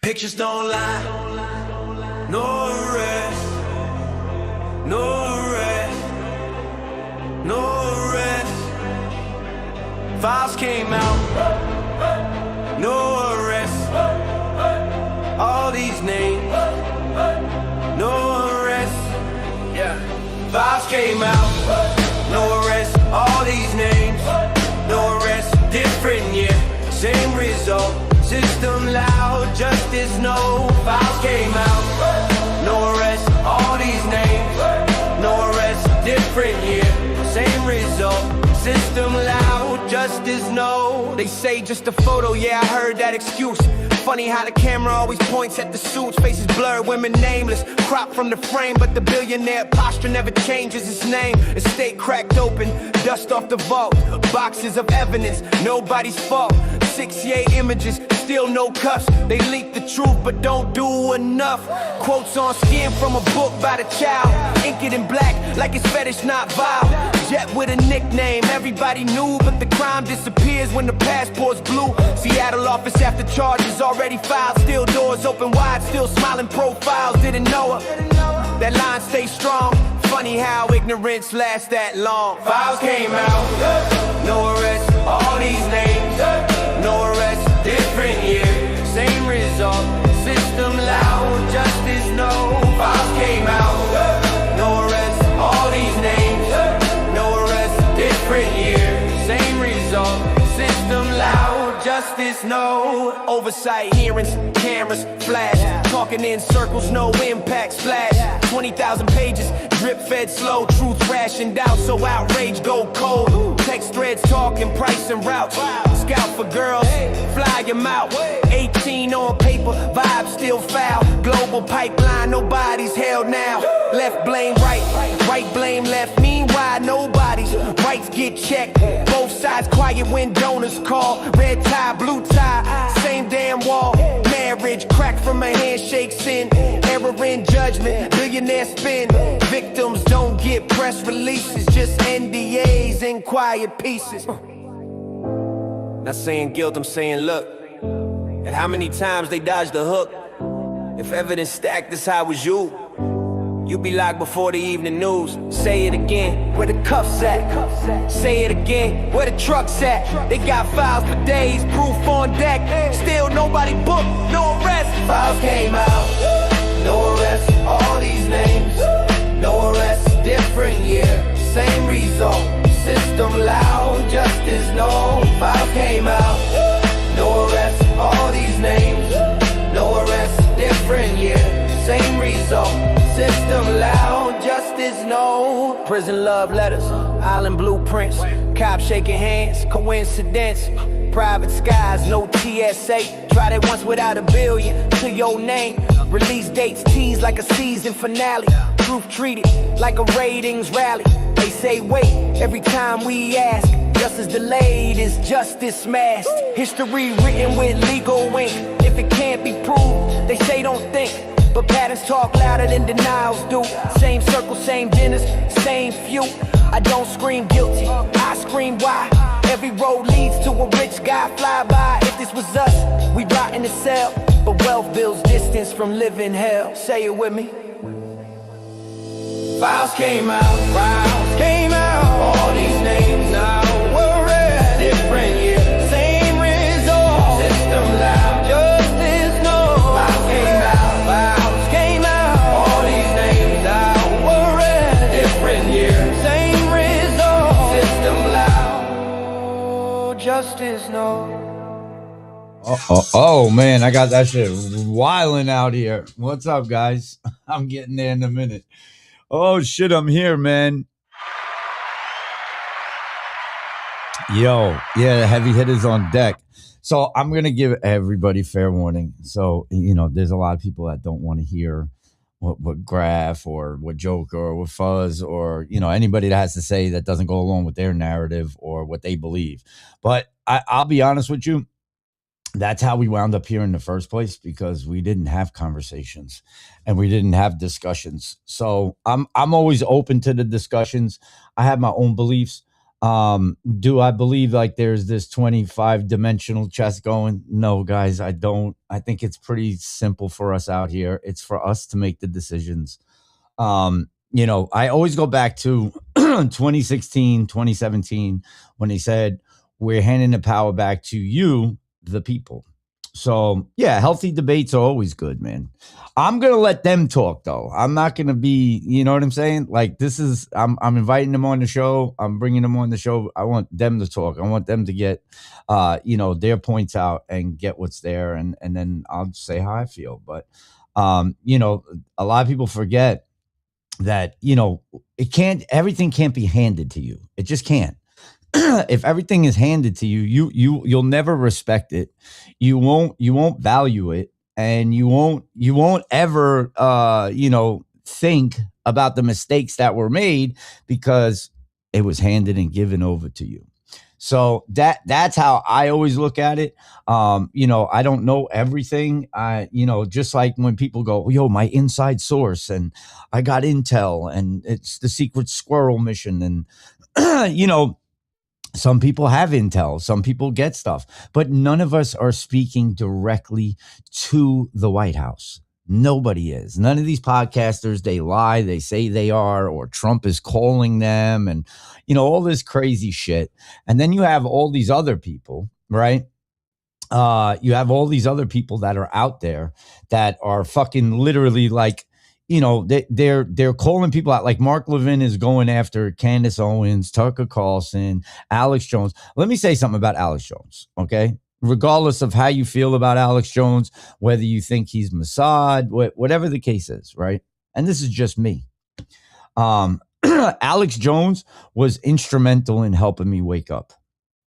Pictures don't lie, no arrest, no arrest, no arrest. Files came out, no arrest. All these names, no arrest. Yeah. Files came out, no arrest. All these names, no arrest. Different year, same result. System loud, justice no. Files came out, no arrest. All these names, no arrest. Different year, same result. System loud, justice no. They say just a photo, yeah, I heard that excuse. Funny how the camera always points at the suits. Faces blurred, women nameless, cropped from the frame. But the billionaire posture never changes his name. Estate cracked open, dust off the vault. Boxes of evidence, nobody's fault. 68 images, still no cuffs. They leak the truth but don't do enough. Quotes on skin from a book by the child. Ink it in black like it's fetish, not vile. Jet with a nickname, everybody knew. But the crime disappears when the passport's blue. Seattle office after charges already filed. Still doors open wide, still smiling profiles. Didn't know her, that line stays strong. Funny how ignorance lasts that long. Files came out, no arrest. All these names, no arrest. Different year, same result. System loud, justice no. Files came out, no arrest. All these names, no arrest. Different year, same result. System loud, justice no. Oversight hearings, cameras flash. Talking in circles, no impact splash. 20,000 pages, drip fed slow. Truth rationed out, so outrage go cold. Text threads talking, price and routes. Scout for girls, fly them out. 18 on paper, vibe still foul. Global pipeline, nobody's held now. Left blame right, right blame left. Meanwhile, nobody's rights get checked. Both sides quiet when donors call. Red tie, blue tie, same damn wall. Marriage cracked from a handshake sin. Error in judgment, billionaire spin. Victims don't get press releases, just NDAs and quiet pieces. Not saying guilt, I'm saying look at how many times they dodged the hook. If evidence stacked as high as you be locked before the evening news. Say it again, where the cuffs at? Say it again, where the trucks at? They got files for days, proof on deck. Still nobody booked, no arrest. Files came out, no arrest. All these names, no arrest. Different year, same result. System loud, justice no. Files came out, no arrest. All these names, no arrest. Different year, same result. System loud, justice no. Prison love letters, island blueprints. Cops shaking hands, coincidence. Private skies, no TSA. Tried it once without a billion to your name. Release dates teased like a season finale. Truth treated like a ratings rally. They say wait every time we ask. Justice delayed is justice smashed. History written with legal ink. If it can't be proved, they say don't think. But patterns talk louder than denials do. Same circle, same dinners, same few. I don't scream guilty, I scream why. Every road leads to a rich guy fly by. If this was us, we'd rot in the cell. But wealth builds distance from living hell. Say it with me. Files came out, all these names now were read. Different year, same result. System loud, justice no. Files came out, all these names now were read. Different year, same result. System loud, justice no. Oh man, I got that shit wilding out here. What's up, guys? I'm getting there in a minute. Oh shit, I'm here, man. Yo, yeah, the heavy hitters on deck. So I'm gonna give everybody fair warning. So there's a lot of people that don't want to hear what Graph or what Joker or what Fuzz or anybody that has to say that doesn't go along with their narrative or what they believe. But I'll be honest with you. That's how we wound up here in the first place, because we didn't have conversations and we didn't have discussions. So I'm always open to the discussions. I have my own beliefs. Do I believe like there's this 25 dimensional chess going? No, guys, I don't. I think it's pretty simple for us out here. It's for us to make the decisions. I always go back to 2016, 2017, when he said, we're handing the power back to you, the people. So yeah, healthy debates are always good, man. I'm gonna let them talk though. I'm not gonna be, you know what I'm saying? Like this is, I'm inviting them on the show. I'm bringing them on the show. I want them to talk. I want them to get, their points out and get what's there, and then I'll say how I feel. But, a lot of people forget that everything can't be handed to you. It just can't. If everything is handed to you, you'll never respect it. You won't value it, and you won't ever think about the mistakes that were made because it was handed and given over to you. So that's how I always look at it. I don't know everything. Just like when people go, yo, my inside source, and I got intel, and it's the secret squirrel mission, and some people have intel, some people get stuff, but none of us are speaking directly to the White House. Nobody is. None of these podcasters, they lie, they say they are, or Trump is calling them, and all this crazy shit. And then you have all these other people, right? You have all these other people that are out there that are fucking literally like, they're calling people out. Like Mark Levin is going after Candace Owens, Tucker Carlson, Alex Jones. Let me say something about Alex Jones, okay? Regardless of how you feel about Alex Jones, whether you think he's Mossad, whatever the case is, right? And this is just me. Alex Jones was instrumental in helping me wake up,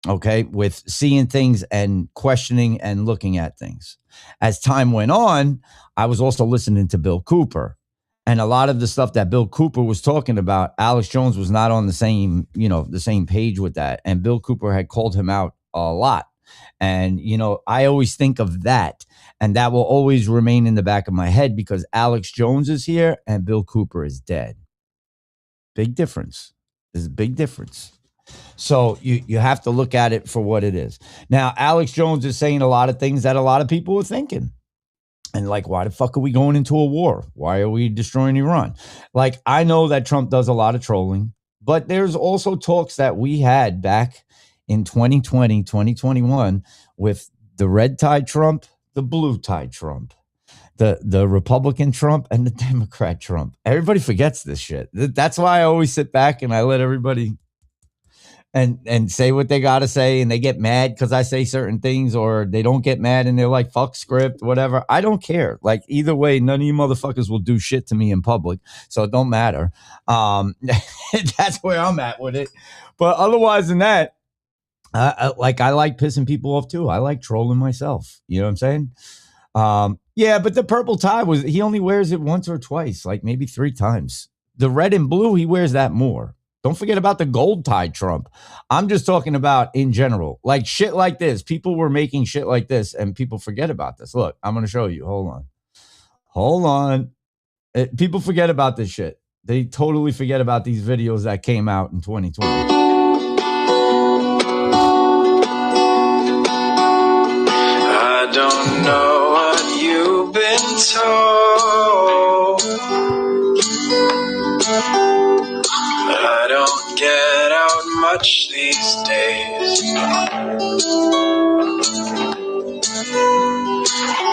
okay, with seeing things and questioning and looking at things. As time went on, I was also listening to Bill Cooper. And a lot of the stuff that Bill Cooper was talking about, Alex Jones was not on the same page with that. And Bill Cooper had called him out a lot. And, I always think of that. And that will always remain in the back of my head because Alex Jones is here and Bill Cooper is dead. Big difference. There's a big difference. So you have to look at it for what it is. Now, Alex Jones is saying a lot of things that a lot of people are thinking. And like, why the fuck are we going into a war? Why are we destroying Iran? Like, I know that Trump does a lot of trolling, but there's also talks that we had back in 2020, 2021 with the red tie Trump, the blue tie Trump, the Republican Trump, and the Democrat Trump. Everybody forgets this shit. That's why I always sit back and I let everybody and say what they got to say, and they get mad because I say certain things, or they don't get mad and they're like, fuck Skript, whatever. I don't care. Like, either way, none of you motherfuckers will do shit to me in public, so it don't matter. That's where I'm at with it. But otherwise than that, I like pissing people off too. I like trolling myself. You know what I'm saying? Yeah, but the purple tie he only wears it once or twice, like maybe 3 times. The red and blue, he wears that more. Don't forget about the gold tie Trump. I'm just talking about in general, like shit like this. People were making shit like this and people forget about this. Look, I'm going to show you. Hold on. People forget about this shit. They totally forget about these videos that came out in 2020. I don't know what you've been told, but I don't get out much these days.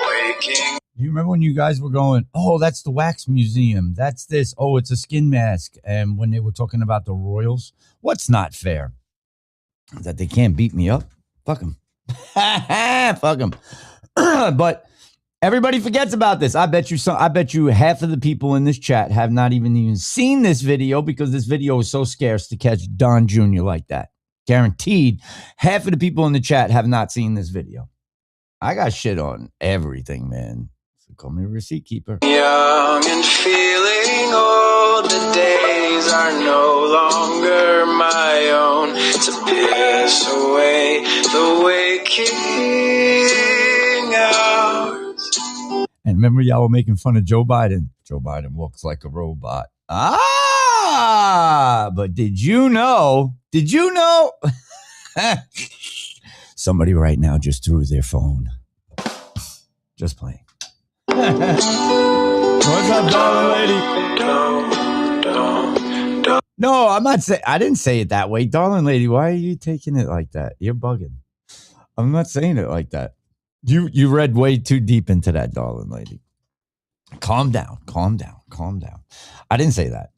Waking. You remember when you guys were going, oh, that's the wax museum. That's this. Oh, it's a skin mask. And when they were talking about the royals, what's not fair? That they can't beat me up? Fuck them. Fuck them. But everybody forgets about this. I bet you half of the people in this chat have not even seen this video because this video is so scarce to catch Don Jr. like that. Guaranteed, half of the people in the chat have not seen this video. I got shit on everything, man. So call me a receipt keeper. Young and feeling old, the days are no longer my own. To piss away the waking hours. And remember, y'all were making fun of Joe Biden. Joe Biden walks like a robot. Ah! But did you know? Somebody right now just threw their phone. Just playing. What's up, darling lady? No, I'm not saying. I didn't say it that way, darling lady. Why are you taking it like that? You're bugging. I'm not saying it like that. You read way too deep into that, darling lady. Calm down. I didn't say that.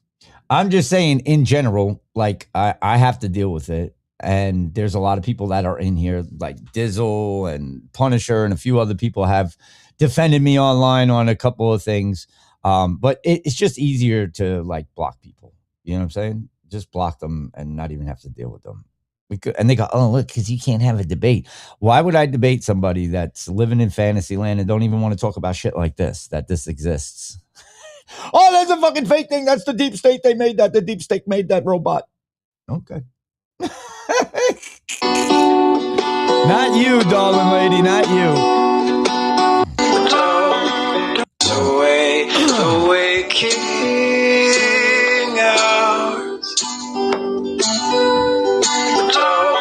I'm just saying in general, like I have to deal with it. And there's a lot of people that are in here, like Dizzle and Punisher and a few other people have defended me online on a couple of things. But it's just easier to like block people. You know what I'm saying? Just block them and not even have to deal with them. And they go, oh, look, because you can't have a debate. Why would I debate somebody that's living in fantasy land and don't even want to talk about shit like this, that this exists? Oh, that's a fucking fake thing. That's the deep state. They made that. The deep state made that robot. Okay. Not you, darling lady. Not you. The waking hours. Don't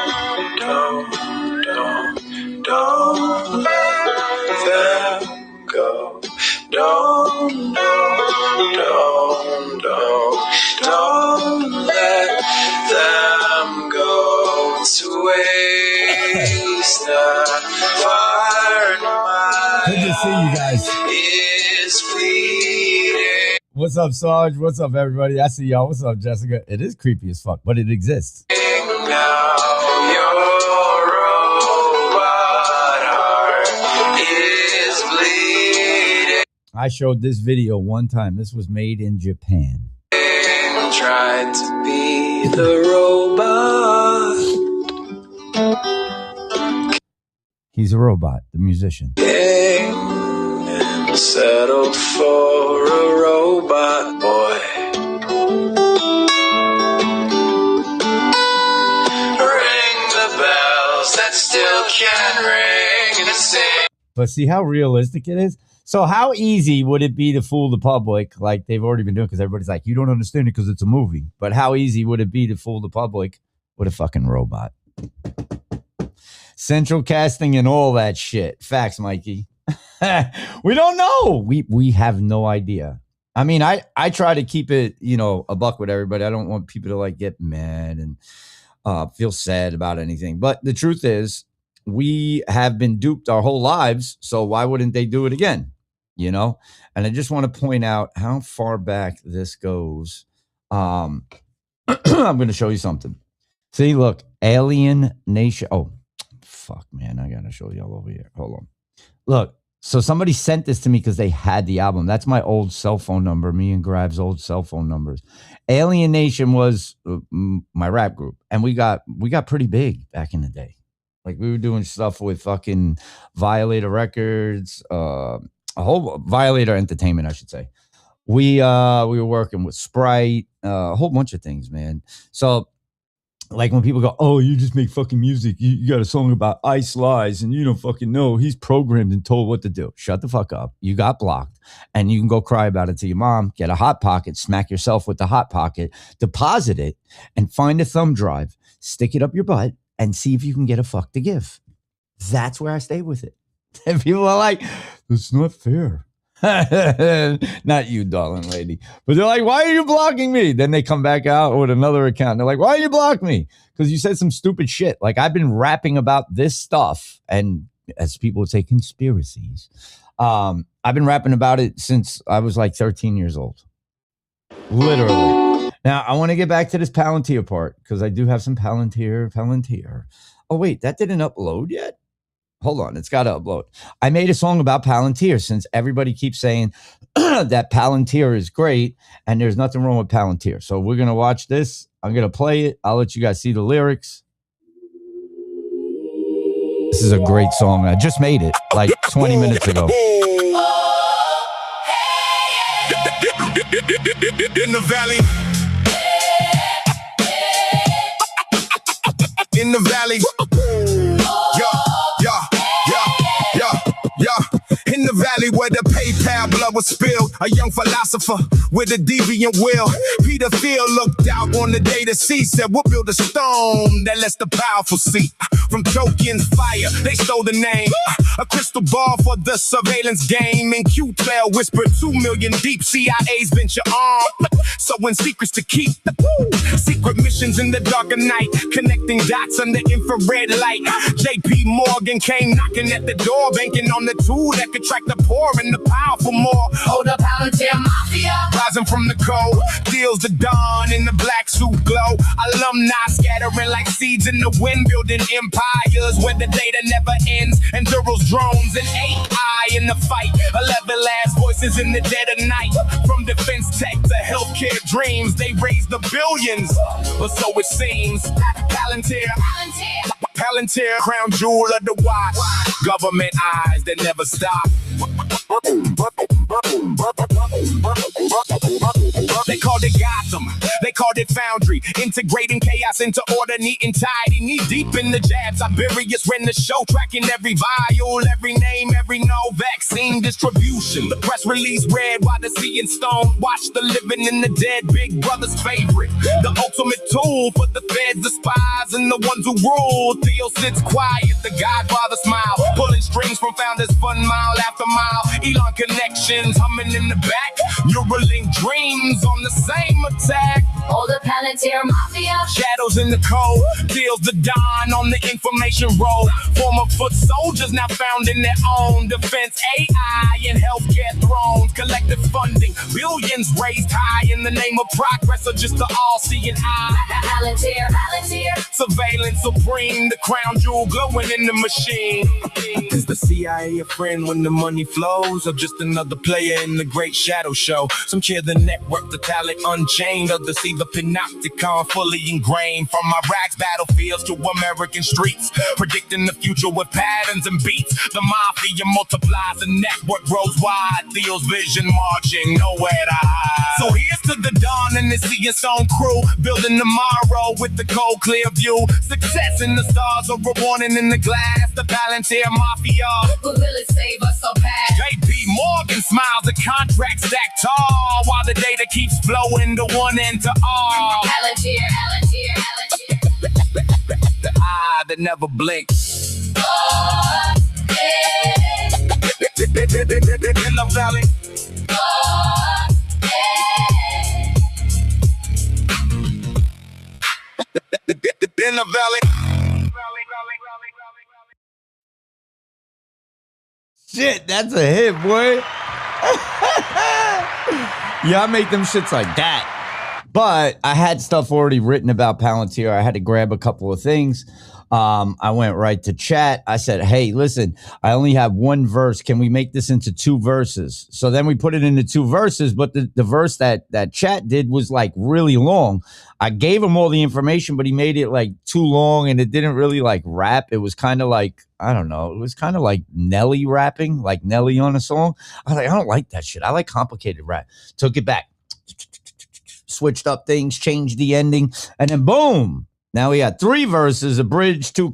let them go. Don't let them go to waste. Fire in my Good to see you guys. is fleeting. What's up, Sarge? What's up, everybody? I see y'all. What's up, Jessica? It is creepy as fuck, but it exists. Now your robot heart is bleeding. I showed this video one time. This was made in Japan. Tried to be the robot. He's a robot, the musician. And settled for a robot boy. Ring the bells that still can ring and sing. But see how realistic it is? So how easy would it be to fool the public like they've already been doing? Because everybody's like, you don't understand it because it's a movie. But how easy would it be to fool the public with a fucking robot? Central casting and all that shit. Facts, Mikey. We don't know. We have no idea. I mean, I try to keep it, a buck with everybody. I don't want people to like get mad and feel sad about anything. But the truth is, we have been duped our whole lives. So why wouldn't they do it again? And I just want to point out how far back this goes. I'm going to show you something. See, look, Alien Nation. Oh, fuck, man. I got to show y'all over here. Hold on. Look, so somebody sent this to me because they had the album. That's my old cell phone number, me and Grav's old cell phone numbers. Alien Nation was my rap group. And we got pretty big back in the day. Like we were doing stuff with fucking Violator Records, a whole Violator Entertainment, I should say. We were working with Sprite, a whole bunch of things, man. So like when people go, oh, you just make fucking music. You got a song about Ice Lies and you don't fucking know. He's programmed and told what to do. Shut the fuck up. You got blocked and you can go cry about it to your mom, get a Hot Pocket, smack yourself with the Hot Pocket, deposit it and find a thumb drive, stick it up your butt and see if you can get a fuck to give. That's where I stay with it. And people are like, it's not fair. Not you, darling lady. But they're like, why are you blocking me? Then they come back out with another account. And they're like, why you block me? Because you said some stupid shit. Like I've been rapping about this stuff. And as people would say, conspiracies. I've been rapping about it since I was like 13 years old. Literally. Now, I want to get back to this Palantir part because I do have some Palantir. Oh, wait, that didn't upload yet? Hold on, it's got to upload. I made a song about Palantir since everybody keeps saying that Palantir is great and there's nothing wrong with Palantir. So we're going to watch this. I'm going to play it. I'll let you guys see the lyrics. This is a great song. I just made it like 20 minutes ago. In the valley. In the valley. In In the valley where the PayPal blood was spilled, a young philosopher with a deviant will. Peter Thiel looked out on the day to see, said, we'll build a stone that lets the powerful see. From Tolkien's fire, they stole the name. A crystal ball for the surveillance game. And Q-12 whispered 2 million deep. CIA's venture armed, sowing secrets to keep. Secret missions in the dark of night, connecting dots under infrared light. JP Morgan came knocking at the door, banking on the tool that could track the poor and the powerful more. Oh, the Palantir Mafia, rising from the cold, deals the dawn in the black suit glow. Alumni scattering like seeds in the wind, building empires where the data never ends. And Durrell's drones and AI in the fight. 11 last voices in the dead of night. From defense tech to healthcare dreams, they raise the billions, or so it seems. Palantir, crown jewel of the watch. Government eyes that never stop. They called it Gotham, they called it Foundry. Integrating chaos into order, neat and tidy. Knee deep in the jabs, Iberius ran the show. Tracking every vial, every name, every no vaccine distribution. The press release read while the sea and stone. Watch the living and the dead, Big Brother's favorite. The ultimate tool for the feds, the spies, and the ones who rule. Theo sits quiet, the Godfather smile. Pulling strings from founders fun mile after mile. Elon connections humming in the back. Neuralink dreams on the same attack. Oh, the Palantir Mafia. Shadows in the cold, deals the dawn on the information roll. Former foot soldiers now found in their own defense. AI and healthcare thrones, collective funding. Billions raised high in the name of progress, or just the all-seeing eye. Palantir. Surveillance supreme, the crown jewel glowing in the machine. Is the CIA a friend when the money flows, or just another player in the great shadow show? Some cheer the network, the talent unchained, others see the panopticon fully ingrained. From Iraq's battlefields to American streets, predicting the future with patterns and beats. The mafia multiplies, the network grows wide. Theo's vision marching, nowhere to hide. So here's to the dawn and the sea and stone crew, building tomorrow with the cold clear view. Success in the stars, or a warning in the glass. The Palantir Mafia, But will it save us or pass? JP Morgan smiles, the contract stacked tall, while the data keeps flowing to one end to all. Palantir. The eye that never blinks. Oh, yeah. In the valley. Oh, yeah. In the valley. Shit, that's a hit, boy. Yeah, I make them shits like that. But I had stuff already written about Palantir. I had to grab a couple of things. I went right to chat. I said, hey, listen, I only have one verse. Can we make this into 2 verses? So then we put it into 2 verses, but the verse that chat did was like really long. I gave him all the information, but he made it like too long, and it didn't really like rap. It was kind of like, I don't know. It was kind of like Nelly rapping, like Nelly on a song. I was like, I don't like that shit. I like complicated rap. Took it back. Switched up things, changed the ending, and then boom. Now we got 3 verses, a bridge, 3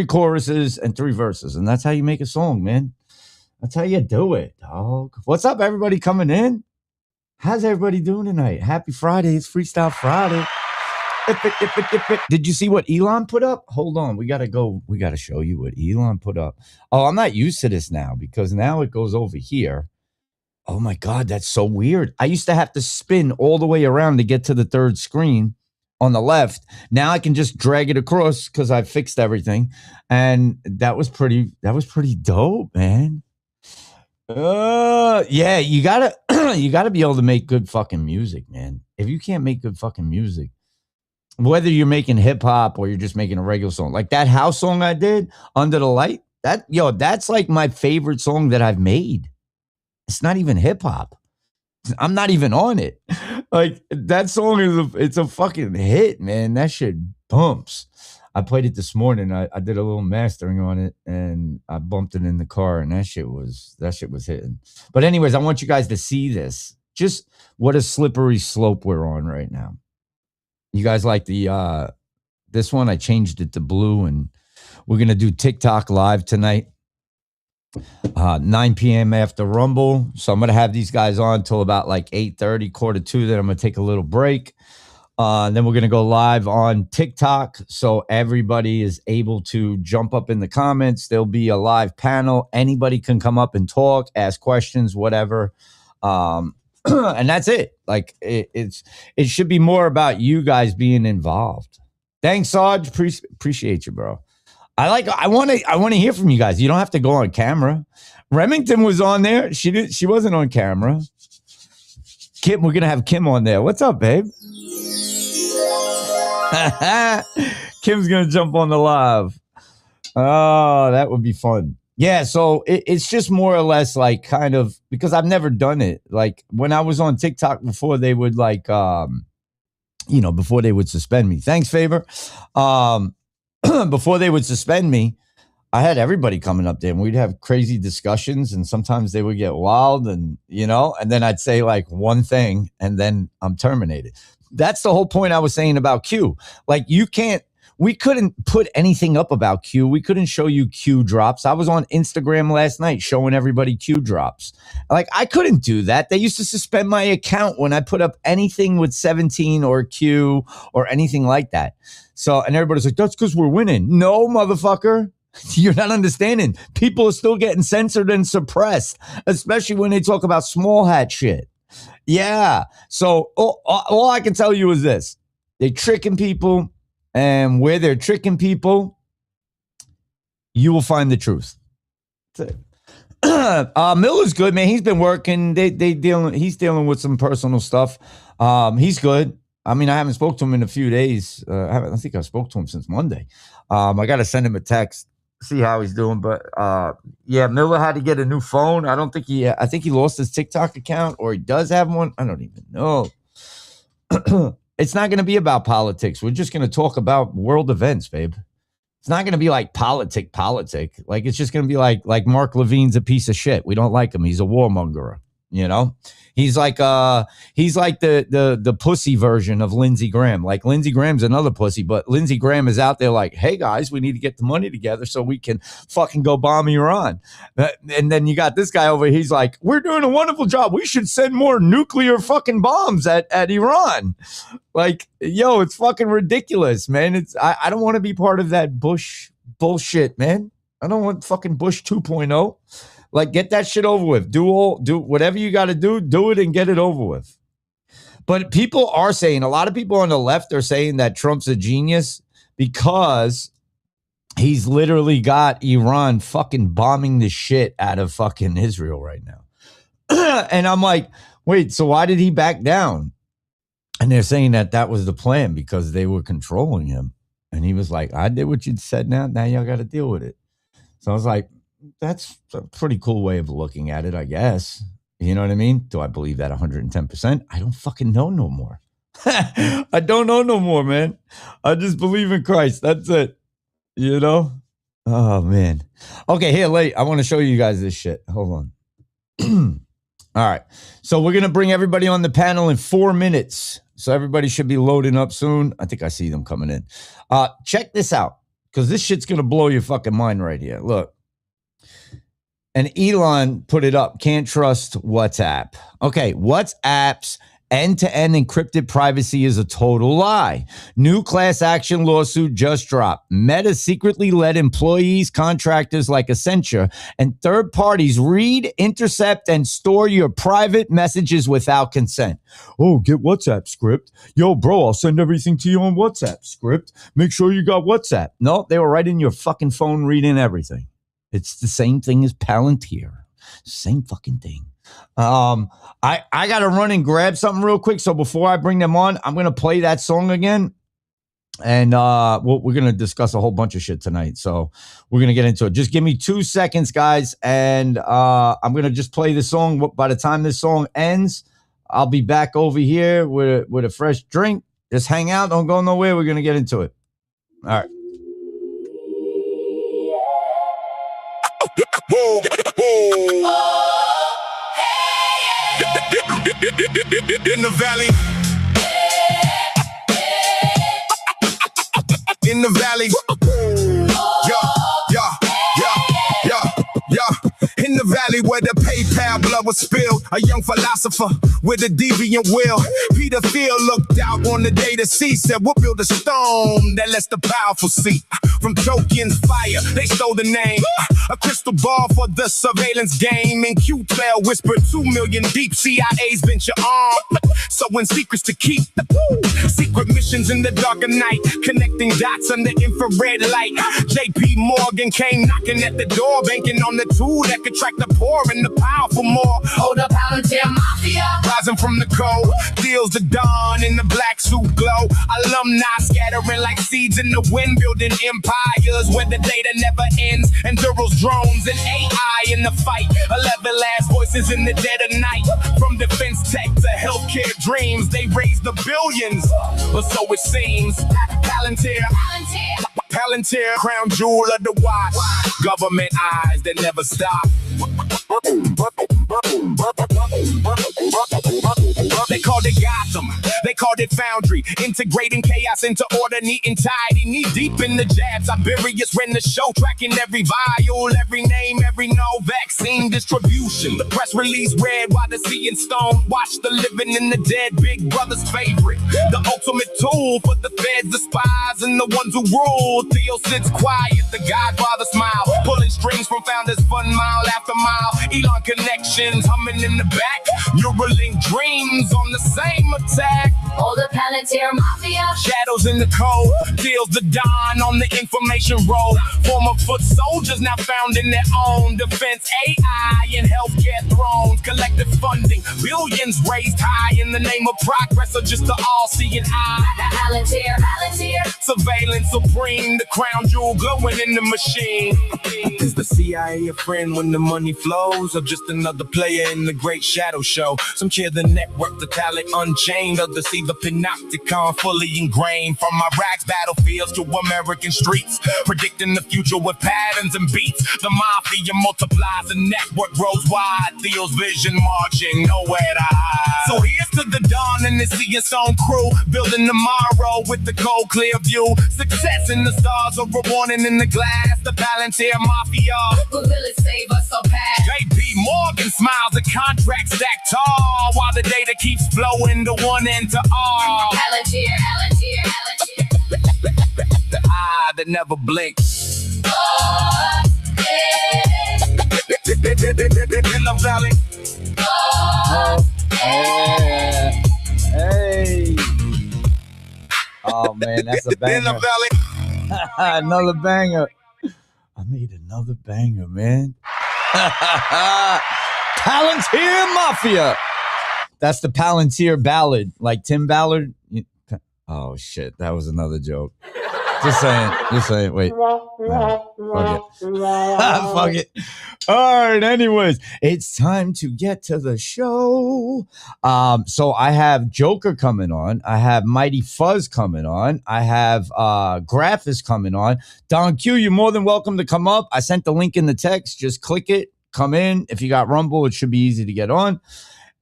choruses, and 3 verses. And that's how you make a song, man. That's how you do it, dog. What's up, everybody coming in? How's everybody doing tonight? Happy Friday. It's Freestyle Friday. Did you see what Elon put up? Hold on. We got to show you what Elon put up. Oh, I'm not used to this now because now it goes over here. Oh, my God. That's so weird. I used to have to spin all the way around to get to the 3rd screen on the left. Now I can just drag it across because I fixed everything. And that was pretty dope, man. Yeah, you gotta be able to make good fucking music, man. If you can't make good fucking music, whether you're making hip hop or you're just making a regular song, like that house song I did, Under the Light, that's like my favorite song that I've made. It's not even hip hop. I'm not even on it. Like that song it's a fucking hit, man. That shit bumps. I played it this morning. I did a little mastering on it and I bumped it in the car and that shit was hitting. But anyways, I want you guys to see this. Just what a slippery slope we're on right now. You guys like the this one? I changed it to blue and we're going to do TikTok live tonight. 9 p.m. after Rumble. So I'm going to have these guys on till about like 8:30, 1:45. Then I'm going to take a little break. Then we're going to go live on TikTok. So everybody is able to jump up in the comments. There'll be a live panel. Anybody can come up and talk, ask questions, whatever. And that's it. Like it should be more about you guys being involved. Thanks, Sarge. Appreciate you, bro. I want to hear from you guys. You don't have to go on camera. Remington was on there. She wasn't on camera. Kim, we're gonna have Kim on there. What's up, babe? Kim's gonna jump on the live. Oh, that would be fun. Yeah, so it's just more or less like kind of, because I've never done it. Like when I was on TikTok before, they would like before they would suspend me. Thanks, Faber. Before they would suspend me, I had everybody coming up there and we'd have crazy discussions, and sometimes they would get wild, and and then I'd say like one thing and then I'm terminated. That's the whole point I was saying about Q. Like we couldn't put anything up about Q. We couldn't show you Q drops. I was on Instagram last night showing everybody Q drops. Like I couldn't do that. They used to suspend my account when I put up anything with 17 or Q or anything like that. So, and everybody's like, that's because we're winning. No, motherfucker. You're not understanding. People are still getting censored and suppressed, especially when they talk about small hat shit. Yeah. So all I can tell you is this. They're tricking people, and where they're tricking people, you will find the truth. That's it. Miller's good, man. He's been working. He's dealing with some personal stuff. He's good. I mean, I haven't spoke to him in a few days. I think I spoke to him since Monday. I got to send him a text, see how he's doing. But yeah, Miller had to get a new phone. I think he lost his TikTok account, or he does have one. I don't even know. It's not going to be about politics. We're just going to talk about world events, babe. It's not going to be like politic. Like it's just going to be like Mark Levine's a piece of shit. We don't like him. He's a warmonger. He's like the pussy version of Lindsey Graham. Like Lindsey Graham's another pussy, but Lindsey Graham is out there like, hey guys, we need to get the money together so we can fucking go bomb Iran. And then you got this guy over here. He's like, we're doing a wonderful job. We should send more nuclear fucking bombs at Iran. Like, yo, it's fucking ridiculous, man. I don't want to be part of that Bush bullshit, man. I don't want fucking Bush 2.0. Like, get that shit over with. Do whatever you got to do it and get it over with. But people are saying, a lot of people on the left are saying that Trump's a genius because he's literally got Iran fucking bombing the shit out of fucking Israel right now. And I'm like, wait, so why did he back down? And they're saying that was the plan because they were controlling him. And he was like, I did what you said now y'all got to deal with it. So I was like, that's a pretty cool way of looking at it, I guess. You know what I mean? Do I believe that 110%? I don't fucking know no more. I don't know no more, man. I just believe in Christ. That's it. Oh, man. Okay, here, I want to show you guys this shit. Hold on. All right. So we're going to bring everybody on the panel in 4 minutes. So everybody should be loading up soon. I think I see them coming in. Check this out, because this shit's going to blow your fucking mind right here. Look. And Elon put it up. Can't trust WhatsApp. Okay, WhatsApp's end-to-end encrypted privacy is a total lie. New class action lawsuit just dropped. Meta secretly let employees, contractors like Accenture, and third parties read, intercept, and store your private messages without consent. Oh, get WhatsApp, Skript. Yo, bro, I'll send everything to you on WhatsApp, Skript. Make sure you got WhatsApp. No, they were right in your fucking phone reading everything. It's the same thing as Palantir. Same fucking thing. I got to run and grab something real quick. So before I bring them on, I'm going to play that song again. And we're going to discuss a whole bunch of shit tonight. So we're going to get into it. Just give me 2 seconds, guys. And I'm going to just play the song. By the time this song ends, I'll be back over here with a fresh drink. Just hang out. Don't go nowhere. We're going to get into it. All right. Whoa, whoa. In the valley. In the valley. Yeah. valley where the PayPal blood was spilled. A young philosopher with a deviant will. Peter Field looked out on the day to see, said, we'll build a stone that lets the powerful see. From Tolkien's fire, they stole the name. A crystal ball for the surveillance game. And Q-Tail whispered 2 million deep. CIA's venture arm, sowing secrets to keep. Secret missions in the dark of night, connecting dots under infrared light. J.P. Morgan came knocking at the door, banking on the tool that could track the poor and the powerful more. Hold up, Palantir Mafia. Rising from the cold, deals the dawn in the black suit glow. Alumni scattering like seeds in the wind, building empires where the data never ends. And Dural's drones and AI in the fight. 11 last voices in the dead of night. From defense tech to healthcare dreams, they raise the billions, or so it seems. Palantir, Palantir, crown jewel of the watch. Government eyes that never stop. They called it Gotham, they called it Foundry. Integrating chaos into order, neat and tidy. Knee deep in the jab, Siberius ran the show. Tracking every vial, every name, every no vaccine distribution. The press release read while the sea and stone. Watch the living and the dead, Big Brother's favorite. The ultimate tool for the feds, the spies, and the ones who rule. Theo sits quiet, the Godfather smile. Pulling strings from founders, fun mile after mile. Elon connections humming in the back. Neuralink dreams on the same attack. Hold up, Palantir Mafia. Shadows in the cold, deals the dawn on the information roll. Former foot soldiers now found in their own defense. AI and healthcare thrones, collective funding, billions raised high in the name of progress, or just the all-seeing eye. Palantir. Surveillance supreme, the crown jewel glowing in the machine. Is the CIA a friend when the money flows, or just another player in the great shadow show? Some cheer the network, the talent unchained, others see the panopticon fully ingrained. From Iraq's battlefields to American streets, predicting the future with patterns and beats. The mafia multiplies, the network grows wide. Theo's vision marching, nowhere to hide. So here's to the dawn and the sea and stone crew, building tomorrow with the cold clear view. Success in the stars, or a warning in the glass. The Palantir Mafia, But will it save us or pass? J.P. Morgan smiles, the contract stacked tall, while the data keeps flowing to one end to all. Palantir. The eye that never blinks. Oh, yeah. In the valley. Hey. Oh man, that's a In the banger. valley. Another banger. I made another banger, man. Palantir Mafia. That's the Palantir ballad, like Tim Ballard. Oh shit, that was another joke. Just saying. Wait. No, fuck it. Fuck it. All right. Anyways, it's time to get to the show. So I have Joker coming on. I have Mighty Fuzz coming on. I have Graphis coming on. Don Q, you're more than welcome to come up. I sent the link in the text. Just click it. Come in. If you got Rumble, it should be easy to get on.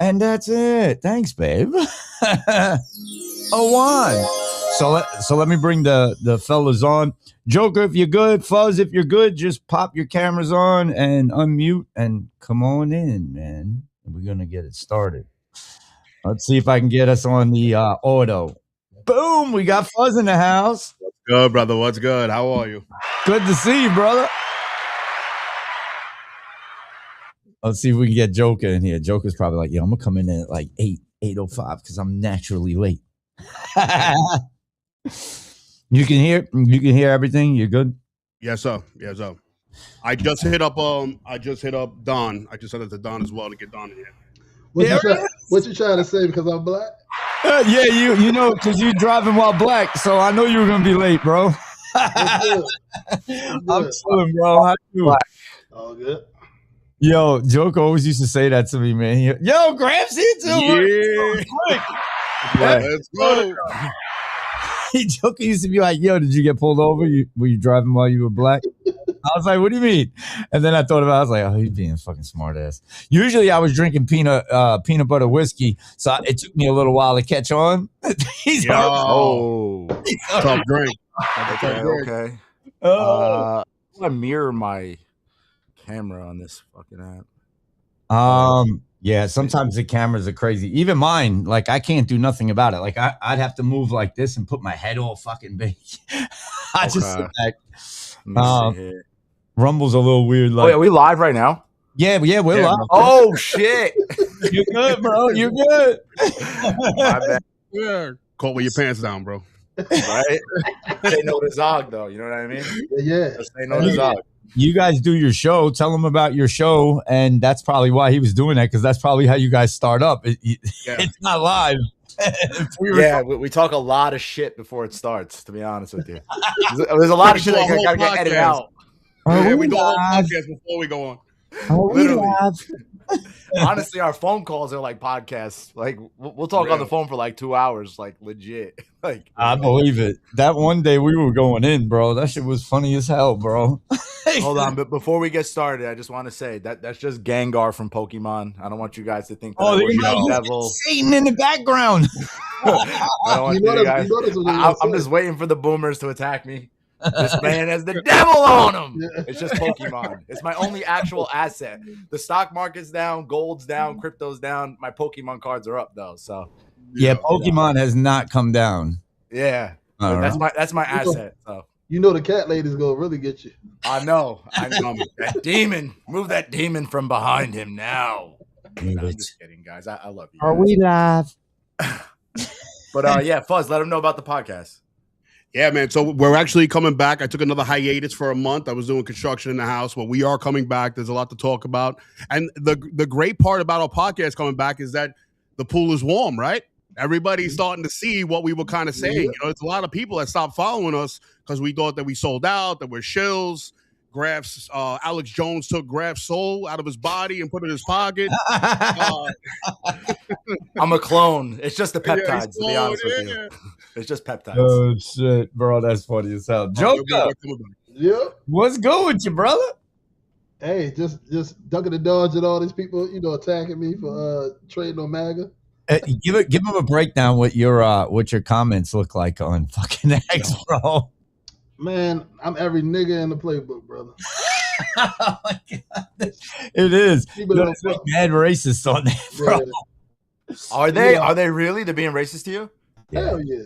And that's it. Thanks, babe. One. So let me bring the fellas on. Joker, if you're good. Fuzz, if you're good, just pop your cameras on and unmute and come on in, man. We're going to get it started. Let's see if I can get us on the auto. Boom, we got Fuzz in the house. What's good, brother? What's good? How are you? Good to see you, brother. Let's see if we can get Joker in here. Joker's probably like, yo, I'm going to come in at like 8:05 because I'm naturally late. You can hear everything. You're good. Yes, sir. I just hit up Don. I just sent it to Don as well to get Don in here. What you trying to say because I'm black? Yeah, you know, because you're driving while black, so I know you were gonna be late, bro. I'm chilling, bro. How you? All good. Yo, Joker always used to say that to me, man. Yo, Gramps here too. Yeah. Let's go. Joker used to be like, yo, did you get pulled over? Were you driving while you were black? I was like, what do you mean? And then I thought about it. I was like, oh, he's being a fucking smart ass. Usually I was drinking peanut butter whiskey, so it took me a little while to catch on. He's tough drink. Okay. I mirror my camera on this fucking app. Yeah, sometimes the cameras are crazy. Even mine, like I can't do nothing about it. Like I'd have to move like this and put my head all fucking big. I just sit back. Let me see here. Rumble's a little weird. Oh, Like, wait, are we live right now? yeah, we're live. Oh shit! You're good, bro. You're good. My bad. Yeah. Caught with your pants down, bro. Right? Say no to Zog, though. You know what I mean? Yeah. Just say no to Zog. You guys do your show. Tell them about your show, and that's probably why he was doing that because that's probably how you guys start up. It's not live. Yeah, we talk a lot of shit before it starts. To be honest with you, there's a lot of shit that gotta get edited out. Yeah, we do a whole podcast before we go on. Literally. Honestly, our phone calls are like podcasts. Like we'll talk on the phone for like 2 hours, like legit. Like I believe it. That one day we were going in, bro. That shit was funny as hell, bro. Hold on, but before we get started, I just want to say that's just Gengar from Pokemon. I don't want you guys to think that I worship the devil. Satan in the background. I don't want you guys. I'm just waiting for the boomers to attack me. This man has the devil on him. It's just Pokemon. It's my only actual asset. The stock market's down, gold's down, crypto's down. My Pokemon cards are up though. So yeah, Pokemon has not come down. Yeah, that's my asset. So you know the cat lady's gonna really get you. I know. That demon. Move that demon from behind him now. No, I'm just kidding, guys. I love you. Are we live? But yeah, Fuzz, let them know about the podcast. Yeah, man. So we're actually coming back. I took another hiatus for a month. I was doing construction in the house, but we are coming back. There's a lot to talk about. And the great part about our podcast coming back is that the pool is warm, right? Everybody's starting to see what we were kind of saying. You know, it's a lot of people that stopped following us because we thought that we sold out, that we're shills. Graf's Alex Jones took Graf's soul out of his body and put it in his pocket. I'm a clone. It's just the peptides, to be honest with you. It's just peptides. Oh shit, bro, that's funny as hell. Joker, what's good with you, brother? Hey, just ducking the dodge at all these people, you know, attacking me for trading on MAGA. Give them a breakdown what your comments look like on fucking X, bro. Man, I'm every nigga in the playbook, brother. Oh my God. It is. There's mad racist on there, bro. Yeah. Are they really? They're being racist to you? Hell yeah.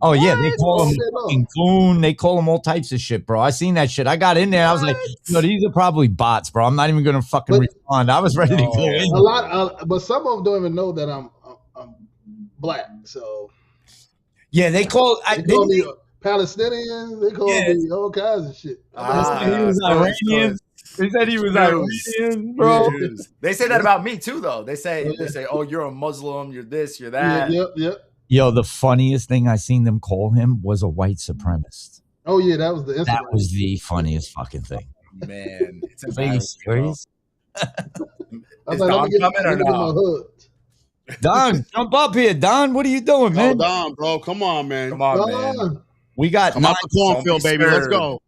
Oh yeah, they call him fucking coon. They call him all types of shit, bro. I seen that shit. I got in there. I was like, no, these are probably bots, bro. I'm not even gonna fucking respond. I was ready to go in. But some of them don't even know that I'm black. So yeah, they call me Palestinians. They call me all kinds of shit. He was Iranian. They said he was Iranian, bro. They say that about me too, though. They say, oh, you're a Muslim. You're this. You're that. Yep. Yo, the funniest thing I seen them call him was a white supremacist. Oh yeah, that was that was the funniest fucking thing. Man, it's Are you serious? Is Don coming or no? Don, jump up here, Don. What are you doing, man? Don, bro, come on, man. Come on, man. We got come out the cornfield, baby. Let's go.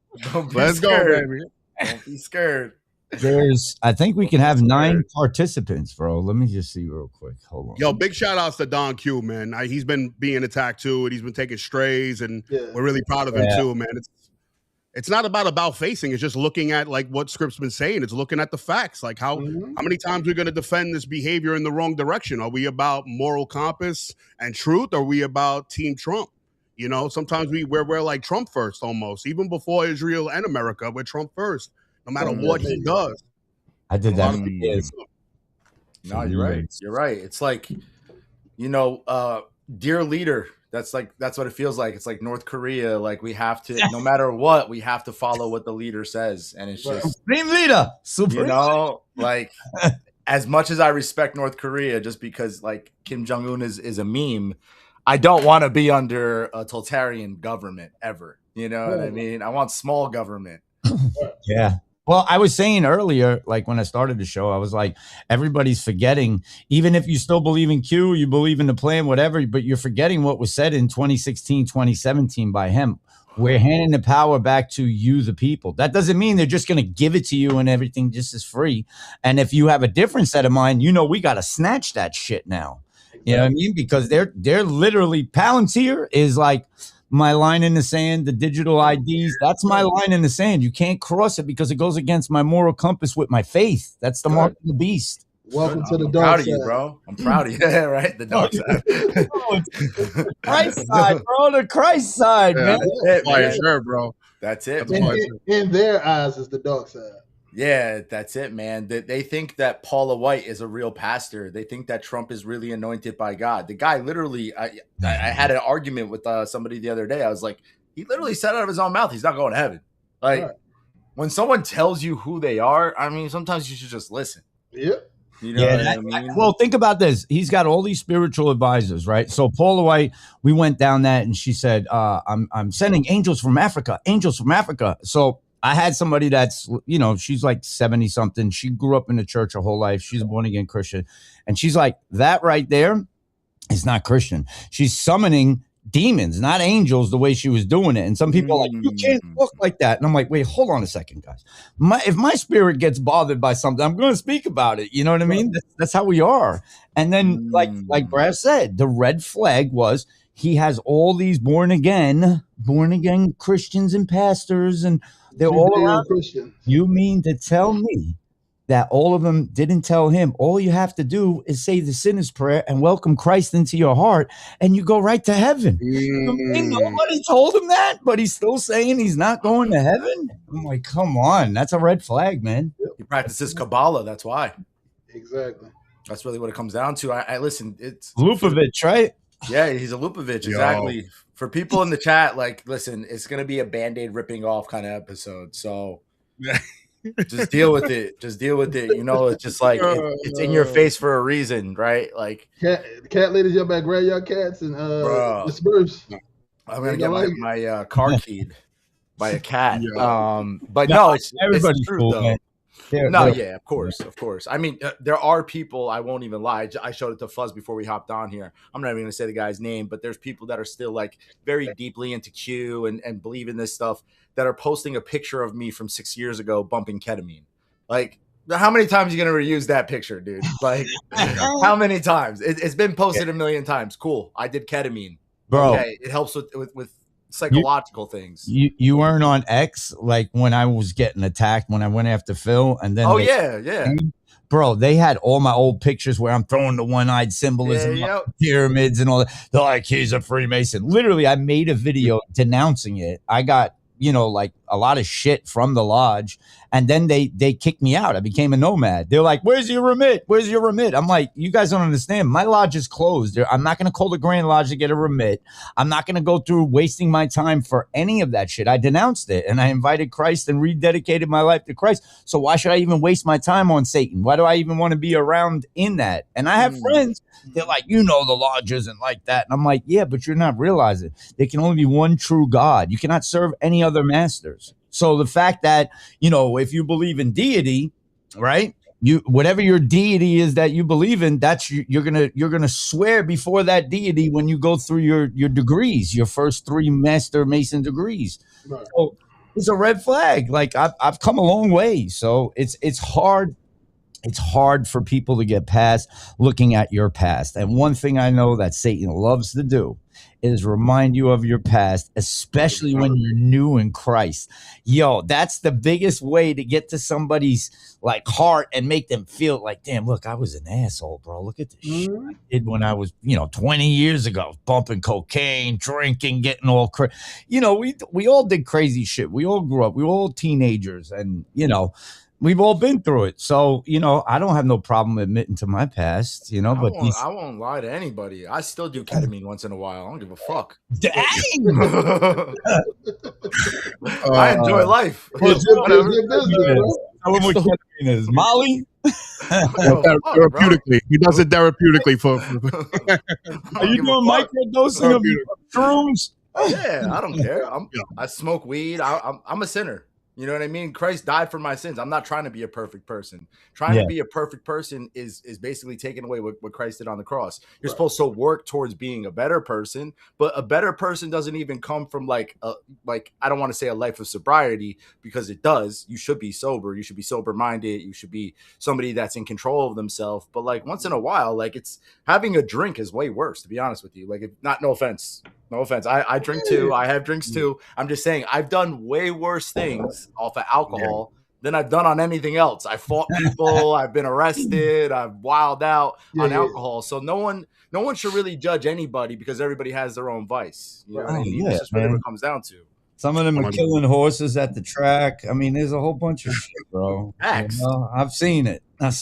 Let's go, baby. Don't be scared. I think we can have 9 participants, bro. Let me just see real quick. Hold on. Yo, big shout outs to Don Q, man. He's been being attacked too, and he's been taking strays, and we're really proud of him too, man. It's not about facing. It's just looking at like what Skript's been saying. It's looking at the facts. Like how many times we're going to defend this behavior in the wrong direction? Are we about moral compass and truth? Or are we about Team Trump? You know, sometimes we're like Trump first almost. Even before Israel and America, we're Trump first. No matter what he does. I did that. No, you're right. You're right. It's like, you know, dear leader. That's what it feels like. It's like North Korea. Like we have to, no matter what, we have to follow what the leader says. And it's just Supreme leader. You know, like as much as I respect North Korea, just because like Kim Jong-un is a meme, I don't want to be under a totalitarian government ever. You know what I mean? I want small government. Yeah. Well, I was saying earlier, like when I started the show, I was like, everybody's forgetting, even if you still believe in Q, you believe in the plan, whatever, but you're forgetting what was said in 2016, 2017 by him. We're handing the power back to you, the people. That doesn't mean they're just going to give it to you and everything just is free. And if you have a different set of mind, you know, we got to snatch that shit now. You know what I mean? Because they're literally, Palantir is like, my line in the sand, the digital IDs, that's my line in the sand. You can't cross it because it goes against my moral compass with my faith. That's the mark of the beast. Welcome to the I'm dark proud side. of you, bro. I'm proud of you. Yeah, right. The dark side. It's the Christ side, bro. The Christ side, man. That's it, man. Sure, bro. That's it, That's man. In their eyes, is the dark side. Yeah, that's it, man. They think that Paula White is a real pastor. They think that Trump is really anointed by God. The guy literally, I had an argument with somebody the other day. I was like, he literally said out of his own mouth, he's not going to heaven. Like, when someone tells you who they are, I mean, sometimes you should just listen. Yep. You know what I mean? Well, think about this. He's got all these spiritual advisors, right? So Paula White, we went down that and she said, I'm sending angels from Africa. So I had somebody that's, you know, she's like 70 something. She grew up in the church her whole life. She's a born again Christian. And she's like, that right there is not Christian. She's summoning demons, not angels, the way she was doing it. And some people are like, you can't talk like that. And I'm like, wait, hold on a second, guys. If my spirit gets bothered by something, I'm going to speak about it. You know what I mean? That's how we are. And then like Brad said, the red flag was he has all these born again Christians and pastors, and they're all around Christians. You mean to tell me that all of them didn't tell him, all you have to do is say the sinner's prayer and welcome Christ into your heart, and you go right to heaven? You mean nobody told him that, but he's still saying he's not going to heaven? I'm like, come on. That's a red flag, man. He practices Kabbalah. That's why. Exactly. That's really what it comes down to. I listen. It's Lupovich, right? Yeah, he's a Lupovich. Exactly. For people in the chat, like, listen, it's going to be a Band-Aid ripping off kind of episode. So just deal with it. Just deal with it. You know, it's just like, it's in your face for a reason, right? Like, cat ladies, y'all better grab your cats and disperse. I'm going to get my car keyed by a cat. But no, it's true, cool, though. Man. Yeah, of course. I mean, there are people, I won't even lie. I showed it to Fuzz before we hopped on here. I'm not even going to say the guy's name, but there's people that are still like very deeply into Q and believe in this stuff that are posting a picture of me from 6 years ago bumping ketamine. Like, how many times are you going to reuse that picture, dude? Like, how many times? It's been posted a million times. Cool. I did ketamine. Bro. Okay. It helps with psychological things. You weren't on X like when I was getting attacked when I went after Phil, and then bro, they had all my old pictures where I'm throwing the one-eyed symbolism, pyramids and all that. They're like, he's a Freemason. Literally, I made a video denouncing it. I got, you know, like a lot of shit from the lodge, and then they kicked me out. I became a nomad. They're like, where's your remit? I'm like, you guys don't understand. My lodge is closed. I'm not going to call the Grand Lodge to get a remit. I'm not going to go through wasting my time for any of that shit. I denounced it, and I invited Christ and rededicated my life to Christ. So why should I even waste my time on Satan? Why do I even want to be around in that? And I have friends, they're like, you know, the lodge isn't like that. And I'm like, yeah, but you're not realizing there can only be one true God. You cannot serve any other masters. So the fact that, you know, if you believe in deity, right, whatever your deity is that you believe in, that's you're gonna swear before that deity when you go through your degrees, your first 3 Master Mason degrees. Right. So it's a red flag. Like I've come a long way. So it's hard. It's hard for people to get past looking at your past. And one thing I know that Satan loves to do is remind you of your past, especially when you're new in Christ. Yo, that's the biggest way to get to somebody's like heart and make them feel like, damn, look, I was an asshole, bro. Look at the shit I did when I was, 20 years ago, bumping cocaine, drinking, getting all crazy. We all did crazy shit. We all grew up. We were all teenagers, and we've all been through it. So, I don't have no problem admitting to my past, I won't lie to anybody. I still do ketamine once in a while. I don't give a fuck. Dang! I enjoy life. What ketamine is. Molly? Therapeutically. He does it therapeutically. Are you doing microdosing of shrooms? Yeah, I don't care. I smoke weed. I'm a sinner. You know what I mean? Christ died for my sins. I'm not trying to be a perfect person. Trying to be a perfect person is basically taking away what Christ did on the cross. You're supposed to work towards being a better person, but a better person doesn't even come from I don't want to say a life of sobriety, because it does. You should be sober. You should be sober-minded. You should be somebody that's in control of themselves. But once in a while, it's having a drink is way worse, to be honest with you. No offense. No offense. I drink too. I have drinks too. I'm just saying I've done way worse things off of alcohol than I've done on anything else. I fought people, I've been arrested, I've wilded out on alcohol. So no one should really judge anybody because everybody has their own vice. You know what I mean? It's just really what it comes down to. Some of them are killing horses at the track. I mean, there's a whole bunch of shit, bro. You know, I've seen it. But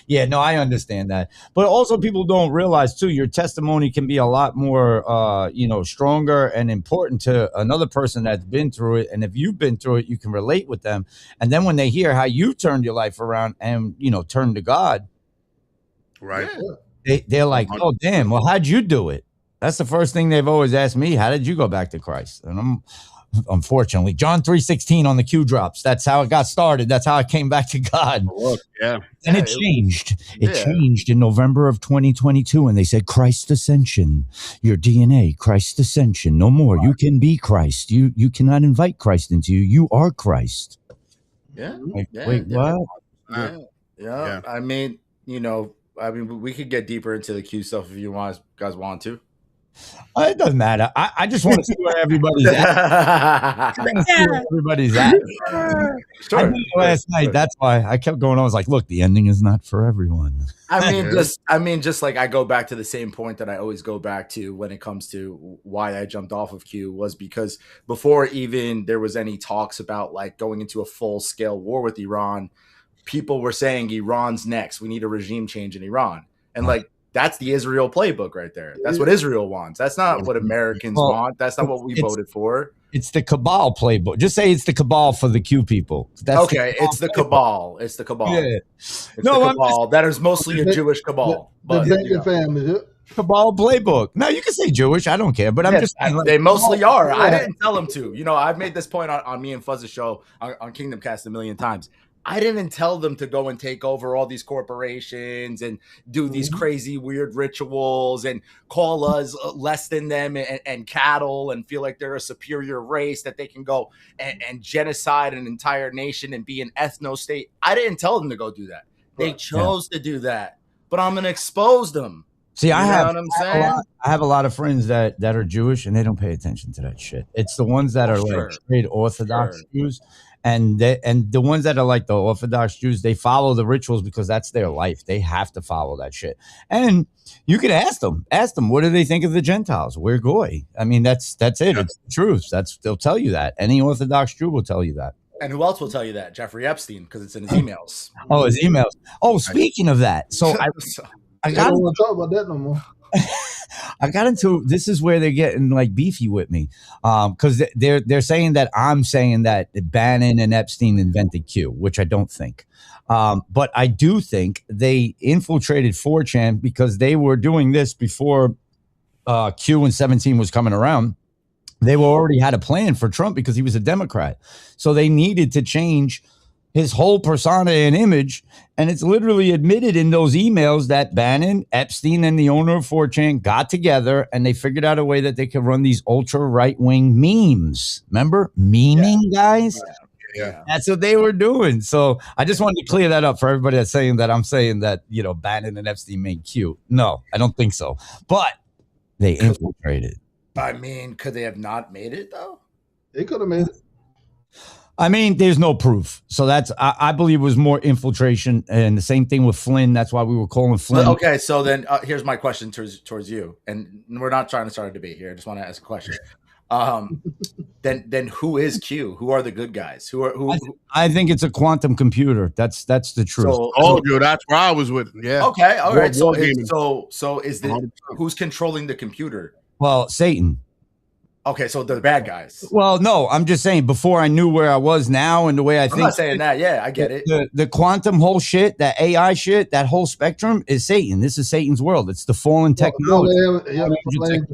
yeah, no, I understand that. But also people don't realize too, your testimony can be a lot more stronger and important to another person that's been through it. And if you've been through it, you can relate with them. And then when they hear how you turned your life around and turned to God, right? They're like, oh damn, well, how'd you do it? That's the first thing they've always asked me. How did you go back to Christ? And I'm unfortunately John 3:16 on the cue drops. That's how it got started. That's how I came back to God. Yeah. And it changed. It changed in November of 2022. And they said, Christ's ascension, your DNA, Christ's ascension. No more. You can be Christ. You cannot invite Christ into you. You are Christ. Yeah. Wait, what? Yeah. I mean, we could get deeper into the Q stuff if you guys want to. It doesn't matter. I just want to see where everybody's at. Sure. Last night, that's why I kept going on. I was like, look, the ending is not for everyone. Just like I go back to the same point that I always go back to when it comes to why I jumped off of Q was because before even there was any talks about like going into a full scale war with Iran, people were saying Iran's next. We need a regime change in Iran. And like, that's the Israel playbook right there. That's what Israel wants. That's not what Americans want. That's not what we voted for. It's the cabal playbook. Just say it's the cabal for the Q people. It's the cabal. It's the cabal. Yeah. It's the cabal. That is mostly a Jewish cabal. The family. Cabal playbook. No, you can say Jewish. I don't care. But I'm just saying, they mostly are. I didn't tell them to. I've made this point on me and Fuzz's show on Kingdom Cast a million times. I didn't tell them to go and take over all these corporations and do these crazy, weird rituals and call us less than them and cattle and feel like they're a superior race that they can go and genocide an entire nation and be an ethno state. I didn't tell them to go do that. They chose to do that, but I'm going to expose them. See, I have a lot of friends that are Jewish and they don't pay attention to that shit. It's the ones that are like straight Orthodox Jews. And the ones that are like the Orthodox Jews, they follow the rituals because that's their life. They have to follow that shit. And you can ask them, what do they think of the Gentiles? We're goy. I mean, that's it. Yeah. It's the truth. They'll tell you that. Any Orthodox Jew will tell you that. And who else will tell you that? Jeffrey Epstein, because it's in his emails. Oh, his emails. Oh, speaking of that, so I don't want to talk about that no more. I got into this is where they're getting like beefy with me because they're saying that I'm saying that Bannon and Epstein invented Q, which I don't think. But I do think they infiltrated 4chan because they were doing this before Q and 17 was coming around. They already had a plan for Trump because he was a Democrat. So they needed to change his whole persona and image. And it's literally admitted in those emails that Bannon, Epstein, and the owner of 4chan got together and they figured out a way that they could run these ultra right-wing memes. Remember? Memeing, guys? Yeah. That's what they were doing. So I just wanted to clear that up for everybody that's saying that I'm saying that, Bannon and Epstein made Q. No, I don't think so. But they infiltrated. I mean, could they have not made it, though? They could have made it. I mean, there's no proof. So I believe it was more infiltration, and the same thing with Flynn. That's why we were calling Flynn. Okay, so then here's my question towards you, and we're not trying to start a debate here. I just want to ask a question. Then who is Q? Who are the good guys? Who? I think it's a quantum computer. That's the truth. Dude, that's where I was with. Yeah. Okay. All right. So is who's controlling the computer? Well, Satan. Okay, so the bad guys. Well, no, I'm just saying before I knew where I was now and the way I think. I'm not saying that. Yeah, I get it. The quantum whole shit, that AI shit, that whole spectrum is Satan. This is Satan's world. It's the fallen technology.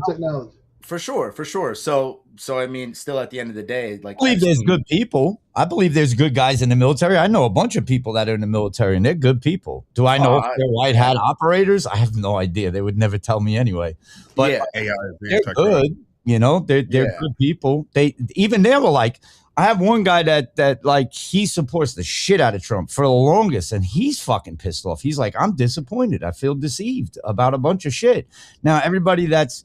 Technology. For sure. So I mean, still at the end of the day, like I believe there's good people. I believe there's good guys in the military. I know a bunch of people that are in the military and they're good people. Do I know if they're white hat operators? I have no idea. They would never tell me anyway. But AI they're good. They're good people. They were like, I have one guy that like he supports the shit out of Trump for the longest, and he's fucking pissed off. He's like, I'm disappointed. I feel deceived about a bunch of shit. Now, everybody that's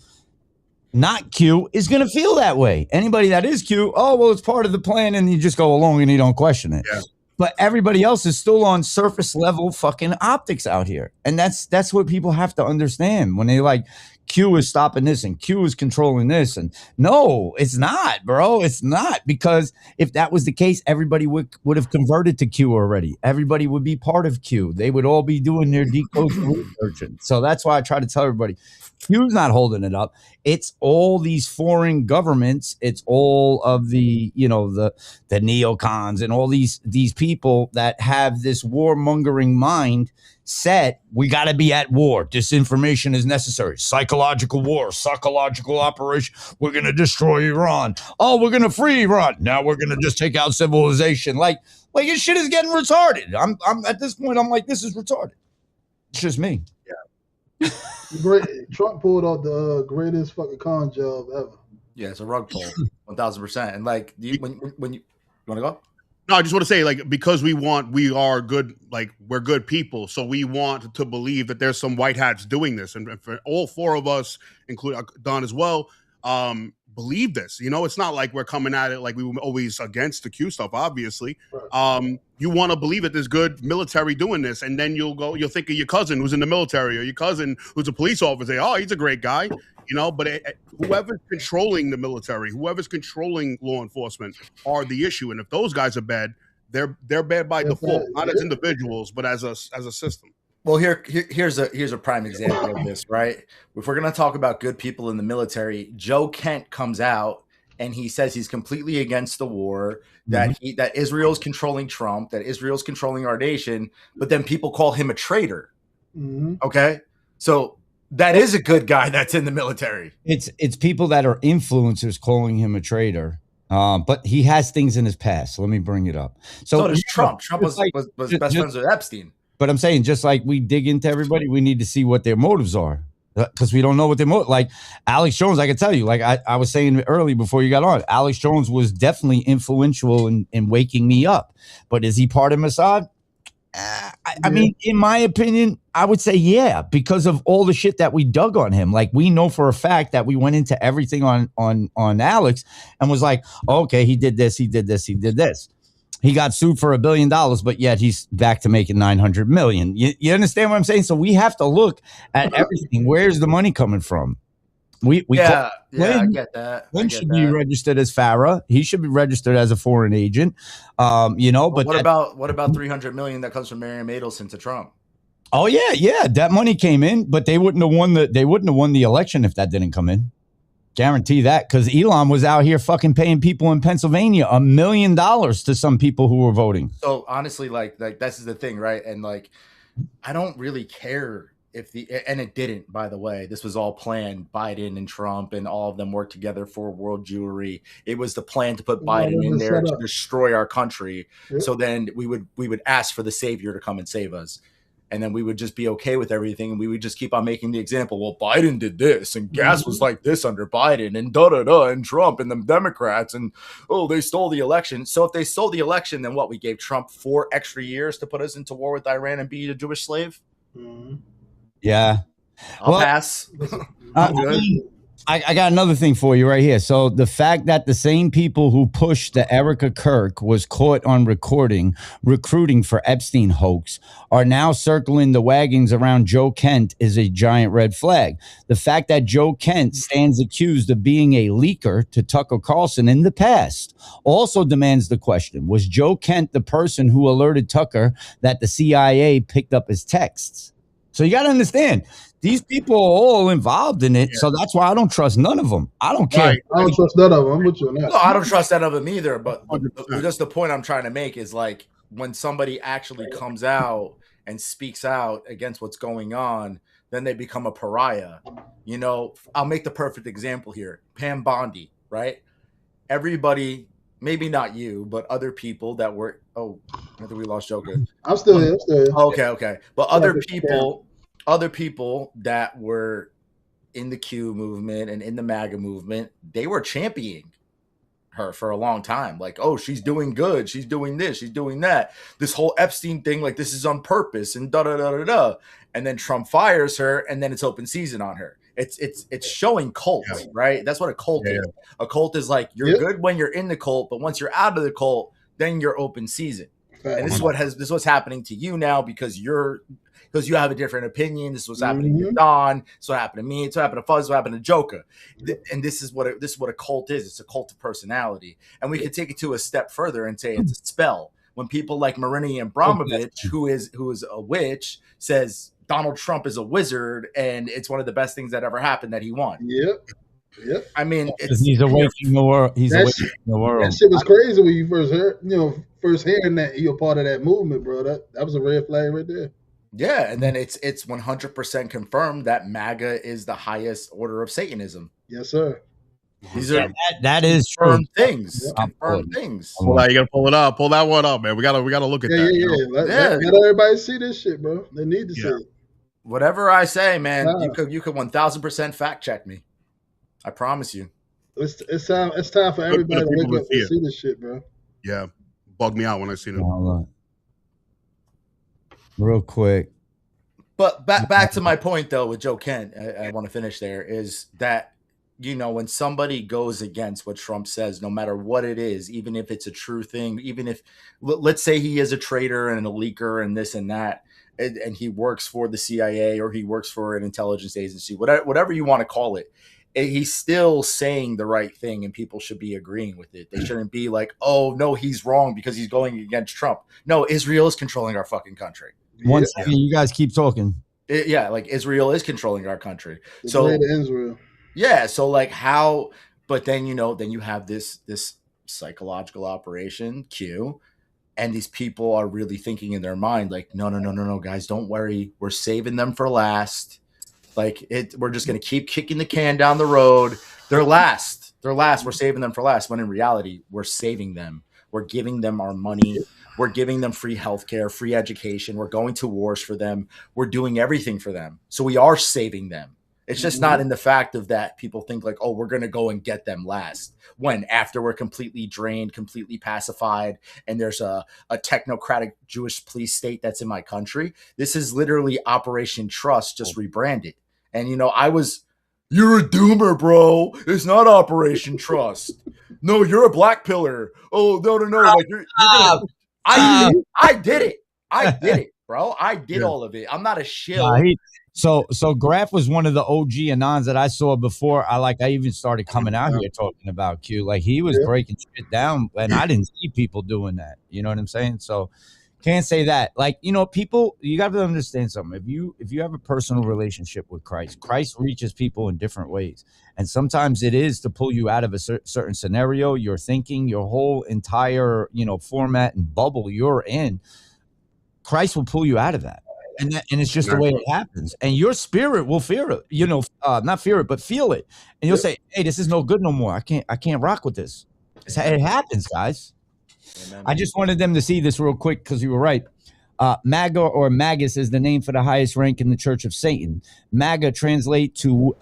not Q is going to feel that way. Anybody that is Q, oh, well, it's part of the plan, and you just go along and you don't question it. Yeah. But everybody else is still on surface level fucking optics out here. And that's what people have to understand when they like Q is stopping this and Q is controlling this. And no, it's not, bro. It's not, because if that was the case, everybody would have converted to Q already. Everybody would be part of Q. They would all be doing their decode research. So that's why I try to tell everybody, Q's not holding it up. It's all these foreign governments. It's all of the, the neocons and all these people that have this warmongering mind set. We got to be at war. Disinformation is necessary. Psychological war, psychological operation. We're going to destroy Iran. Oh, we're going to free Iran. Now we're going to just take out civilization. Like this shit is getting retarded. I'm at this point, I'm like, this is retarded. It's just me. Great. Trump pulled off the greatest fucking con job ever. Yeah, it's a rug pull, 1000%. And like, when you want to go? No, I just want to say, like, because we are good, like, we're good people, so we want to believe that there's some white hats doing this, and for all four of us, including Don as well, believe this. It's not like we're coming at it like we were always against the Q stuff, obviously. Right. You want to believe that there's good military doing this, and then you'll think of your cousin who's in the military, or your cousin who's a police officer. Say, oh, he's a great guy, but whoever's controlling the military, whoever's controlling law enforcement are the issue. And if those guys are bad, they're bad by default, not as individuals, but as a system. Well, here's a prime example of this, right? If we're going to talk about good people in the military, Joe Kent comes out and he says he's completely against the war, that Israel's controlling Trump, that Israel's controlling our nation, but then people call him a traitor. Mm-hmm. Okay? So that is a good guy that's in the military. It's people that are influencers calling him a traitor. But he has things in his past. So let me bring it up. So does Trump. Trump was best friends with Epstein. But I'm saying, just like we dig into everybody, we need to see what their motives are, because we don't know what their motive. Like Alex Jones, I can tell you, like I was saying early before you got on, Alex Jones was definitely influential in waking me up. But is he part of Mossad? I mean, in my opinion, I would say yeah, because of all the shit that we dug on him. Like, we know for a fact that we went into everything on Alex and was like, okay, he did this, he did this, he did this. He got sued for $1 billion, but yet he's back to making 900 million. You understand what I'm saying? So we have to look at everything. Where's the money coming from? I get that. Flynn should be registered as Farah. He should be registered as a foreign agent. But what about 300 million that comes from Miriam Adelson to Trump? Oh yeah, that money came in, but they wouldn't have won the election if that didn't come in. Guarantee that, because Elon was out here fucking paying people in Pennsylvania $1 million to some people who were voting. So honestly, like this is the thing, right? And like, I don't really care and it didn't, by the way. This was all planned. Biden and Trump and all of them worked together for World Jewelry. It was the plan to put Biden in there to destroy our country. Yeah. So then we would ask for the savior to come and save us. And then we would just be okay with everything. And we would just keep on making the example. Well, Biden did this and gas was like this under Biden and and Trump and the Democrats. And, they stole the election. So if they stole the election, then what? We gave Trump 4 extra years to put us into war with Iran and be a Jewish slave? Mm-hmm. Yeah. I'll pass. I got another thing for you right here. So the fact that the same people who pushed the Erica Kirk was caught on recording recruiting for Epstein hoax are now circling the wagons around Joe Kent is a giant red flag. The fact that Joe Kent stands accused of being a leaker to Tucker Carlson in the past also demands the question, was Joe Kent the person who alerted Tucker that the CIA picked up his texts? So you got to understand, these people are all involved in it. Yeah. So that's why I don't trust none of them. I don't care. Right. I don't trust none of them. I'm with you on that. No, I don't trust none of them either. But just the point I'm trying to make is, like, when somebody actually comes out and speaks out against what's going on, then they become a pariah. I'll make the perfect example here. Pam Bondi, right? Everybody, maybe not you, but other people that were, I think we lost Joker. I'm still here. Okay. But other people that were in the Q movement and in the MAGA movement, they were championing her for a long time. Like, she's doing good. She's doing this. She's doing that. This whole Epstein thing, like, this is on purpose and da-da-da-da-da. And then Trump fires her, and then it's open season on her. It's showing cult, right? That's what a cult is. A cult is like you're good when you're in the cult, but once you're out of the cult, then you're open season. And this is what's happening to you now because you have a different opinion. This is what's happening to Don. This is what happened to me. It's what happened to Fuzz. What happened to Joker. And this is what a cult is. It's a cult of personality. And we can take it to a step further and say it's a spell. When people like Marini Abramovich, who is a witch, says Donald Trump is a wizard, and it's one of the best things that ever happened that he won. Yep. I mean, he's away from the world. He's away from the world. That shit was crazy when you first heard, first hearing that you're part of that movement, bro. That was a red flag right there. Yeah, and then it's 100% confirmed that MAGA is the highest order of Satanism. Yes, sir. These are that is true. Things. Confirmed things. Well, you gotta pull it up. Pull that one up, man. We gotta look at that. Let everybody see this shit, bro. They need to see it. Whatever I say, man, you could 1000% fact check me. I promise you. It's time for everybody to wake up and see this shit, bro. Yeah, bugged me out when I seen it. Real quick. But back to my point though with Joe Kent, I want to finish there is that when somebody goes against what Trump says, no matter what it is, even if it's a true thing, even if let's say he is a traitor and a leaker and this and that, and he works for the CIA or he works for an intelligence agency, whatever you want to call it, he's still saying the right thing and people should be agreeing with it. They shouldn't be like, oh no, he's wrong because he's going against Trump. No, Israel is controlling our fucking country. One second, you guys keep talking. Like Israel is controlling our country. So Israel. Yeah, so like how, but then then you have this psychological operation Q, and these people are really thinking in their mind like, no, guys, don't worry, we're saving them for last. Like we're just gonna keep kicking the can down the road. They're last. We're saving them for last. When in reality, we're saving them. We're giving them our money. We're giving them free healthcare, free education. We're going to wars for them. We're doing everything for them. So we are saving them. It's just not in the fact of that people think like, oh, we're going to go and get them last. When after we're completely drained, completely pacified, and there's a technocratic Jewish police state that's in my country. This is literally Operation Trust, just rebranded. And, you're a doomer, bro. It's not Operation Trust. No, you're a black pillar. Oh, no. Like I did it. I did it, bro. I did all of it. I'm not a shill. So Graf was one of the OG Anons that I saw before. I even started coming out here talking about Q. Like he was breaking shit down, and I didn't see people doing that. You know what I'm saying? So can't say that. Like, people, you got to understand something. If you have a personal relationship with Christ reaches people in different ways. And sometimes it is to pull you out of a certain scenario, your thinking, your whole entire, format and bubble you're in. Christ will pull you out of that. And it's just the way it happens. And your spirit will fear it, not fear it, but feel it. And you'll say, hey, this is no good no more. I can't rock with this. It happens, guys. Amen. I just wanted them to see this real quick because you were right. MAGA or Magus is the name for the highest rank in the Church of Satan. MAGA translate to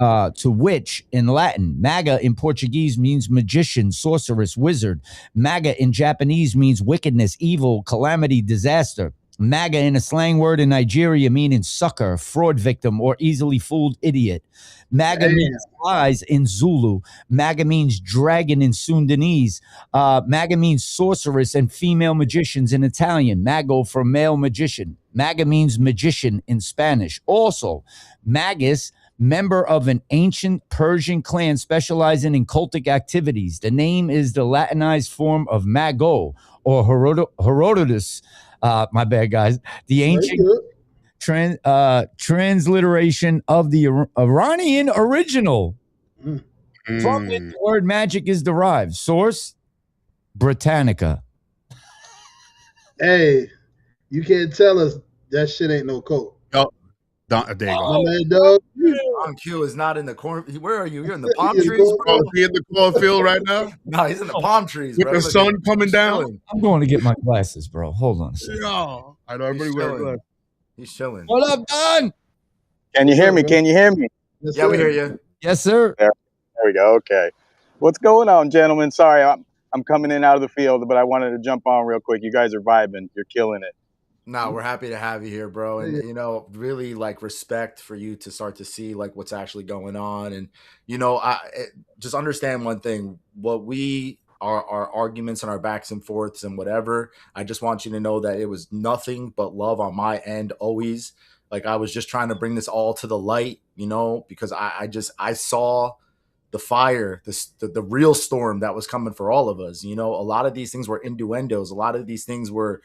witch in Latin. MAGA in Portuguese means magician, sorceress, wizard. MAGA in Japanese means wickedness, evil, calamity, disaster. MAGA in a slang word in Nigeria meaning sucker, fraud victim, or easily fooled idiot. MAGA means lies in Zulu. MAGA means dragon in Sundanese. MAGA means sorceress and female magicians in Italian. Mago for male magician. MAGA means magician in Spanish. Also, Magus, member of an ancient Persian clan specializing in cultic activities. The name is the Latinized form of Mago or Herodotus. My bad, guys. The ancient transliteration of the Iranian original. From it, the word magic is derived. Source, Britannica. Hey, you can't tell us that shit ain't no cult. Oh, there you go. Don Q is not in the corn. Where are you? You're in the palm trees, bro. Is he in the cornfield right now? No, he's in the palm trees, with bro. the sun coming down. I'm going to get my glasses, bro. Hold on a second. No, I know everybody wears glasses. He's chilling. What up, Don? Can you hear me? Can you hear me? Yes, yeah, we hear you. Yes, sir. There we go. Okay. What's going on, gentlemen? Sorry, I'm coming in out of the field, but I wanted to jump on real quick. You guys are vibing. You're killing it. No, we're happy to have you here, bro. And you know, really like respect for you to start to see like what's actually going on. And you know, just understand one thing: what we our arguments and our backs and forths and whatever. I just want you to know that it was nothing but love on my end always. Like I was just trying to bring this all to the light, you know, because I saw the fire, the real storm that was coming for all of us. You know, a lot of these things were innuendos. A lot of these things were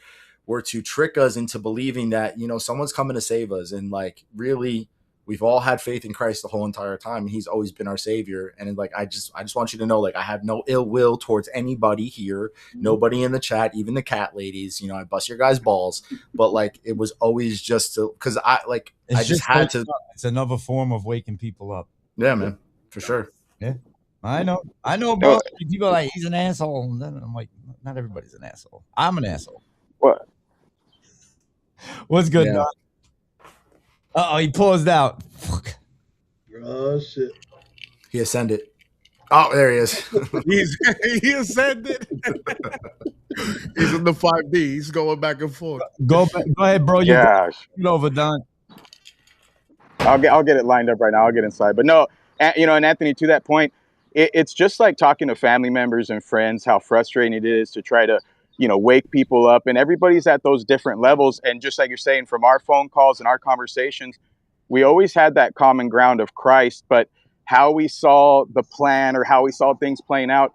to trick us into believing that, you know, someone's coming to save us. And like, really, we've all had faith in Christ the whole entire time. He's always been our savior. And like, I just want you to know, like, I have no ill will towards anybody here, nobody in the chat, even the cat ladies, you know, I bust your guys' balls, but like, it was always just to, cause I just had to. It's another form of waking people up. Yeah, man, for sure. Yeah. I know, bro. People are like, he's an asshole. And then I'm like, not everybody's an asshole. I'm an asshole. What? What's good, Don? Uh-oh, he paused out. Fuck. Oh, shit. He ascended. Oh, there he is. He ascended. He's in the 5D. He's going back and forth. Go ahead, bro. Gosh. You over, Don. I'll get it lined up right now. I'll get inside. But no, you know, and Anthony, to that point, it's just like talking to family members and friends, how frustrating it is to try to, you know, wake people up, and everybody's at those different levels. And just like you're saying, from our phone calls and our conversations, we always had that common ground of Christ, but how we saw the plan or how we saw things playing out,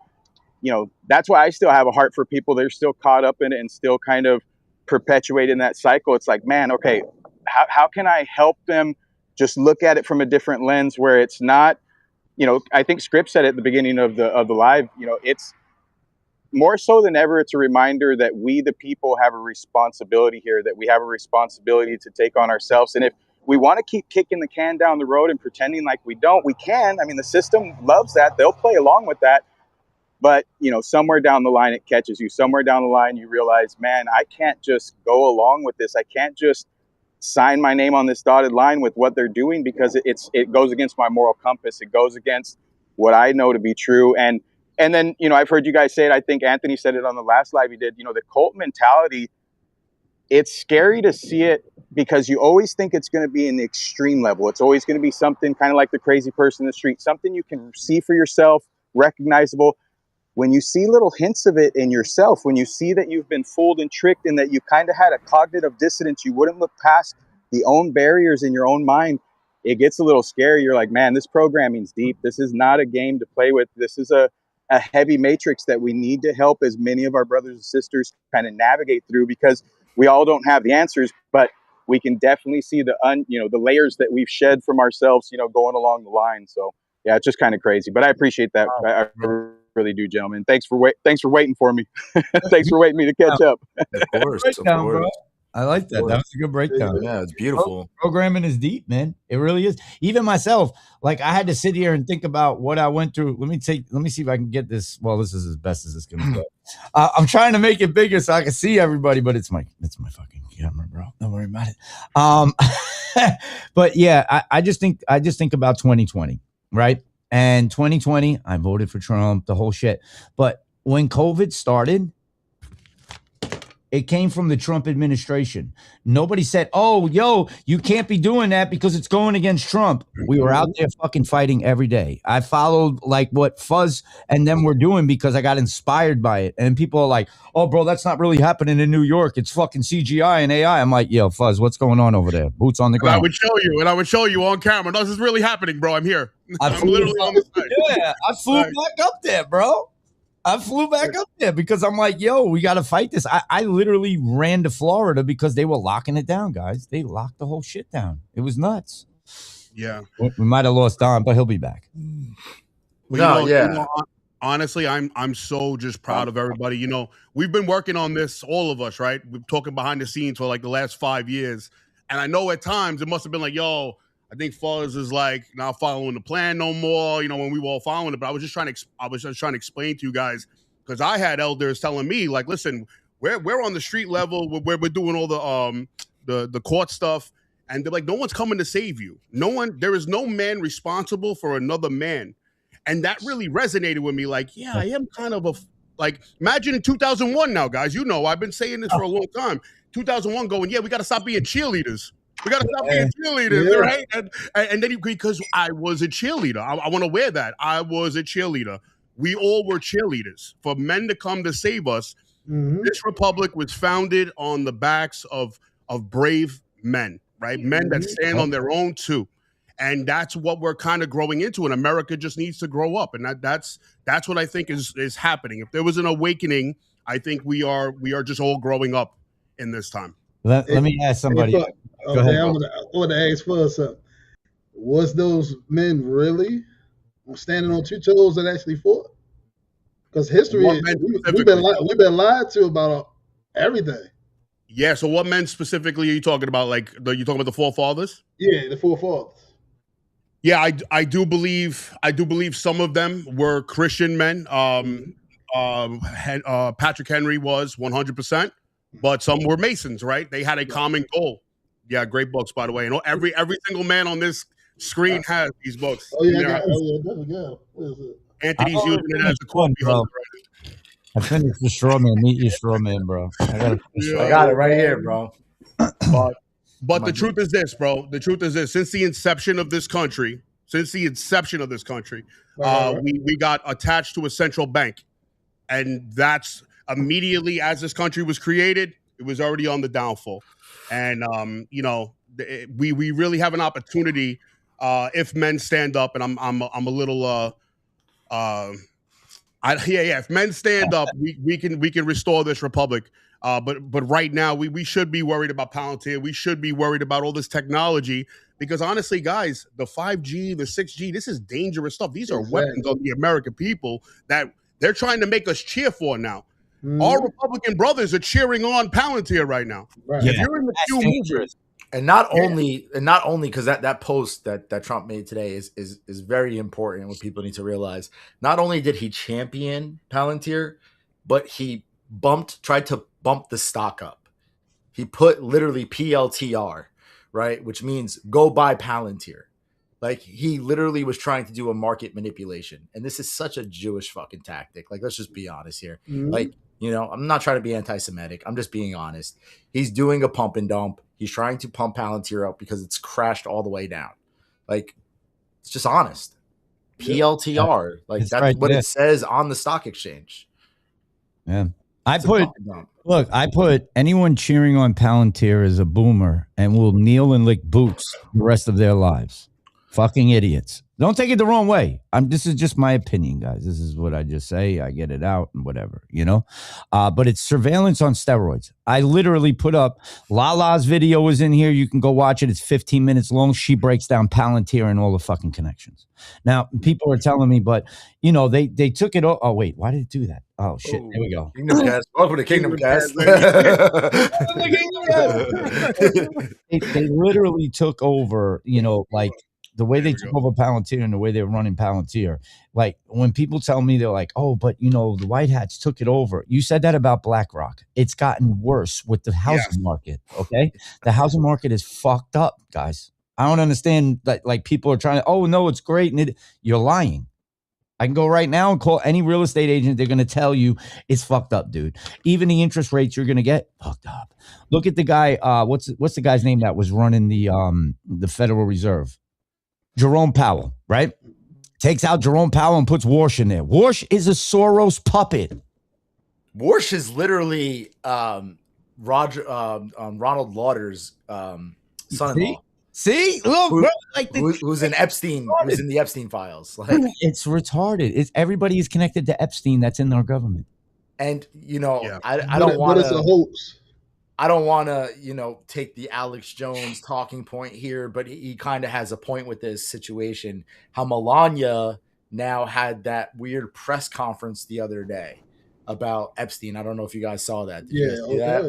you know, that's why I still have a heart for people that are still caught up in it and still kind of perpetuating that cycle. It's like, man, okay, how can I help them just look at it from a different lens where it's not, you know, I think Skript said at the beginning of the live, you know, it's more so than ever, it's a reminder that we, the people, have a responsibility here, that we have a responsibility to take on ourselves. And if we want to keep kicking the can down the road and pretending like we don't, we can. I mean, the system loves that. They'll play along with that. But, you know, somewhere down the line, it catches you. Somewhere down the line, you realize, man, I can't just go along with this. I can't just sign my name on this dotted line with what they're doing, because it goes against my moral compass. It goes against what I know to be true. And then, you know, I've heard you guys say it. I think Anthony said it on the last live he did. You know, the cult mentality, it's scary to see it because you always think it's going to be in the extreme level. It's always going to be something kind of like the crazy person in the street, something you can see for yourself, recognizable. When you see little hints of it in yourself, when you see that you've been fooled and tricked and that you kind of had a cognitive dissonance, you wouldn't look past the own barriers in your own mind, it gets a little scary. You're like, man, this programming's deep. This is not a game to play with. This is a heavy matrix that we need to help as many of our brothers and sisters kind of navigate through, because we all don't have the answers, but we can definitely see the layers that we've shed from ourselves, you know, going along the line. So yeah, it's just kind of crazy, but I appreciate that. I really do, gentlemen. Thanks for waiting for me. Thanks for waiting me to catch up. Of course. Bro. I like that. That was a good breakdown. Yeah, it's beautiful. Programming is deep, man. It really is. Even myself, like, I had to sit here and think about what I went through. Let me see if I can get this. Well, this is as best as it's gonna go. I'm trying to make it bigger so I can see everybody, but it's my fucking camera, bro. Don't worry about it. But yeah, I just think about 2020, right? And 2020, I voted for Trump, the whole shit. But when COVID started, it came from the Trump administration. Nobody said, oh, yo, you can't be doing that because it's going against Trump. We were out there fucking fighting every day. I followed like what Fuzz and them were doing because I got inspired by it. And people are like, oh, bro, that's not really happening in New York. It's fucking CGI and AI. I'm like, yo, Fuzz, what's going on over there? Boots on the ground. I would show you on camera. No, this is really happening, bro. I'm here. I'm literally on the side. Yeah, I flew back up there, bro. I flew back up there because I'm like, yo, we got to fight this. I literally ran to Florida because they were locking it down, guys. They locked the whole shit down. It was nuts. Yeah. We might have lost Don, but he'll be back. Honestly, I'm so just proud of everybody. You know, we've been working on this, all of us, right? We're talking behind the scenes for like the last 5 years. And I know at times it must have been like, yo, I think Fuzz is like not following the plan no more, you know, when we were all following it. But I was just trying to explain to you guys, because I had elders telling me, like, listen, we're on the street level where we're doing all the court stuff, and they're like, no one's coming to save you. There is no man responsible for another man. And that really resonated with me. Like, yeah, I am kind of imagine in 2001 now, guys, you know, I've been saying this for a long time. 2001 going, yeah, we got to stop being cheerleaders. We got to stop being cheerleaders, right? And then because I was a cheerleader, I want to wear that. I was a cheerleader. We all were cheerleaders for men to come to save us. This republic was founded on the backs of brave men, right? Men that stand on their own too. And that's what we're kind of growing into. And America just needs to grow up. And that's what I think is happening. If there was an awakening, I think we are just all growing up in this time. Let me ask somebody. I want to ask for something. Was those men really standing on 2 toes that actually fought? Because history, we've been lied to about everything. Yeah. So, what men specifically are you talking about? Like, you talking about the forefathers? Yeah, the forefathers. Yeah, I do believe some of them were Christian men. Patrick Henry was 100%, but some were Masons, right? They had a common goal. Yeah, great books, by the way. And every single man on this screen has these books. Oh yeah, What is it? Anthony's using it as a coffee holder. I finished the straw man. Meet your straw man, bro. I got it right here, bro. But the truth is this, bro. The truth is this. Since the inception of this country, we got attached to a central bank. And that's immediately as this country was created, it was already on the downfall. And, we really have an opportunity if men stand up. And I'm a little if men stand up, we can restore this republic. But right now we should be worried about Palantir. We should be worried about all this technology because honestly, guys, the 5G, the 6G, this is dangerous stuff. These are weapons of the American people that they're trying to make us cheer for now. Our Republican brothers are cheering on Palantir right now. Right. Yeah. If you're in the Q movement, And not only because that post that Trump made today is very important. What people need to realize, not only did he champion Palantir, but he tried to bump the stock up. He put literally PLTR, right, which means go buy Palantir. Like he literally was trying to do a market manipulation, and this is such a Jewish fucking tactic. Like let's just be honest here. Like I'm not trying to be anti-Semitic. I'm just being honest. He's doing a pump and dump. He's trying to pump Palantir up because it's crashed all the way down. Like, it's just honest. PLTR. Like, that's what it says on the stock exchange. Yeah. I put anyone cheering on Palantir as a boomer and will kneel and lick boots the rest of their lives. Fucking idiots. Don't take it the wrong way. This is just my opinion, guys. This is what I just say. I get it out and whatever, but it's surveillance on steroids. I literally put up Lala's video is in here. You can go watch it. It's 15 minutes long. She breaks down Palantir and all the fucking connections. Now, people are telling me, but they took it. Oh, wait, why did it do that? Oh shit. Here we go. Kingdom Cast. Welcome to Kingdom Cast. They literally took over, like the way they took over Palantir and the way they're running Palantir. Like when people tell me they're like, oh, but the White Hats took it over. You said that about BlackRock. It's gotten worse with the housing market. Okay. The housing market is fucked up, guys. I don't understand that. Like people are trying to, oh no, it's great. And you're lying. I can go right now and call any real estate agent. They're going to tell you it's fucked up, dude. Even the interest rates you're going to get fucked up. Look at the guy. What's the guy's name that was running the Federal Reserve? Jerome Powell, right? Takes out Jerome Powell and puts Warsh in there. Warsh is a Soros puppet. Warsh is literally Ronald Lauder's son-in-law. See? Look, bro, who's in Epstein? Who's in the Epstein files? Like, it's retarded. Everybody is connected to Epstein. That's in our government. And I don't want to. It's a hoax. I don't want to, take the Alex Jones talking point here, but he kind of has a point with this situation. How Melania now had that weird press conference the other day about Epstein. I don't know if you guys saw that. Did you guys see that?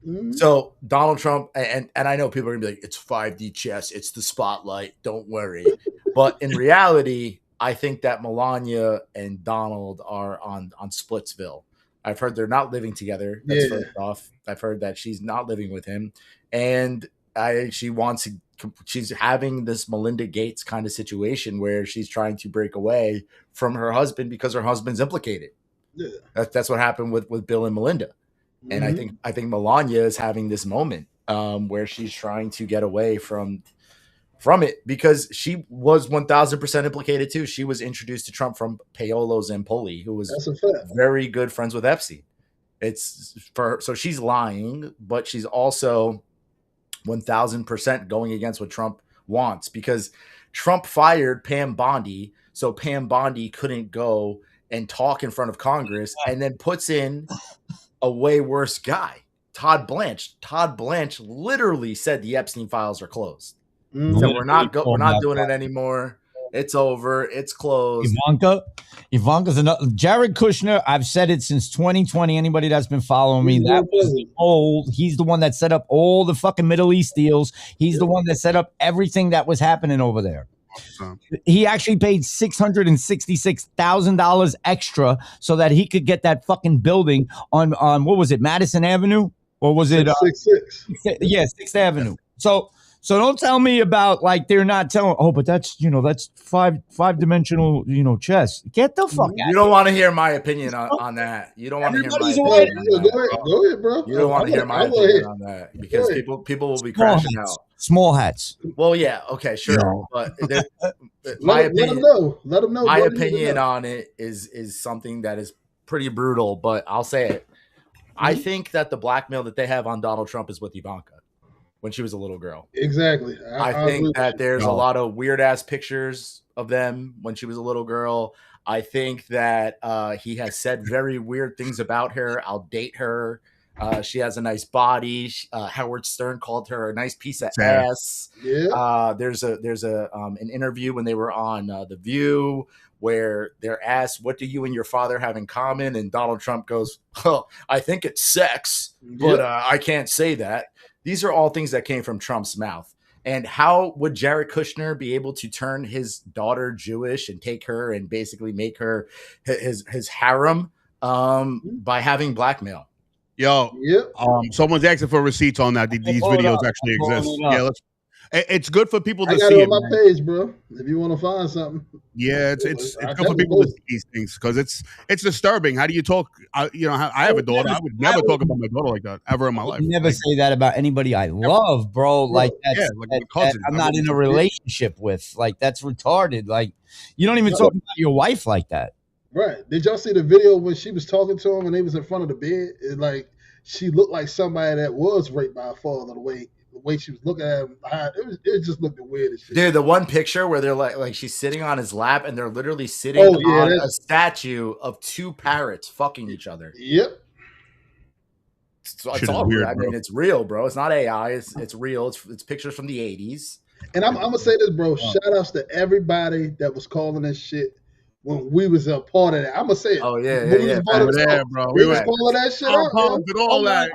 Mm-hmm. So Donald Trump, and I know people are gonna be like, it's 5D chess, it's the spotlight, don't worry. But in reality, I think that Melania and Donald are on Splitsville. I've heard they're not living together. That's first off. I've heard that she's not living with him, and she's having this Melinda Gates kind of situation where she's trying to break away from her husband because her husband's implicated. Yeah. That's what happened with Bill and Melinda. And I think Melania is having this moment where she's trying to get away from it because she was 1000% implicated too. She was introduced to Trump from Paolo Zampoli, who was very good friends with Epstein. So she's lying, but she's also 1000% going against what Trump wants because Trump fired Pam Bondi, so Pam Bondi couldn't go and talk in front of Congress, and then puts in a way worse guy, Todd Blanche. Todd Blanche literally said the Epstein files are closed. So we're not doing it anymore. It's over. It's closed. Ivanka's another. Jared Kushner. I've said it since 2020. Anybody that's been following me, that was old. He's the one that set up all the fucking Middle East deals. He's the one that set up everything that was happening over there. He actually paid $666,000 extra so that he could get that fucking building on what was it, Madison Avenue, or was it 666? Yeah, 6th Avenue. So don't tell me about like they're not telling. Oh, but that's that's five-dimensional chess. Get the fuck out. You don't want to hear my opinion on that. You don't want to hear my opinion. Go ahead, bro. You don't want to hear my opinion on that because people will be crashing out. Small hats. Well, yeah, okay, sure, No. but let them know. Let them know. My opinion on it is something that is pretty brutal, but I'll say it. I think that the blackmail that they have on Donald Trump is with Ivanka when she was a little girl. Exactly. I think that there's a lot of weird ass pictures of them when she was a little girl. I think that he has said very weird things about her. I'll date her. She has a nice body. Howard Stern called her a nice piece of ass. Yeah. There's an interview when they were on The View where they're asked, "What do you and your father have in common?" And Donald Trump goes, "Oh, I think it's sex, but I can't say that." These are all things that came from Trump's mouth. And how would Jared Kushner be able to turn his daughter Jewish and take her and basically make her his harem by having blackmail? Yo, someone's asking for receipts on that. These videos actually exist. Yeah, it's good for people to see it. On my page, bro. If you want to find something. Yeah, it's good for people to see these things because it's disturbing. How do you talk? I have a daughter. I would never talk about my daughter like that ever in my life. Never say that about anybody I love, bro. Like that's that I'm not in a relationship with. Like that's retarded. Like you don't even talk about your wife like that. Right. Did y'all see the video when she was talking to him and they was in front of the bed? And like she looked like somebody that was raped by a father. The way she was looking at him, it just looked weird as shit. Dude, the one picture where they're like she's sitting on his lap and they're literally sitting on a statue of two parrots fucking each other. Yep. It's all weird. I mean, it's real, bro. It's not AI. It's real. It's pictures from the 80s. And I'm gonna say this, bro. Shout outs to everybody that was calling this shit when we was a part of that. I'm gonna say it. Oh yeah. Bro. We was calling that shit out. All that.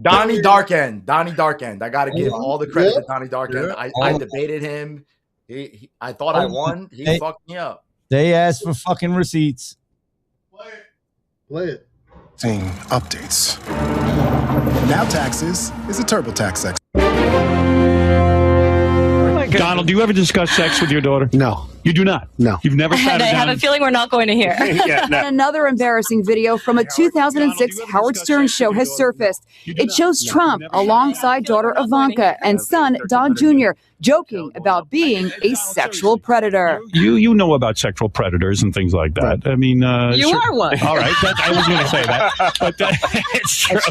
Donnie Darkend. I gotta give all the credit to Donnie Darkend. I debated him. I thought I won. He fucked me up. They asked for fucking receipts. Play it. Seeing updates. Now Taxes is a TurboTax section. Donald, do you ever discuss sex with your daughter? No. You do not? No. You've never sat And I have a feeling we're not going to hear. Another embarrassing video from a 2006 Howard Stern show has surfaced. It shows Trump alongside daughter Ivanka and son Don Jr. joking about being a sexual predator. You know about sexual predators and things like that. I mean, you are one. All right, I was going to say that, but it's true.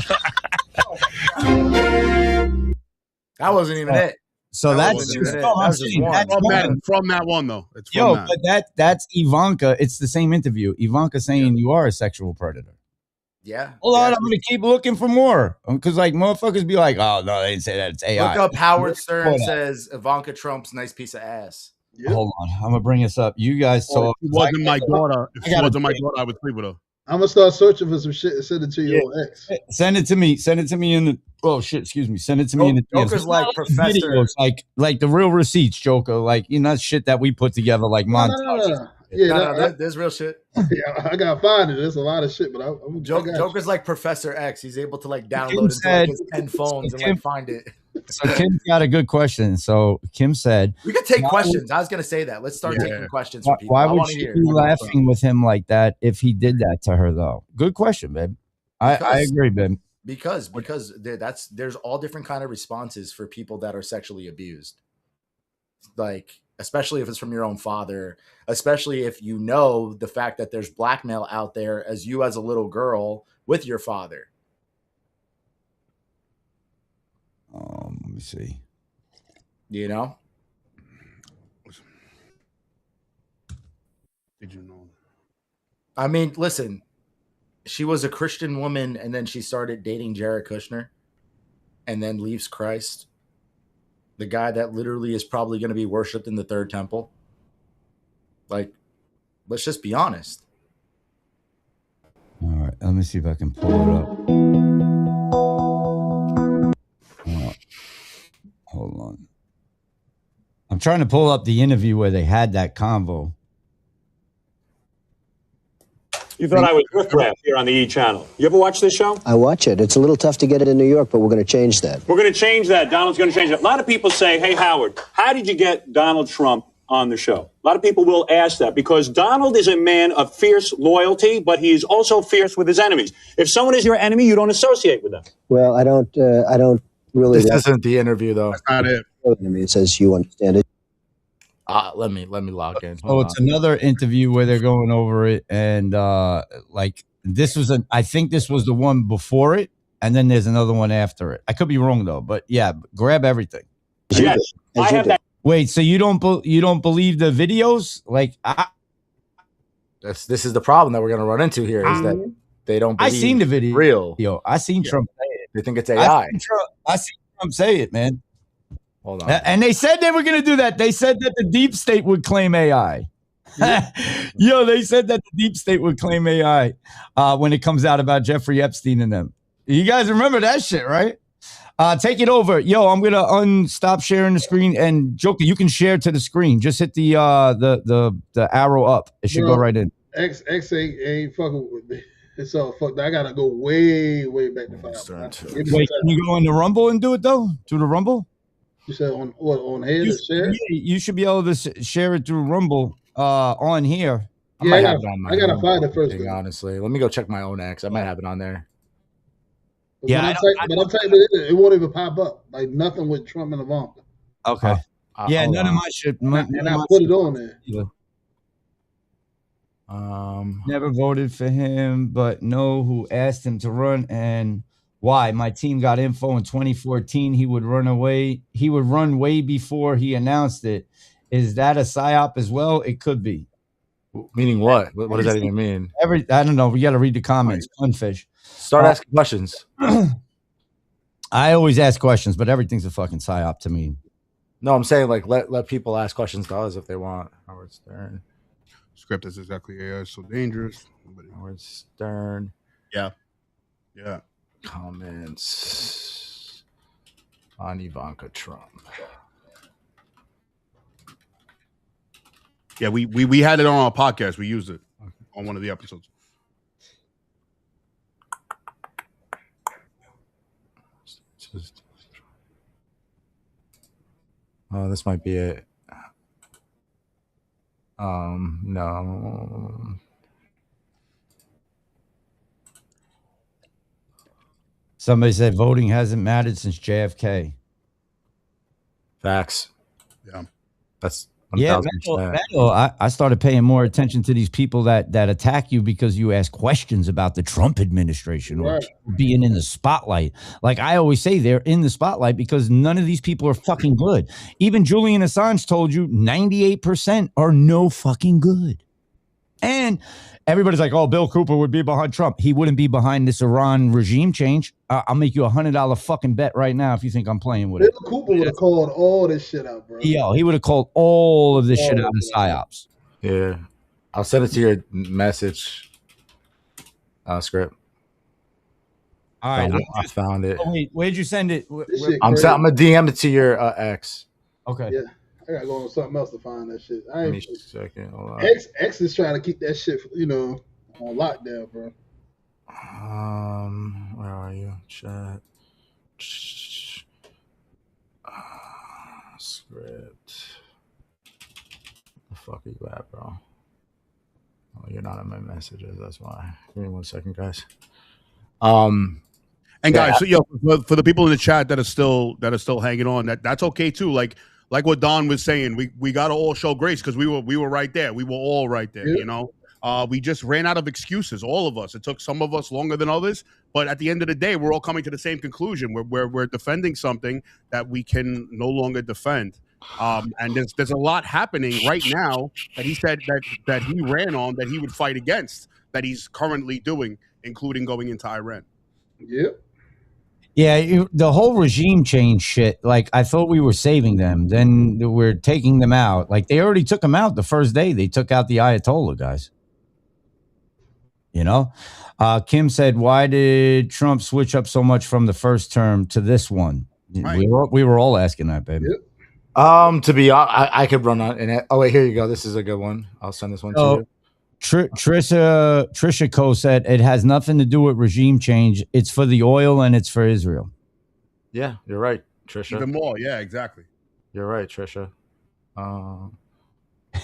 That wasn't even it. So that's from that one though. It's from that. But that's Ivanka. It's the same interview. Ivanka saying you are a sexual predator. Yeah. Hold on, I'm gonna keep looking for more because like motherfuckers be like, oh no, they didn't say that. It's AI. Look up Howard Stern says Ivanka Trump's nice piece of ass. Yep. Hold on, I'm gonna bring this up. You guys saw. If she wasn't my daughter, I would sleep with her. I'm gonna start searching for some shit and send it to your ex. Send it to me. Send it to me in the. Oh shit! Excuse me. Send it to me in the. Joker's like Professor. Videos, like the real receipts, Joker. Like shit that we put together, like montage. There's real shit. Yeah, I gotta find it. There's a lot of shit, but Joker's like Professor X. He's able to like download into like his 10 phones and like find it. So Kim's got a good question. So Kim said we could take questions. I was gonna say that. Let's start taking questions from people. Why would she be laughing with him like that if he did that to her, though? Good question, babe. I agree, babe. Because there's all different kind of responses for people that are sexually abused. Like, especially if it's from your own father, especially if you know the fact that there's blackmail out there as you as a little girl with your father. Let me see. You know? Did you know? I mean, listen, she was a Christian woman and then she started dating Jared Kushner and then leaves Christ. The guy that literally is probably going to be worshipped in the third temple. Like, let's just be honest. All right, let me see if I can pull it up. Hold on. I'm trying to pull up the interview where they had that convo. You thought I was riffraff here on the E! channel. You ever watch this show? I watch it. It's a little tough to get it in New York, but we're going to change that. We're going to change that. Donald's going to change it. A lot of people say, hey, Howard, how did you get Donald Trump on the show? A lot of people will ask that because Donald is a man of fierce loyalty, but he is also fierce with his enemies. If someone is your enemy, you don't associate with them. Well, I don't really. This isn't the interview, though. That's not it. It says you understand it. Let me log in. Oh, it's another interview where they're going over it, and like this was I think this was the one before it, and then there's another one after it. I could be wrong though, but yeah, grab everything. Yes, I have that. Wait, so you don't believe the videos? Like, this is the problem that we're gonna run into here is that they don't. I seen the video. Real. I seen Trump say it. They think it's AI. I seen Trump say it, man. Hold on. And they said they were going to do that. They said that the deep state would claim AI. Yo, they said that the deep state would claim AI when it comes out about Jeffrey Epstein and them. You guys remember that shit, right? Take it over. Yo, I'm going to stop sharing the screen. And Joker, you can share to the screen. Just hit the arrow up. It should go right in. X ain't fucking with me. It's all fucked. I got to go way back to 5. Wait, can you go into Rumble and do it, though? To the Rumble? You said on here to share? You should be able to share it through Rumble on here. Yeah, I gotta find it first. Honestly, let me go check my own X. I might have it on there. Yeah, but I'm telling you, it won't even pop up. Like nothing with Trump and Ivanka. Okay. Yeah, none of my shit. And I put it on there. Yeah. Never voted for him, but know who asked him to run and why. My team got info in 2014. He would run away. He would run way before he announced it. Is that a psyop as well? It could be. Meaning what? What does that even mean? I don't know. We got to read the comments. Funfish. Start asking questions. I always ask questions, but everything's a fucking psyop to me. No, I'm saying like let people ask questions to us if they want. Howard Stern. Skript is exactly AI. So dangerous. Howard Stern. Yeah. Comments on Ivanka Trump. Yeah, we had it on our podcast. We used it on one of the episodes. Oh, this might be it. No. Somebody said voting hasn't mattered since JFK. Facts. Yeah. That's 1,000%. I started paying more attention to these people that attack you because you ask questions about the Trump administration or being in the spotlight. Like I always say, they're in the spotlight because none of these people are fucking good. Even Julian Assange told you 98% are no fucking good. And everybody's like, oh, Bill Cooper would be behind Trump. He wouldn't be behind this Iran regime change. I'll make you $100 fucking bet right now if you think I'm playing with it. Bill Cooper would have called all this shit out, bro. Yo, he would have called all of this shit out of psyops. Yeah. I'll send it to your message script. All right. I found it. Oh, wait, where'd you send it? I'm going to DM it to your X. Okay. Yeah. I gotta go on something else to find that shit. Give me a second. Hold on. X is trying to keep that shit, on lockdown, bro. Where are you? Chat. Skript. The fuck are you at, bro? Oh, you're not in my messages. That's why. Give me 1 second, guys. And guys, so for the people in the chat that are still hanging on, that's okay too. Like what Don was saying, we gotta all show grace because we were right there. We were all right there. You know, we just ran out of excuses, all of us. It took some of us longer than others, but at the end of the day, we're all coming to the same conclusion. We're defending something that we can no longer defend. And there's a lot happening right now that he said that he ran on, that he would fight against, that he's currently doing, including going into Iran. Yep. Yeah, the whole regime change shit, like, I thought we were saving them. Then we're taking them out. Like, they already took them out the first day. They took out the Ayatollah, guys. You know? Kim said, why did Trump switch up so much from the first term to this one? Right. We were all asking that, baby. Yep. To be honest, I could run on. And oh, wait, here you go. This is a good one. I'll send this one to you. Trisha Co said it has nothing to do with regime change. It's for the oil and it's for Israel. Yeah, you're right, Trisha. Even more, yeah, exactly. You're right, Trisha.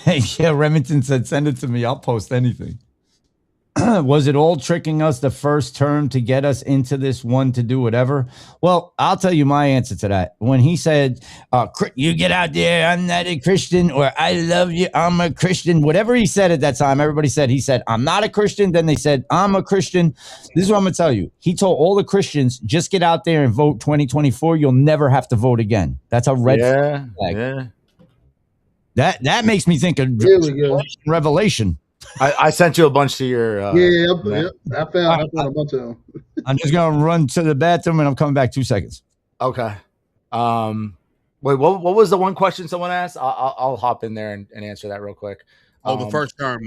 Yeah, Remington said, send it to me. I'll post anything. Was it all tricking us the first term to get us into this one to do whatever? Well, I'll tell you my answer to that. When he said, you get out there, I'm not a Christian, or I love you, I'm a Christian, whatever he said at that time, everybody said, he said, I'm not a Christian. Then they said, I'm a Christian. This is what I'm going to tell you. He told all the Christians, just get out there and vote 2024. You'll never have to vote again. That's a red flag. Yeah. That makes me think of Revelation. I sent you a bunch to your. I found a bunch of them. I'm just gonna run to the bathroom and I'm coming back 2 seconds. Okay. Wait, what was the one question someone asked? I'll hop in there and answer that real quick. The first term,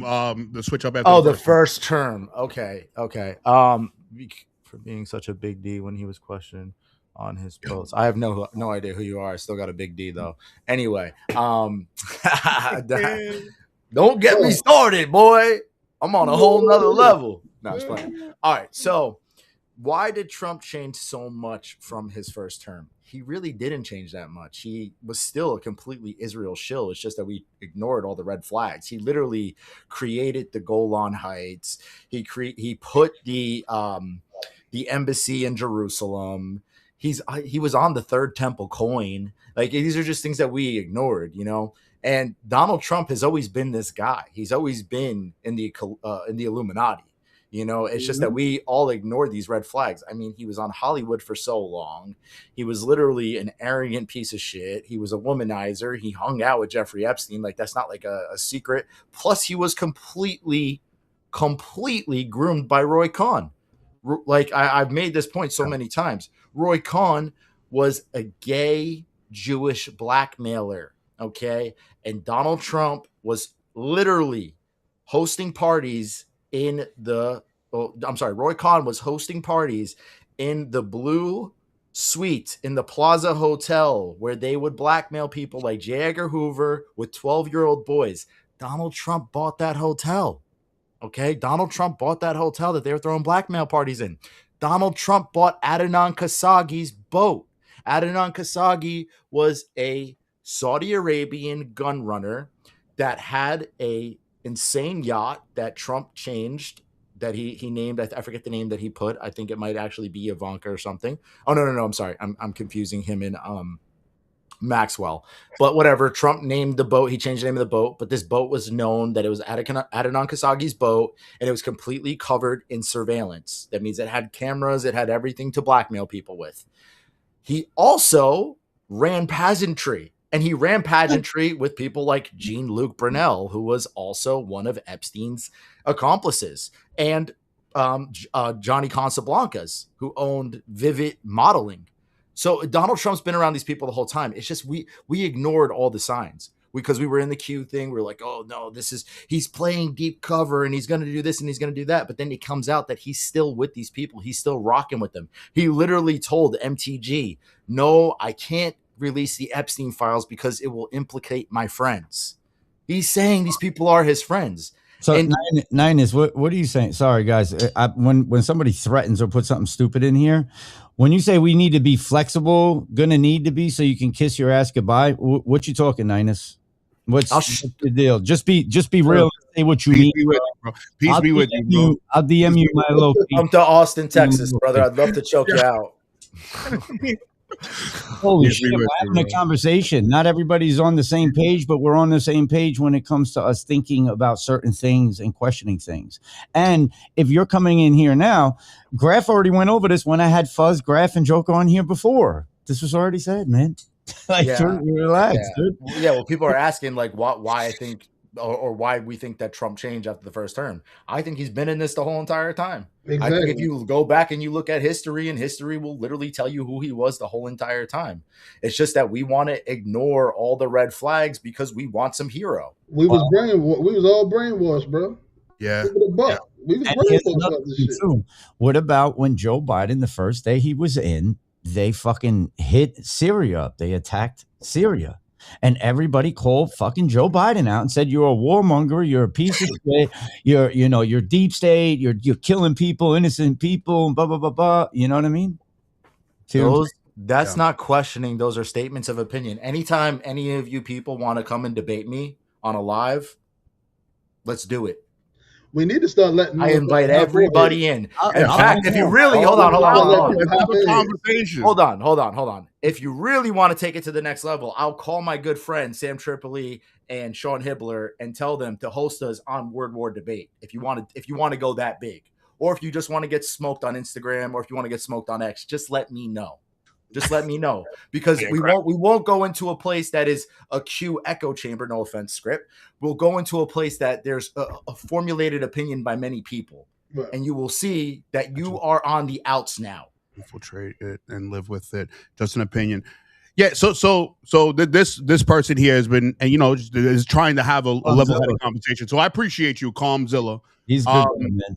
the switch up. The first term. Okay. For being such a big D when he was questioned on his post. I have no idea who you are. I still got a big D though. Anyway, don't get me started, boy. I'm on a whole nother level. No, it's fine. All right. So why did Trump change so much from his first term? He really didn't change that much. He was still a completely Israel shill. It's just that we ignored all the red flags. He literally created the Golan Heights. He put the embassy in Jerusalem. He was on the third temple coin. Like, these are just things that we ignored, you know. And Donald Trump has always been this guy. He's always been in the Illuminati. You know, it's just that we all ignore these red flags. I mean, he was on Hollywood for so long. He was literally an arrogant piece of shit. He was a womanizer. He hung out with Jeffrey Epstein. Like, that's not like a secret. Plus, he was completely groomed by Roy Cohn. Like, I've made this point so many times. Roy Cohn was a gay Jewish blackmailer. Okay. And Donald Trump was literally hosting parties Roy Cohn was hosting parties in the Blue Suite in the Plaza Hotel where they would blackmail people like J. Edgar Hoover with 12-year-old boys. Donald Trump bought that hotel. Okay. Donald Trump bought that hotel that they were throwing blackmail parties in. Donald Trump bought Adnan Khashoggi's boat. Adnan Khashoggi was a Saudi Arabian gun runner that had a insane yacht that Trump changed, that he named. I forget the name that he put. I think it might actually be Ivanka or something. Oh, no. I'm sorry. I'm confusing him and Maxwell. But whatever. Trump named the boat. He changed the name of the boat. But this boat was known that it was Adnan Khashoggi's boat, and it was completely covered in surveillance. That means it had cameras. It had everything to blackmail people with. He also ran pageantry. And he ran pageantry with people like Jean-Luc Brunel, who was also one of Epstein's accomplices, and Johnny Casablancas, who owned Vivid Modeling. So Donald Trump's been around these people the whole time. It's just we ignored all the signs because we were in the Q thing. We were like, oh, no, he's playing deep cover and he's going to do this and he's going to do that. But then it comes out that he's still with these people. He's still rocking with them. He literally told MTG, no, I can't release the Epstein files because it will implicate my friends. He's saying these people are his friends. So nine is what are you saying? Sorry, guys. When somebody threatens or puts something stupid in here, when you say we need to be flexible, gonna need to be so you can kiss your ass goodbye. What you talking, Ninus? What's the deal? Just be real and say what you mean. Peace be with you, bro. I'll DM you my location. Come to Austin, Texas, brother. I'd love to choke you out. Holy shit, we're having a conversation. Not everybody's on the same page, but we're on the same page when it comes to us thinking about certain things and questioning things. And if you're coming in here now, Graf already went over this when I had Fuzz, Graf, and Joker on here before. This was already said, man. Relax, dude. Yeah, well, people are asking like why I think or why we think that Trump changed after the first term. I think he's been in this the whole entire time. Exactly. I think if you go back and you look at history, and history will literally tell you who he was the whole entire time. It's just that we want to ignore all the red flags because we want some hero. We was all brainwashed, bro. Yeah. We was brainwashed about this shit. Too. What about when Joe Biden, the first day he was in, they fucking hit Syria up. They attacked Syria. And everybody called fucking Joe Biden out and said, you're a warmonger, you're a piece of shit, you're deep state, you're killing people, innocent people, blah, blah, blah, blah. You know what I mean? That's not questioning. Those are statements of opinion. Anytime any of you people want to come and debate me on a live, let's do it. We need to start letting. I invite everybody in. In fact, if you really hold on. If you really want to take it to the next level, I'll call my good friend Sam Tripoli and Sean Hibbler and tell them to host us on Word War Debate. If you want to go that big, or if you just want to get smoked on Instagram, or if you want to get smoked on X, just let me know. Just let me know, because we won't go into a place that is a Q echo chamber. No offense, Script. We'll go into a place that there's a formulated opinion by many people, and you will see that you are on the outs now. Infiltrate it and live with it. Just an opinion. Yeah. So this person here has been, and is trying to have a level-headed conversation. So I appreciate you, Calmzilla. He's good, man.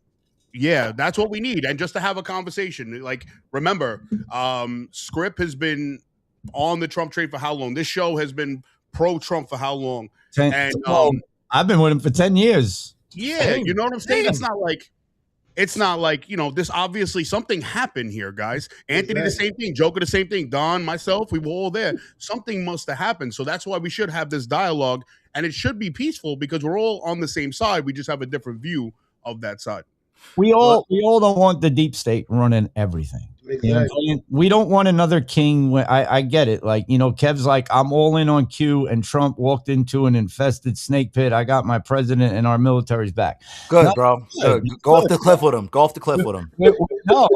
Yeah, that's what we need. And just to have a conversation. Like, remember, Skript has been on the Trump train for how long? This show has been pro-Trump for how long? I've been with him for 10 years. Yeah, you know what I'm saying? It's not like, this obviously something happened here, guys. Anthony, the same thing. Joker, the same thing. Don, myself, we were all there. Something must have happened. So that's why we should have this dialogue. And it should be peaceful because we're all on the same side. We just have a different view of that side. We all don't want the deep state running everything. Exactly. You know what I'm saying? We don't want another king. I get it. Like, Kev's like, I'm all in on Q, and Trump walked into an infested snake pit. I got my president and our military's back. Good, bro. Good. Go off the cliff with him. No,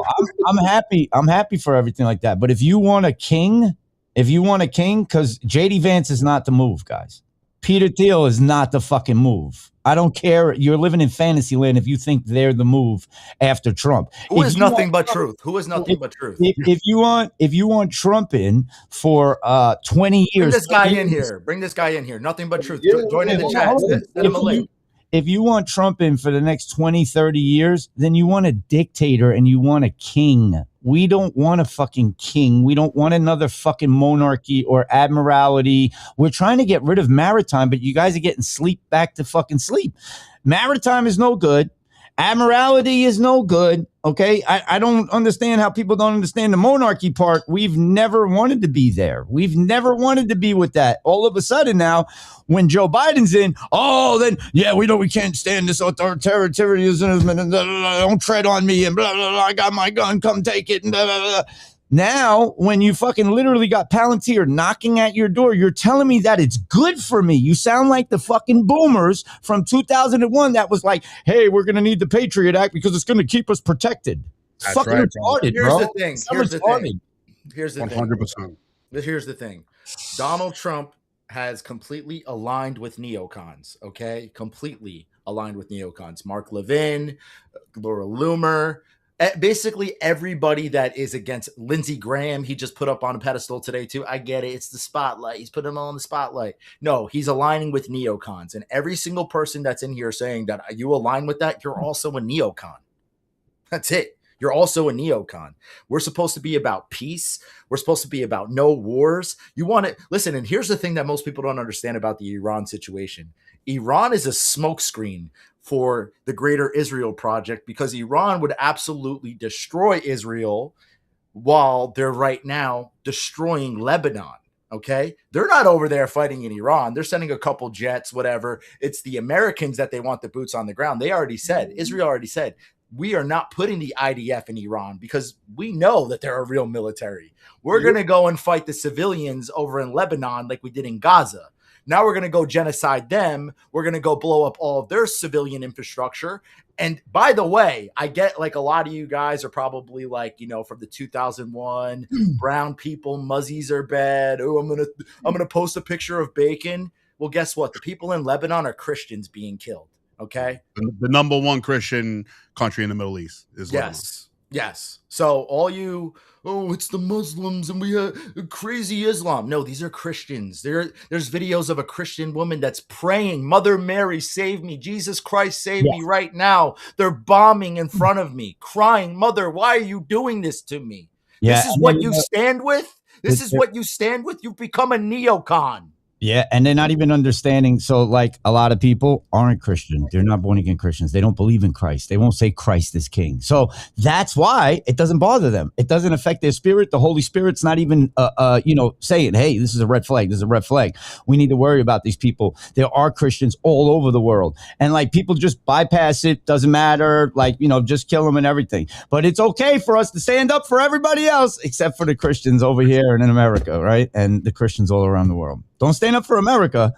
I'm happy. I'm happy for everything like that. But if you want a king, because JD Vance is not the move, guys. Peter Thiel is not the fucking move. I don't care. You're living in fantasy land if you think they're the move after Trump. Who is nothing but truth? If you want Trump in for 20 years, Bring this guy in here. Nothing but truth. Join in the chat. Send him a link. If you want Trump in for the next 20, 30 years, then you want a dictator and you want a king. We don't want a fucking king. We don't want another fucking monarchy or admiralty. We're trying to get rid of maritime, but you guys are getting back to fucking sleep. Maritime is no good. Admiralty is no good. Okay. I don't understand how people don't understand the monarchy part. We've never wanted to be there. We've never wanted to be with that. All of a sudden now, when Joe Biden's in, we can't stand this authoritarianism and don't tread on me and blah, blah, blah, I got my gun, come take it and blah, blah, blah. Now, when you fucking literally got Palantir knocking at your door, you're telling me that it's good for me. You sound like the fucking boomers from 2001 that was like, hey, we're going to need the Patriot Act because it's going to keep us protected. That's fucking right, retarded, bro. Here's the thing. Here's the 100%. thing. Here's the thing. Donald Trump has completely aligned with neocons, okay? Completely aligned with neocons. Mark Levin, Laura Loomer, basically everybody that is against Lindsey Graham, he just put up on a pedestal today too. I get it. It's the spotlight. He's putting them all in the spotlight. No, he's aligning with neocons. And every single person that's in here saying that you align with that, you're also a neocon. That's it. You're also a neocon. We're supposed to be about peace. We're supposed to be about no wars. You want to listen. And here's the thing that most people don't understand about the Iran situation. Iran is a smokescreen for the greater Israel project, because Iran would absolutely destroy Israel while they're right now destroying Lebanon. Okay. They're not over there fighting in Iran. They're sending a couple jets, whatever. It's the Americans that they want the boots on the ground. They already said, Israel already said, we are not putting the IDF in Iran because we know that they're a real military. We're going to go and fight the civilians over in Lebanon like we did in Gaza. Now we're going to go genocide them. We're going to go blow up all of their civilian infrastructure. And by the way, I get like a lot of you guys are probably like, you know, from the 2001 brown people, muzzies are bad. Oh, I'm going to post a picture of bacon. Well, guess what? The people in Lebanon are Christians being killed. Okay. The number one Christian country in the Middle East is Lebanon. Yes. So all you, it's the Muslims and we have crazy Islam. No, these are Christians. There's videos of a Christian woman that's praying, Mother Mary, save me. Jesus Christ, save me right now. They're bombing in front of me, crying, Mother, why are you doing this to me? Yeah, this is what you stand with? This is what you stand with? You've become a neocon. Yeah, and they're not even understanding. So, like, a lot of people aren't Christian. They're not born again Christians. They don't believe in Christ. They won't say Christ is king. So that's why it doesn't bother them. It doesn't affect their spirit. The Holy Spirit's not even, saying, hey, this is a red flag. This is a red flag. We need to worry about these people. There are Christians all over the world. And, like, people just bypass it. Doesn't matter. Like, just kill them and everything. But it's okay for us to stand up for everybody else except for the Christians over here and in America, right? And the Christians all around the world. Don't stand up for America.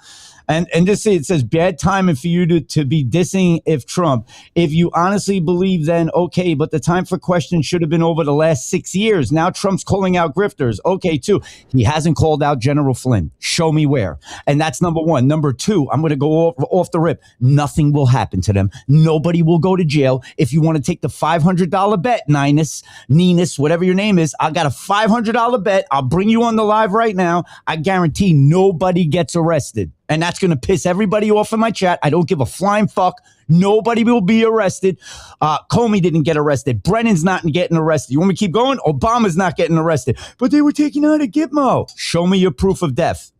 And just see, it says bad timing for you to be dissing Trump. If you honestly believe, then okay, but the time for questions should have been over the last 6 years. Now Trump's calling out grifters. Okay, too. He hasn't called out General Flynn. Show me where. And that's number one. Number two, I'm going to go off the rip. Nothing will happen to them. Nobody will go to jail. If you want to take the $500 bet, Ninus, whatever your name is, I got a $500 bet. I'll bring you on the live right now. I guarantee nobody gets arrested. And that's going to piss everybody off in my chat. I don't give a flying fuck. Nobody will be arrested. Comey didn't get arrested. Brennan's not getting arrested. You want me to keep going? Obama's not getting arrested. But they were taking out a Gitmo. Show me your proof of death.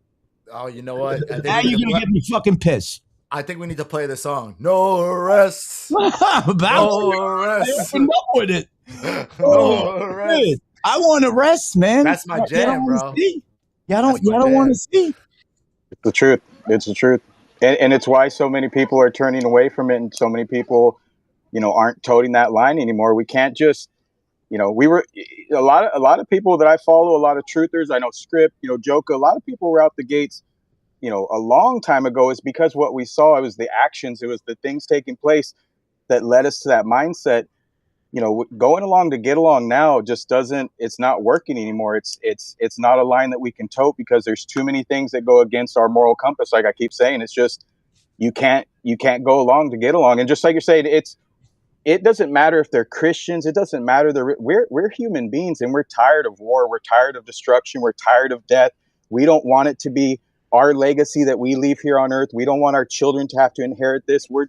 Oh, you know what? Now you're going to get me fucking pissed. I think we need to play the song. No arrests. No arrests. I opened up with it. No arrests. I want arrests, man. That's my jam, bro. Y'all don't want to see. It's the truth. It's the truth. And it's why so many people are turning away from it, and so many people, aren't toting that line anymore. We can't just, we were a lot of people that I follow, a lot of truthers. I know Skript, Joka, a lot of people were out the gates, a long time ago. Is because what we saw, it was the actions, it was the things taking place that led us to that mindset. Going along to get along now just it's not working anymore. It's not a line that we can tote because there's too many things that go against our moral compass. Like I keep saying, it's just, you can't go along to get along. And just like you're saying, it doesn't matter if they're Christians. It doesn't matter. We're human beings, and we're tired of war. We're tired of destruction. We're tired of death. We don't want it to be our legacy that we leave here on earth. We don't want our children to have to inherit this. We're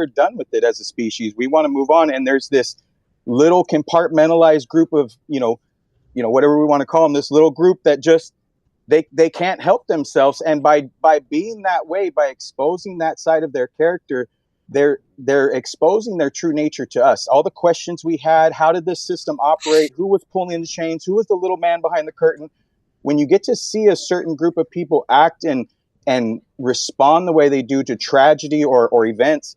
done with it as a species. We want to move on. And there's this little compartmentalized group of, whatever we want to call them, this little group that just, they can't help themselves. And by being that way, by exposing that side of their character, they're exposing their true nature to us. All the questions we had, how did this system operate? Who was pulling the chains? Who was the little man behind the curtain? When you get to see a certain group of people act and respond the way they do to tragedy or events,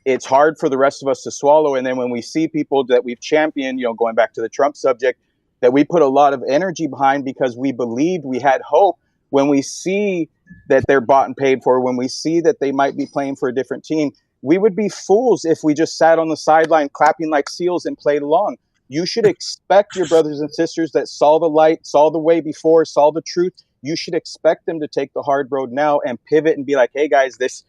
it's hard for the rest of us to swallow. And then when we see people that we've championed, going back to the Trump subject, that we put a lot of energy behind because we believed, we had hope, when we see that they're bought and paid for, when we see that they might be playing for a different team, we would be fools if we just sat on the sideline clapping like seals and played along. You should expect your brothers and sisters that saw the light, saw the way before, saw the truth. You should expect them to take the hard road now and pivot and be like, hey guys, this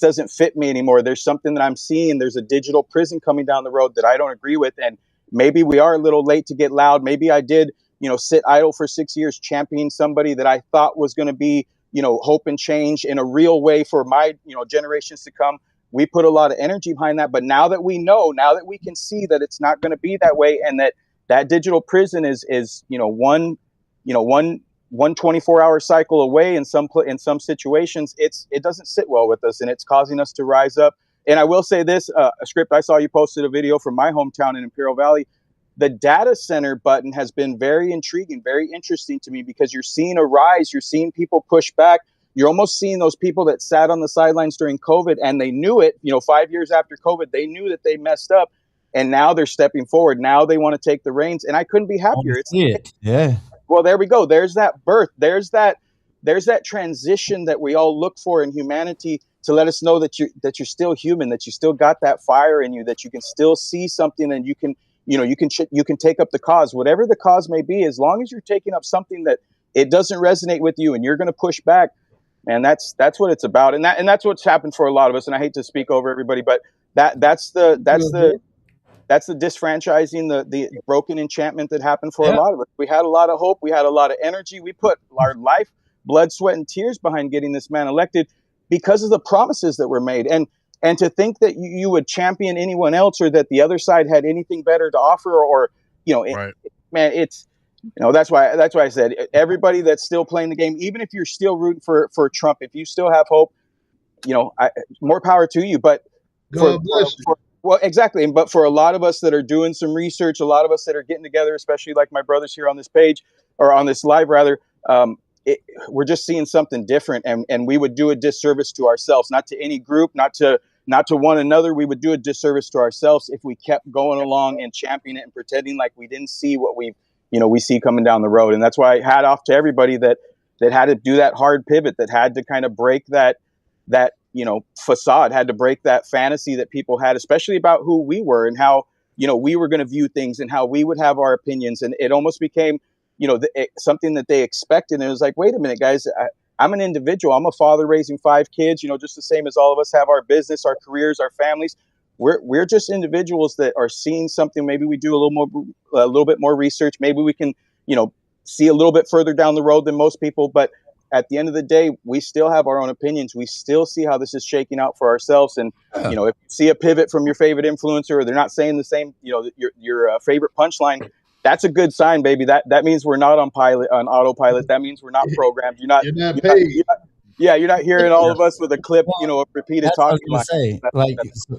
doesn't fit me anymore. There's something that I'm seeing. There's a digital prison coming down the road that I don't agree with. And maybe we are a little late to get loud. Maybe I did, sit idle for 6 years, championing somebody that I thought was going to be, hope and change in a real way for my, generations to come. we put a lot of energy behind that. But now that we know, now that we can see that it's not going to be that way, and that digital prison is one 24-hour cycle away in some situations, it doesn't sit well with us, and it's causing us to rise up. And I will say this, Skript, I saw you posted a video from my hometown in Imperial Valley. The data center button has been very intriguing, very interesting to me, because you're seeing a rise. You're seeing people push back. You're almost seeing those people that sat on the sidelines during COVID, and they knew it, 5 years after COVID, they knew that they messed up, and now they're stepping forward. Now they want to take the reins, and I couldn't be happier. Yeah. Well, there we go. There's that birth. There's that transition that we all look for in humanity, to let us know that you're still human, that you still got that fire in you, that you can still see something, and you can take up the cause, whatever the cause may be, as long as you're taking up something that it doesn't resonate with you and you're going to push back. And that's what it's about. And that's what's happened for a lot of us. And I hate to speak over everybody, but that's the disfranchising, the broken enchantment that happened for a lot of us. We had a lot of hope. We had a lot of energy. We put our life, blood, sweat, and tears behind getting this man elected because of the promises that were made. And to think that you would champion anyone else, or that the other side had anything better to offer, or man, it's, that's why I said, everybody that's still playing the game, even if you're still rooting for Trump, if you still have hope, more power to you. But well, exactly. But for a lot of us that are doing some research, a lot of us that are getting together, especially like my brothers here on this page, or on this live rather, we're just seeing something different, and we would do a disservice to ourselves, not to any group, not to one another. We would do a disservice to ourselves if we kept going along and championing it and pretending like we didn't see what we see coming down the road. And that's why I hat off to everybody that had to do that hard pivot, that had to kind of break that facade, had to break that fantasy that people had, especially about who we were and how, we were going to view things and how we would have our opinions. And it almost became, something that they expected. And it was like, wait a minute, guys, I'm an individual. I'm a father raising 5 kids, just the same as all of us have our business, our careers, our families. We're just individuals that are seeing something. Maybe we do a little bit more research. Maybe we can, see a little bit further down the road than most people. But at the end of the day, we still have our own opinions. We still see how this is shaking out for ourselves. And, if you see a pivot from your favorite influencer, or they're not saying the same, your favorite punchline, that's a good sign, baby. That means we're not on autopilot. That means we're not programmed. You're not paid. You're not hearing all of us with a clip, of repeated talking.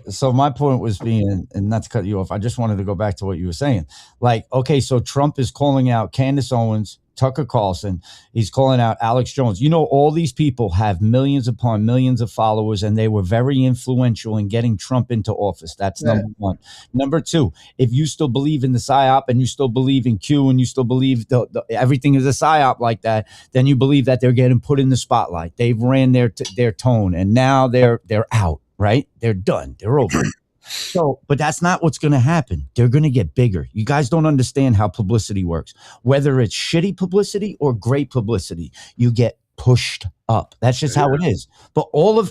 So my point was being, and not to cut you off, I just wanted to go back to what you were saying. Like, okay, so Trump is calling out Candace Owens, Tucker Carlson, he's calling out Alex Jones. All these people have millions upon millions of followers, and they were very influential in getting Trump into office. That's number one. Number two, if you still believe in the PSYOP, and you still believe in Q, and you still believe everything is a PSYOP like that, then you believe that they're getting put in the spotlight. They've ran their tone, and now they're out, right? They're done. They're over. So, but that's not what's going to happen. They're going to get bigger. You guys don't understand how publicity works. Whether it's shitty publicity or great publicity, you get pushed up. That's just how it is. But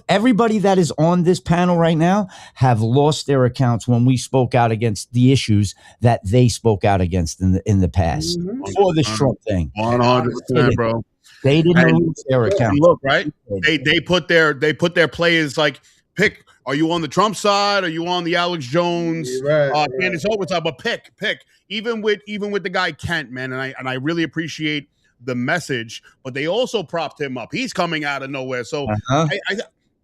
everybody that is on this panel right now have lost their accounts when we spoke out against the issues that they spoke out against in the past before this Trump thing. 100%, bro. They didn't lose their accounts. Look, right? They put their players like, pick. Are you on the Trump side? Are you on the Alex Jones, Candace Owens side? But pick. Even with the guy Kent, man, and I really appreciate the message. But they also propped him up. He's coming out of nowhere. So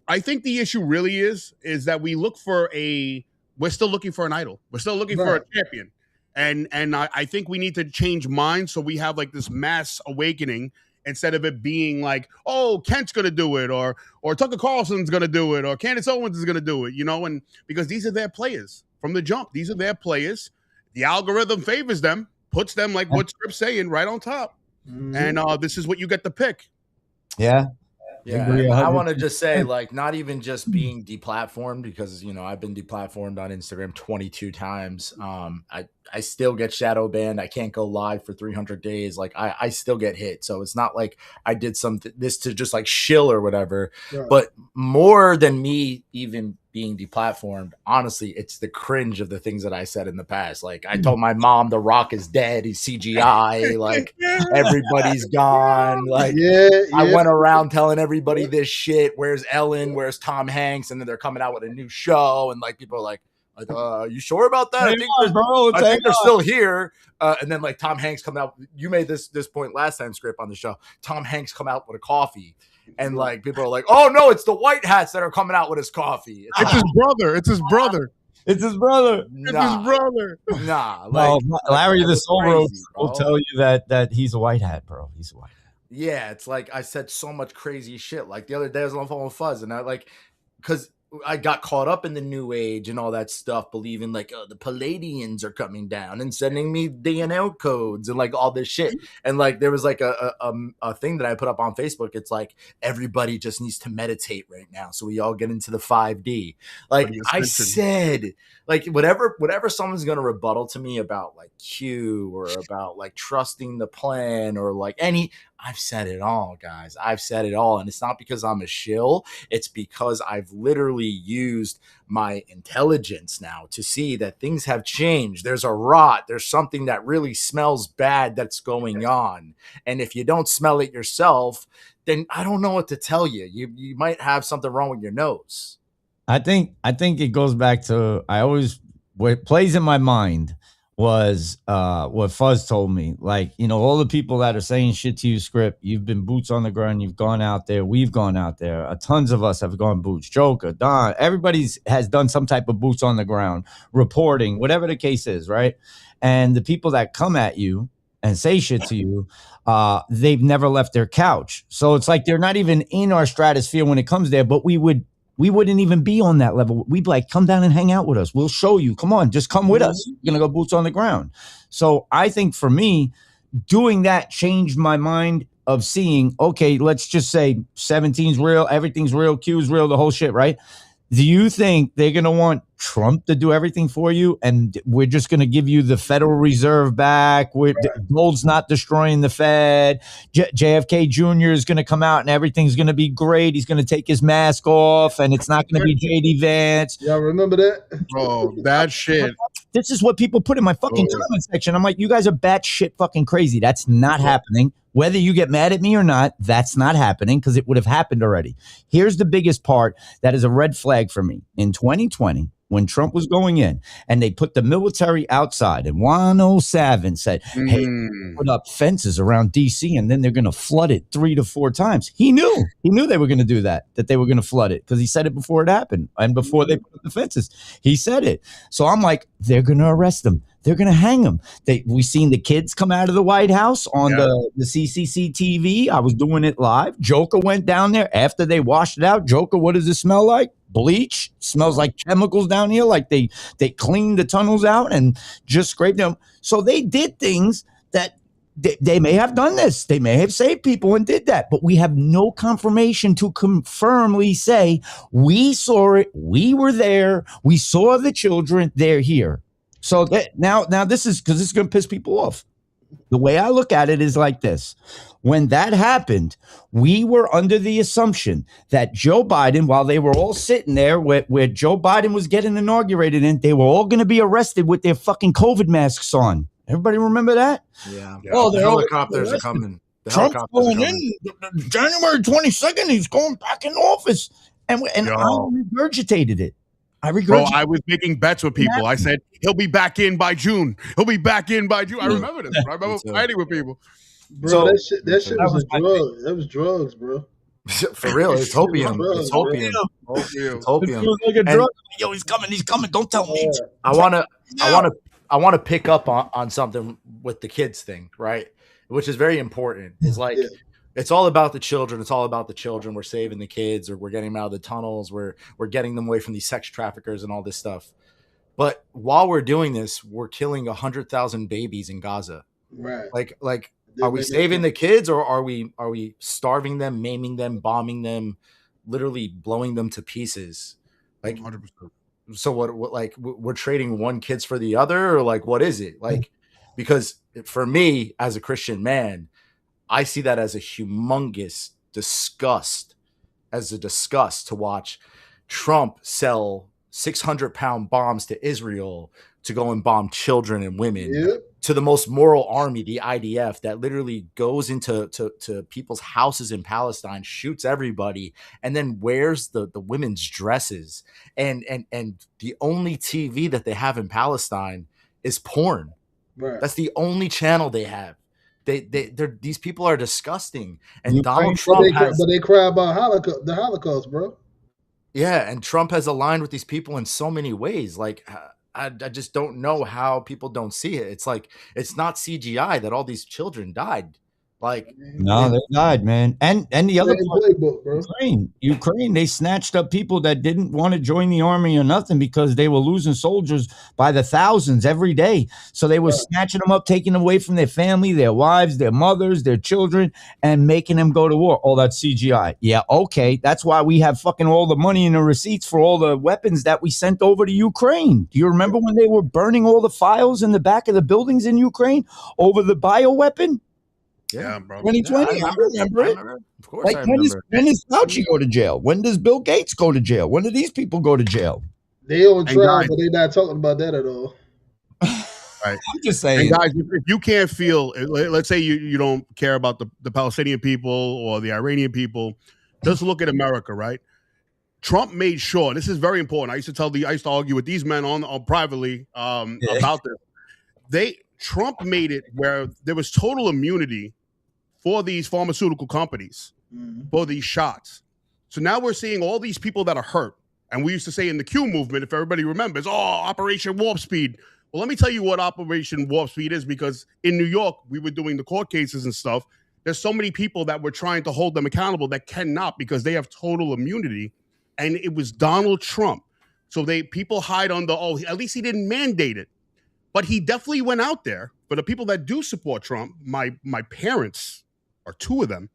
I think the issue really is that we're still looking for an idol. We're still looking for a champion, and I think we need to change minds so we have like this mass awakening. Instead of it being like, oh, Kent's going to do it, or Tucker Carlson's going to do it, or Candace Owens is going to do it, and because these are their players from the jump. These are their players. The algorithm favors them, puts them, like what Skript's saying, right on top. And this is what you get to pick. Yeah. I want to just say, like, not even just being deplatformed, because I've been deplatformed on Instagram 22 times. I still get shadow banned. I can't go live for 300 days. Like, I still get hit. So it's not like I did this to just like shill or whatever. But more than me even being deplatformed, honestly, it's the cringe of the things that I said in the past. Like I told my mom The Rock is dead, he's CGI, like everybody's gone. Like I went around telling everybody this shit. Where's Ellen? Where's Tom Hanks? And then they're coming out with a new show, and like people are like, you sure about that? I think they're still here. And then like Tom Hanks come out. You made this point last time, Skript, on the show. Tom Hanks come out with a coffee. And like people are like, oh no, it's the white hats that are coming out with his coffee. It's his brother. It's his brother. It's his brother. It's his brother. Nah, like Larry the Soul Road will tell you that he's a white hat, bro. He's a white hat. Yeah, it's like I said so much crazy shit. Like the other day I was on the phone with Fuzz, and I like because I got caught up in the new age and all that stuff, believing like the Palladians are coming down and sending me DNA codes and like all this shit. And like there was like a thing that I put up on Facebook. It's like everybody just needs to meditate right now, so we all get into the 5D. Like I said, like whatever someone's gonna rebuttal to me about like Q or about like trusting the plan or like I've said it all, guys. I've said it all. And it's not because I'm a shill. It's because I've literally used my intelligence now to see that things have changed. There's a rot. There's something that really smells bad that's going on. And if you don't smell it yourself, then I don't know what to tell you. You might have something wrong with your nose. I think it goes back to what plays in my mind was what Fuzz told me. Like, all the people that are saying shit to you, Skript, you've been boots on the ground, you've gone out there, we've gone out there. Tons of us have gone boots. Joker, Don, everybody's has done some type of boots on the ground, reporting, whatever the case is, right? And the people that come at you and say shit to you, they've never left their couch. So it's like they're not even in our stratosphere when it comes there, but we wouldn't even be on that level. We'd be like, come down and hang out with us. We'll show you. Come on, just come with us. You're going to go boots on the ground. So I think for me, doing that changed my mind of seeing, okay, let's just say 17's real, everything's real, Q's real, the whole shit, right? Do you think they're going to want Trump to do everything for you and we're just going to give you the Federal Reserve back? Gold's not destroying the Fed. JFK Jr. is going to come out and everything's going to be great. He's going to take his mask off and it's not going to be J.D. Vance. Y'all remember that? Bro, that shit. This is what people put in my fucking comment section. I'm like, you guys are batshit fucking crazy. That's not happening. Whether you get mad at me or not, that's not happening because it would have happened already. Here's the biggest part that is a red flag for me. In 2020, when Trump was going in and they put the military outside and 107 said, hey, put up fences around D.C. and then they're going to flood it 3 to 4 times. He knew they were going to do that they were going to flood it because he said it before it happened and before they put up the fences. He said it. So I'm like, they're going to arrest him. They're going to hang him. We seen the kids come out of the White House on the CCC TV. I was doing it live. Joker went down there after they washed it out. Joker, what does it smell like? Bleach. Smells like chemicals down here. Like they cleaned the tunnels out and just scraped them. So they did things that they may have done this. They may have saved people and did that. But we have no confirmation to confirmly say we saw it. We were there. We saw the children. They're here. So now this is because it's going to piss people off. The way I look at it is like this. When that happened, we were under the assumption that Joe Biden, while they were all sitting there where Joe Biden was getting inaugurated in, they were all going to be arrested with their fucking COVID masks on. Everybody remember that? Yeah. Oh, the helicopters are coming. Trump's going in January 22nd. He's going back in office. And I regurgitated it. Bro, I was making bets with people. I said, he'll be back in by June. He'll be back in by June. I remember this. I remember fighting with people. Bro, that shit was a drug. That was drugs, bro. For real, it's opium. It's opium. It's opium. Like a drug. Yo, he's coming. He's coming. Don't tell me. I want to pick up on something with the kids thing, right? Which is very important. It's like it's all about the children. It's all about the children. We're saving the kids, or we're getting them out of the tunnels. We're getting them away from these sex traffickers and all this stuff. But while we're doing this, we're killing 100,000 babies in Gaza. Right. Like, are we saving the kids, or are we starving them, maiming them, bombing them, literally blowing them to pieces? Like, 100%. So what? Like, we're trading one kids for the other, or like, what is it? Like, because for me as a Christian man, I see that as a humongous disgust, to watch Trump sell 600-pound bombs to Israel to go and bomb children and women, to the most moral army, the IDF, that literally goes into to people's houses in Palestine, shoots everybody, and then wears the women's dresses. And the only TV that they have in Palestine is porn. Right. That's the only channel they have. These people are disgusting. And Ukraine, Donald Trump but they cry about the Holocaust, bro. Yeah, and Trump has aligned with these people in so many ways. Like, I just don't know how people don't see it. It's like, it's not CGI that all these children died. Like, no, they died, man. And the other part, Ukraine, they snatched up people that didn't want to join the army or nothing because they were losing soldiers by the thousands every day. So they were snatching them up, taking them away from their family, their wives, their mothers, their children, and making them go to war. Oh, that's CGI. Yeah, okay. That's why we have fucking all the money and the receipts for all the weapons that we sent over to Ukraine. Do you remember when they were burning all the files in the back of the buildings in Ukraine over the bioweapon? Yeah, bro. 2020, Yeah, I remember it. Of course, like, I remember. When does Fauci go to jail? When does Bill Gates go to jail? When do these people go to jail? They on trial, but they're not talking about that at all. Right. I'm just saying. And guys, if you can't feel, let's say you don't care about the Palestinian people or the Iranian people, just look at America, right? Trump made sure, this is very important. I used to argue with these men on privately about this. Trump made it where there was total immunity for these pharmaceutical companies for these shots. So now we're seeing all these people that are hurt. And we used to say in the Q movement, if everybody remembers, Operation Warp Speed. Well, let me tell you what Operation Warp Speed is, because in New York, we were doing the court cases and stuff. There's so many people that we're trying to hold them accountable that cannot, because they have total immunity. And it was Donald Trump. So people hide under, at least he didn't mandate it. But he definitely went out there. For the people that do support Trump, my parents are two of them,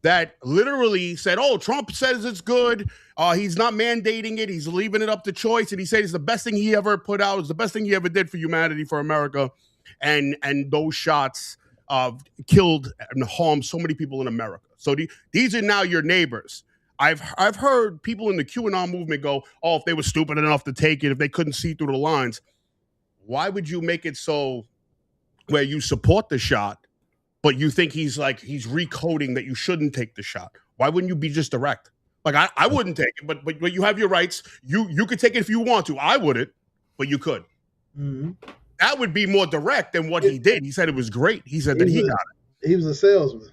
that literally said, Trump says it's good. He's not mandating it. He's leaving it up to choice. And he said it's the best thing he ever put out. It's the best thing he ever did for humanity, for America. And those shots killed and harmed so many people in America. So these are now your neighbors. I've heard people in the QAnon movement go, if they were stupid enough to take it, if they couldn't see through the lines, why would you make it so where you support the shot, but you think he's recoding that you shouldn't take the shot? Why wouldn't you be just direct? Like, I wouldn't take it, but you have your rights. You could take it if you want to. I wouldn't, but you could. Mm-hmm. That would be more direct than what he did. He said it was great. He said that he got it. He was a salesman.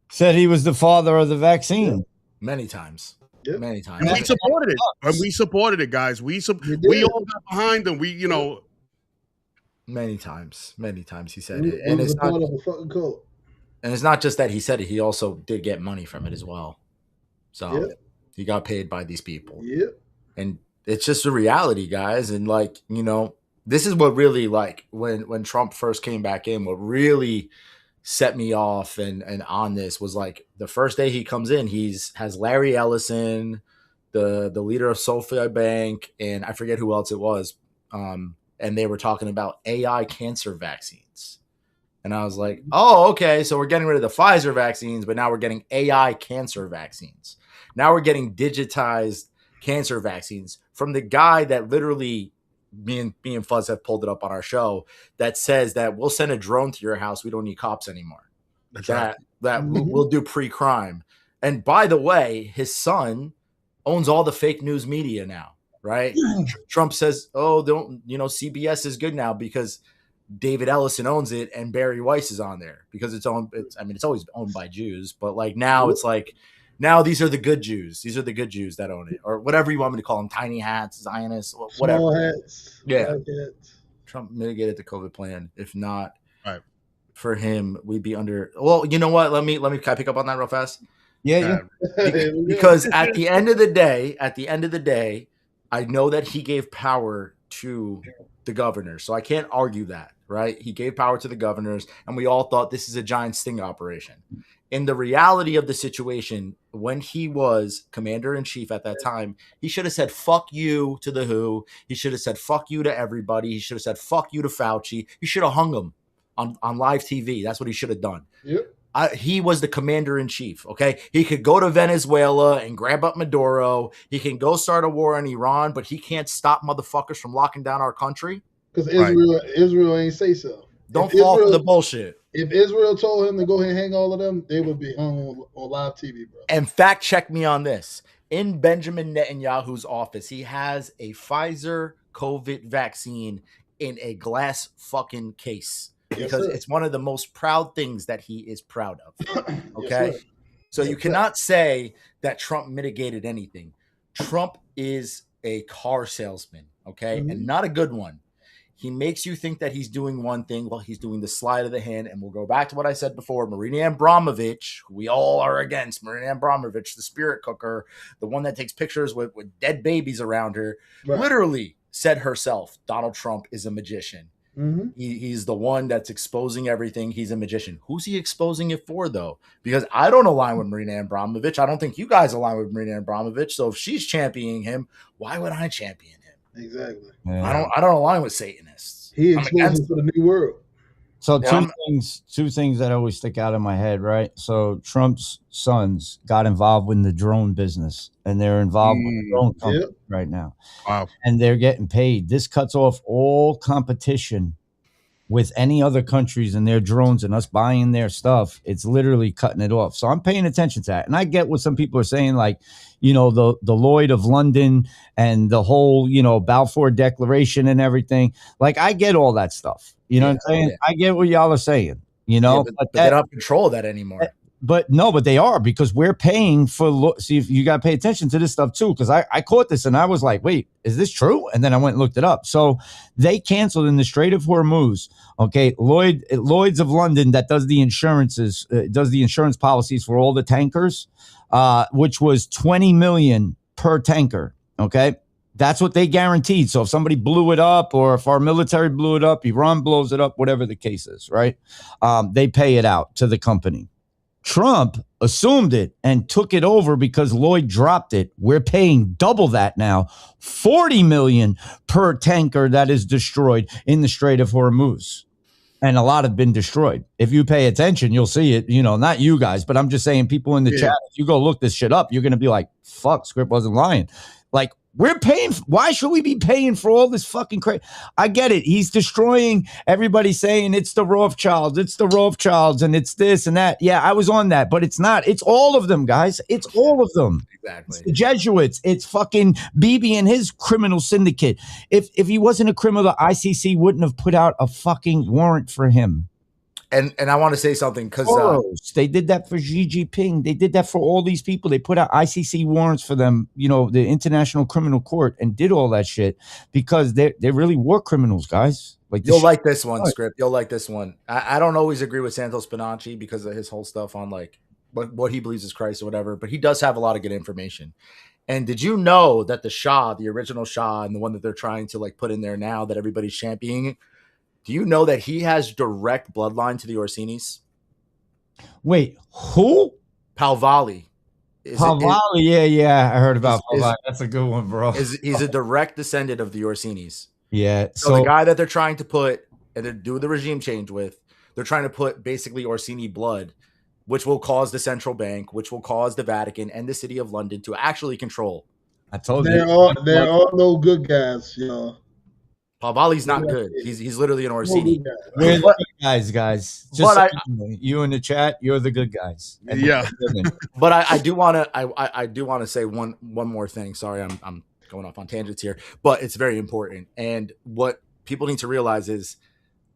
Said he was the father of the vaccine. Yeah. Many times. Yep. Many times. And we supported it. And we supported it, guys. We all got behind them. Many times he said it, and it's not. A fucking cult. And it's not just that he said it; he also did get money from it as well. So he got paid by these people. Yeah, and it's just a reality, guys. And this is what really, like, when Trump first came back in, what really set me off and on this was, like, the first day he comes in, has Larry Ellison, the leader of SoFi Bank, and I forget who else it was. And they were talking about AI cancer vaccines. And I was like, okay, so we're getting rid of the Pfizer vaccines, but now we're getting AI cancer vaccines. Now we're getting digitized cancer vaccines from the guy that literally, me and Fuzz have pulled it up on our show, that says that we'll send a drone to your house. We don't need cops anymore. That's right. That we'll do pre-crime. And by the way, his son owns all the fake news media now. Right? Trump says, CBS is good now because David Ellison owns it and Barry Weiss is on there because it's always owned by Jews, but like now it's like, now these are the good Jews. These are the good Jews that own it, or whatever you want me to call them, tiny hats, Zionists, whatever. Small hats. Yeah. Hats. Trump mitigated the COVID plan. If not, right, for him, we'd be under. Well, you know what? Let me. Can I pick up on that real fast? Yeah. Because at the end of the day, I know that he gave power to the governors, so I can't argue that, right? He gave power to the governors, and we all thought this is a giant sting operation. In the reality of the situation, when he was commander-in-chief at that time, he should have said, fuck you to the WHO. He should have said, fuck you to everybody. He should have said, fuck you to Fauci. He should have hung him on live TV. That's what he should have done. Yep. He was the commander in chief. Okay, he could go to Venezuela and grab up Maduro. He can go start a war in Iran, but he can't stop motherfuckers from locking down our country. Because Israel ain't say so. Don't fall for the bullshit. If Israel told him to go ahead and hang all of them, they would be hung on live TV, bro. And fact check me on this. In Benjamin Netanyahu's office, he has a Pfizer COVID vaccine in a glass fucking case. Because it's one of the most proud things that he is proud of. Okay. Yes, so you cannot say that Trump mitigated anything. Trump is a car salesman. Okay. And not a good one. He makes you think that he's doing one thing while he's doing the sleight of the hand. And we'll go back to what I said before. Marina Abramovich, who we all are against, Marina Abramovich, the spirit cooker, the one that takes pictures with dead babies around her, literally said herself, Donald Trump is a magician. He's the one that's exposing everything. He's a magician. Who's he exposing it for, though? Because I don't align with Marina Abramovich. I don't think you guys align with Marina Abramovich. So if she's championing him, why would I champion him? Exactly. Yeah. I don't align with Satanists. He exposing for the new world. So two things that always stick out in my head, right? So Trump's sons got involved in the drone business, and they're involved with the drone company right now. Wow. And they're getting paid. This cuts off all competition with any other countries and their drones and us buying their stuff. It's literally cutting it off. So I'm paying attention to that. And I get what some people are saying, like, you know, the Lloyd of London and the whole, you know, Balfour Declaration and everything. Like, I get all that stuff. You know what I'm saying? Yeah. I get what y'all are saying, you know, but they don't control that anymore. But they are, because we're paying for, see, if you got to pay attention to this stuff too. Cause I caught this and I was like, wait, is this true? And then I went and looked it up. So they canceled in the Strait of Hormuz. Okay. Lloyd's of London, that does the insurances, does the insurance policies for all the tankers, which was 20 million per tanker. Okay. That's what they guaranteed. So if somebody blew it up, or if our military blew it up, Iran blows it up, whatever the case is, right? They pay it out to the company. Trump assumed it and took it over because Lloyd dropped it. We're paying double that now, 40 million per tanker that is destroyed in the Strait of Hormuz. And a lot have been destroyed. If you pay attention, you'll see it. You know, not you guys, but I'm just saying, people in the chat, if you go look this shit up, you're going to be like, fuck, Skript wasn't lying. Like, we're paying. Why should we be paying for all this fucking crazy? I get it. He's destroying. Everybody saying it's the Rothschilds, and it's this and that. Yeah, I was on that, but it's not. It's all of them, guys. It's all of them. Exactly. It's the Jesuits. It's fucking Bibi and his criminal syndicate. If he wasn't a criminal, the ICC wouldn't have put out a fucking warrant for him. And I want to say something, because they did that for Xi Jinping. They did that for all these people. They put out ICC warrants for them, you know, the International Criminal Court, and did all that shit because they're really war criminals, guys. Like, you'll like this one, Skript. You'll like this one. I don't always agree with Santos Bonacci because of his whole stuff on like what he believes is Christ or whatever, but he does have a lot of good information. And did you know that the Shah, the original Shah, and the one that they're trying to like put in there now that everybody's championing, do you know that he has direct bloodline to the Orsinis? Wait, who? Palvali. Yeah. I heard about Palvali. That's a good one, bro. He's a direct descendant of the Orsinis. Yeah. So the guy that they're trying to put and they're doing the regime change with, they're trying to put basically Orsini blood, which will cause the central bank, which will cause the Vatican and the city of London to actually control. I told you. There are no good guys, you know. Palvali's not good. He's literally an Orsini. We're the good guys. Just you in the chat, you're the good guys. Yeah. But I do want to say one more thing. Sorry, I'm going off on tangents here, but it's very important. And what people need to realize is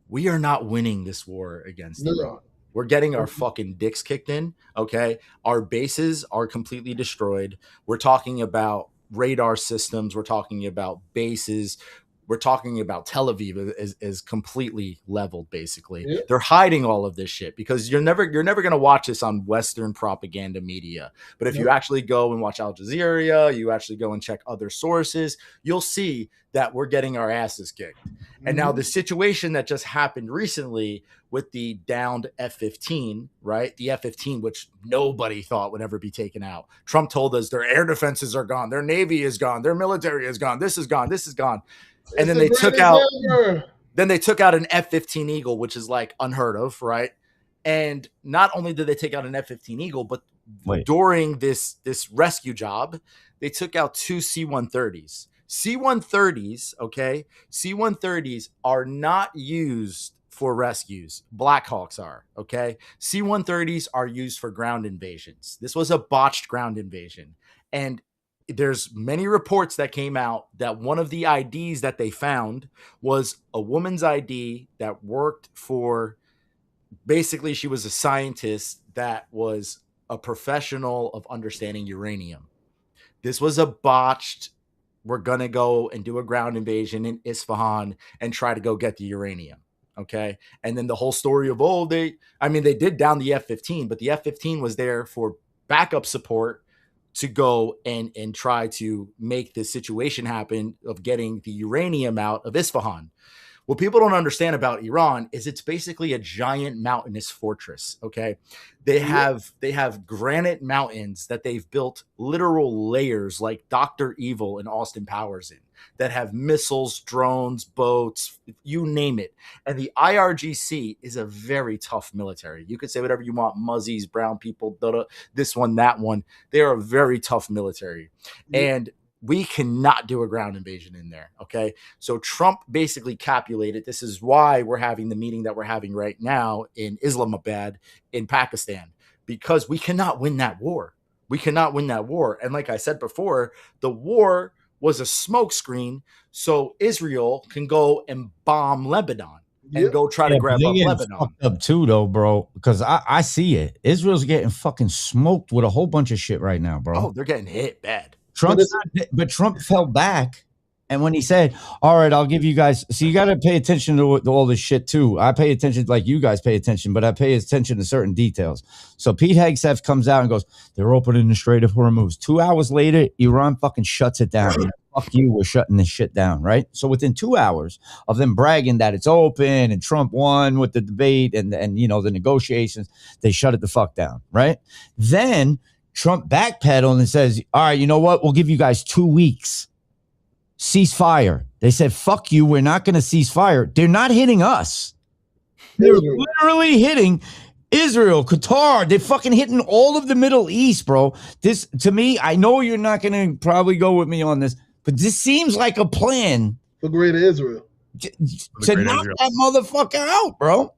we are not winning this war against Iran. We're getting our fucking dicks kicked in. Okay, our bases are completely destroyed. We're talking about radar systems. We're talking about bases. We're talking about Tel Aviv is completely leveled, basically. Yeah. They're hiding all of this shit because you're never going to watch this on Western propaganda media. But if you actually go and watch Al Jazeera, you actually go and check other sources, you'll see that we're getting our asses kicked. And now the situation that just happened recently with the downed F-15, right? The F-15, which nobody thought would ever be taken out. Trump told us their air defenses are gone. Their Navy is gone. Their military is gone. This is gone. This is gone. And then they took out an F-15 Eagle, which is like unheard of, right? And not only did they take out an F-15 Eagle, but during this rescue job, they took out 2 C-130s. C-130s, okay? C-130s are not used for rescues. Black Hawks are, okay? C-130s are used for ground invasions. This was a botched ground invasion. And there's many reports that came out that one of the IDs that they found was a woman's ID that worked for, basically she was a scientist that was a professional of understanding uranium. This was a botched, we're going to go and do a ground invasion in Isfahan and try to go get the uranium. Okay. And then the whole story of, they did down the F-15, but the F-15 was there for backup support to go and try to make this situation happen of getting the uranium out of Isfahan. What people don't understand about Iran is it's basically a giant mountainous fortress. Okay. They have granite mountains that they've built literal layers like Dr. Evil and Austin Powers in, that have missiles, drones, boats, you name it. And the IRGC is a very tough military. You could say whatever you want, muzzies, brown people, this one, that one. They are a very tough military. And we cannot do a ground invasion in there, okay? So Trump basically capitulated. This is why we're having the meeting that we're having right now in Islamabad in Pakistan, because we cannot win that war. We cannot win that war. And like I said before, the war was a smokescreen so Israel can go and bomb Lebanon and go try to grab up Lebanon. Fucked up too, though, bro, because I see it. Israel's getting fucking smoked with a whole bunch of shit right now, bro. Oh, they're getting hit bad. But Trump fell back, and when he said, "All right, I'll give you guys," so you got to pay attention to all this shit too. I pay attention, like you guys pay attention, but I pay attention to certain details. So Pete Hegseth comes out and goes, "They're opening the Strait of Hormuz." 2 hours later, Iran fucking shuts it down. Fuck you, we're shutting this shit down, right? So within 2 hours of them bragging that it's open and Trump won with the debate and the negotiations, they shut it the fuck down, right? Then Trump backpedaled and says, all right, you know what? We'll give you guys 2 weeks. Ceasefire. They said, fuck you. We're not going to cease fire. They're not hitting us. They're literally hitting Israel, Qatar. They're fucking hitting all of the Middle East, bro. This, to me, I know you're not going to probably go with me on this, but this seems like a plan for Greater Israel to knock that motherfucker out, bro.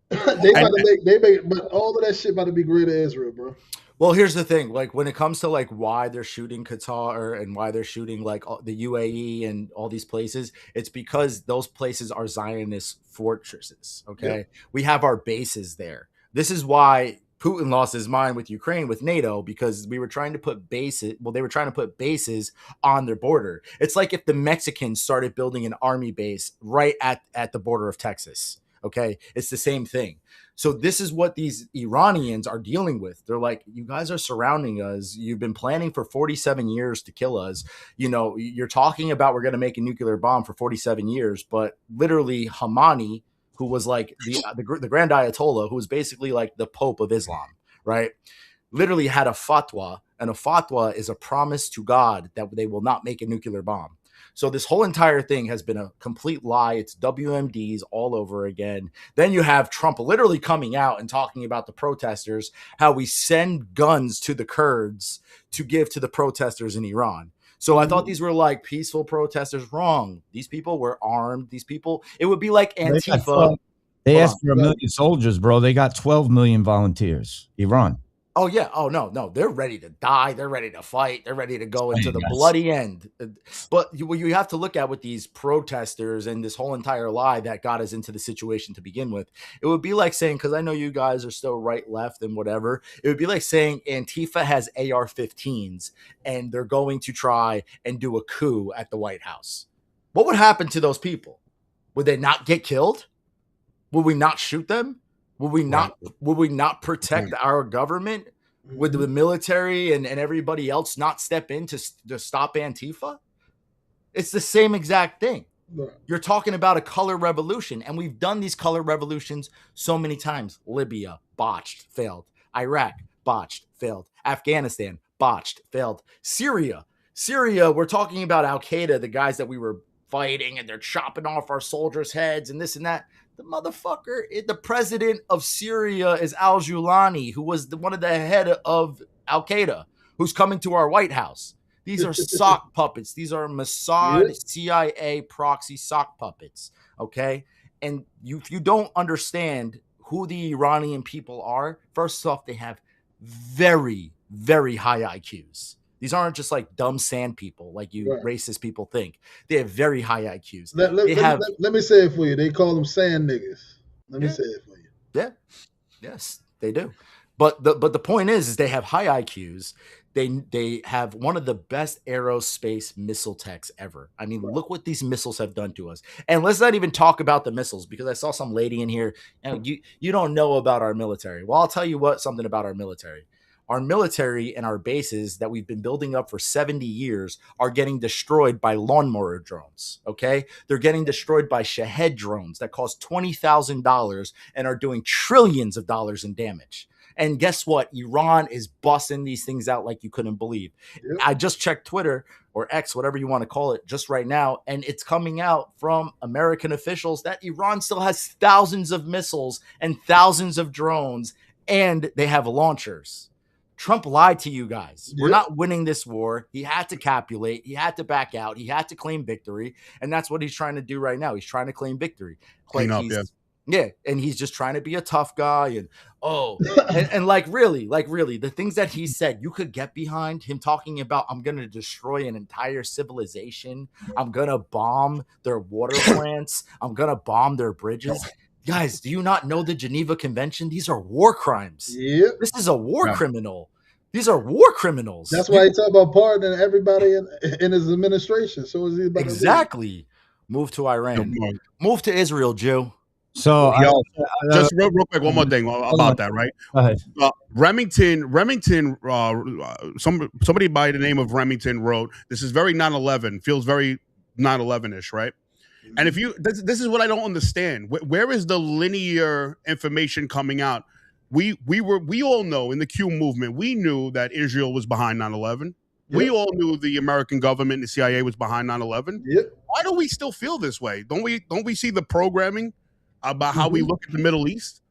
They about to make, but all of that shit about to be Greater Israel, bro. Well, here's the thing. Like when it comes to like why they're shooting Qatar and why they're shooting like the UAE and all these places, it's because those places are Zionist fortresses. Okay. Yep. We have our bases there. This is why Putin lost his mind with Ukraine, with NATO, because we were trying to put bases. Well, they were trying to put bases on their border. It's like if the Mexicans started building an army base right at the border of Texas. Okay. It's the same thing. So this is what these Iranians are dealing with. They're like, you guys are surrounding us. You've been planning for 47 years to kill us. You know, you're talking about we're going to make a nuclear bomb for 47 years, but literally Khamenei, who was like the Grand Ayatollah, who was basically like the Pope of Islam, right? Literally had a fatwa, and a fatwa is a promise to God that they will not make a nuclear bomb. So this whole entire thing has been a complete lie. It's WMDs all over again. Then you have Trump literally coming out and talking about the protesters, how we send guns to the Kurds to give to the protesters in Iran. So I thought these were like peaceful protesters. Wrong. These people were armed. These people, it would be like Antifa. They asked for 1 million soldiers, bro. They got 12 million volunteers. Iran. Oh, yeah. Oh, no. They're ready to die. They're ready to fight. They're ready to go into the bloody end. But you have to look at with these protesters and this whole entire lie that got us into the situation to begin with. It would be like saying, because I know you guys are still right, left, and whatever. It would be like saying Antifa has AR-15s and they're going to try and do a coup at the White House. What would happen to those people? Would they not get killed? Would we not shoot them? Would we not protect our government? Would the military and everybody else not step in to stop Antifa? It's the same exact thing. Right. You're talking about a color revolution, and we've done these color revolutions so many times. Libya, botched, failed. Iraq, botched, failed. Afghanistan, botched, failed. Syria, we're talking about Al-Qaeda, the guys that we were fighting and they're chopping off our soldiers' heads and this and that. The motherfucker, the president of Syria is al-Julani, who was one of the head of Al-Qaeda, who's coming to our White House. These are sock puppets. These are Mossad, CIA proxy sock puppets, okay? And if you don't understand who the Iranian people are, first off, they have very, very high IQs. These aren't just like dumb sand people like you racist people think. They have very high IQs. Let me say it for you. They call them sand niggas. Let me say it for you. Yeah. Yes, they do. But the point is they have high IQs. They have one of the best aerospace missile techs ever. I mean, look what these missiles have done to us. And let's not even talk about the missiles, because I saw some lady in here, and you don't know about our military. Well, I'll tell you something about our military. Our military and our bases that we've been building up for 70 years are getting destroyed by lawnmower drones, okay? They're getting destroyed by Shahed drones that cost $20,000 and are doing trillions of dollars in damage. And guess what? Iran is busting these things out like you couldn't believe. Yep. I just checked Twitter or X, whatever you want to call it, just right now, and it's coming out from American officials that Iran still has thousands of missiles and thousands of drones, and they have launchers. Trump lied to you guys. We're not winning this war. He had to capitulate. He had to back out. He had to claim victory. And that's what he's trying to do right now. He's trying to claim victory. Clean up, yeah. And he's just trying to be a tough guy. And like really, the things that he said, you could get behind him talking about, I'm going to destroy an entire civilization. I'm going to bomb their water plants. I'm going to bomb their bridges. Guys, do you not know the Geneva Convention? These are war crimes. Yep. This is a war criminal. These are war criminals. That's why he talk about pardoning everybody in his administration. So is he about exactly. Move to Iran. Move to Israel, Jew. So just real quick, one more thing about that, right? Remington, somebody by the name of Remington wrote, this is very 9/11, feels very 9/11-ish, right? And if you, this is what I don't understand. Where is the linear information coming out? We all know in the Q movement, we knew that Israel was behind 9/11. Yep. We all knew the American government, the CIA was behind 9/11. Yep. Why do we still feel this way? Don't we see the programming about how we look at the Middle East?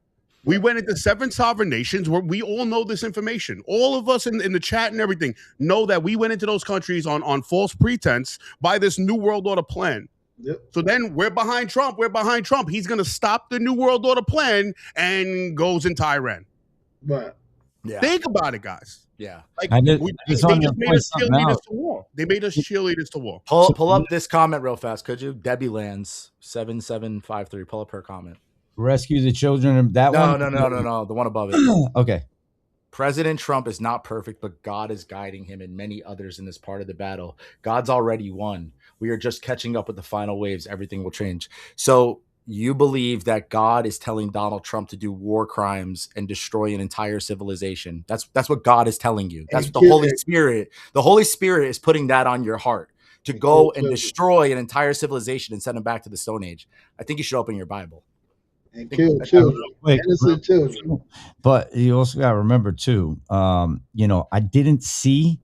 We went into 7 sovereign nations where we all know this information. All of us in the chat and everything know that we went into those countries on false pretense by this New World Order plan. Yep. So then we're behind Trump. He's going to stop the New World Order plan and goes into Iran. Right. Yeah. Think about it, guys. Yeah. Like they just made us cheerleaders to war. They made us cheerleaders to war. Pull up this comment real fast, could you? Debbie Lands 7753. Pull up her comment. Rescue the children. That one? No. The one above it. Okay. President Trump is not perfect, but God is guiding him and many others in this part of the battle. God's already won. We are just catching up with the final waves. Everything will change. So you believe that God is telling Donald Trump to do war crimes and destroy an entire civilization. That's what God is telling you. That's what the Holy Spirit. The Holy Spirit is putting that on your heart to go and destroy an entire civilization and send them back to the Stone Age. I think you should open your Bible. And kill children. Innocent children. But you also got to remember too, I didn't see,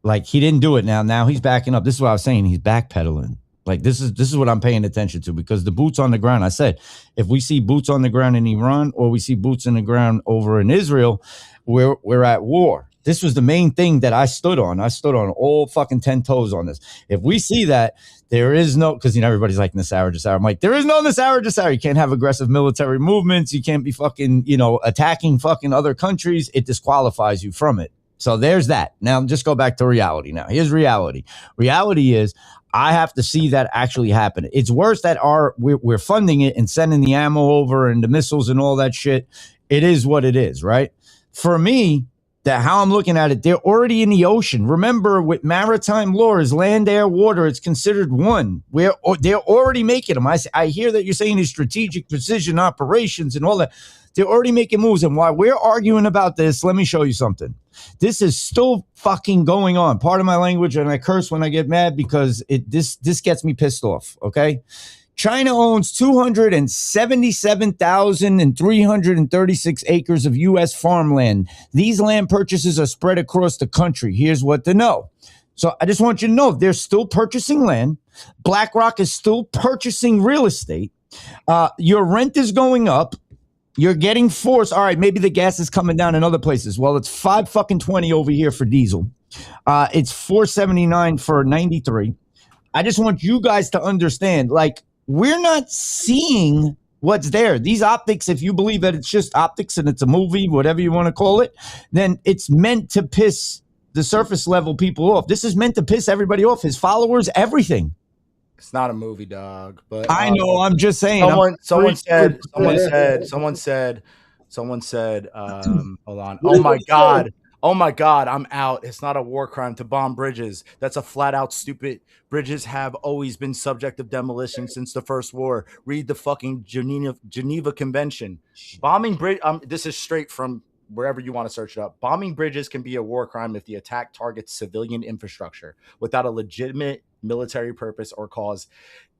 like, he didn't do it now he's backing up. This is what I was saying. He's backpedaling. Like, this is what I'm paying attention to, because the boots on the ground, I said, if we see boots on the ground in Iran or we see boots on the ground over in Israel, we're at war. This was the main thing that I stood on. I stood on all fucking 10 toes on this. If we see that, there is no, because everybody's like Nassar. I'm like, there is no Nassar. You can't have aggressive military movements. You can't be fucking, attacking fucking other countries. It disqualifies you from it. So there's that. Now just go back to reality. Now here's reality. Reality is I have to see that actually happen. It's worse that we're funding it and sending the ammo over and the missiles and all that shit. It is what it is, right? For me, how I'm looking at it, they're already in the ocean. Remember, with maritime law, is land, air, water, it's considered one. They're already making them. I hear that you're saying these strategic precision operations and all that. They're already making moves. And while we're arguing about this, let me show you something. This is still fucking going on. Pardon my language, and I curse when I get mad because this gets me pissed off, okay? China owns 277,336 acres of U.S. farmland. These land purchases are spread across the country. Here's what to know. So I just want you to know they're still purchasing land. BlackRock is still purchasing real estate. Your rent is going up. You're getting forced. All right, maybe the gas is coming down in other places. Well, it's $5.20 over here for diesel. It's $4.79 for 93. I just want you guys to understand, like, we're not seeing what's there. These optics, if you believe that it's just optics and it's a movie, whatever you want to call it, then it's meant to piss the surface level people off. This is meant to piss everybody off, his followers, everything. It's not a movie, dog. But I know. I'm just saying. Someone said. Hold on. Oh my God. I'm out. It's not a war crime to bomb bridges. That's a flat out stupid. Bridges have always been subject of demolition since the first war. Read the fucking Geneva Convention. Bombing bridge. This is straight from wherever you want to search it up. Bombing bridges can be a war crime if the attack targets civilian infrastructure without a legitimate military purpose or cause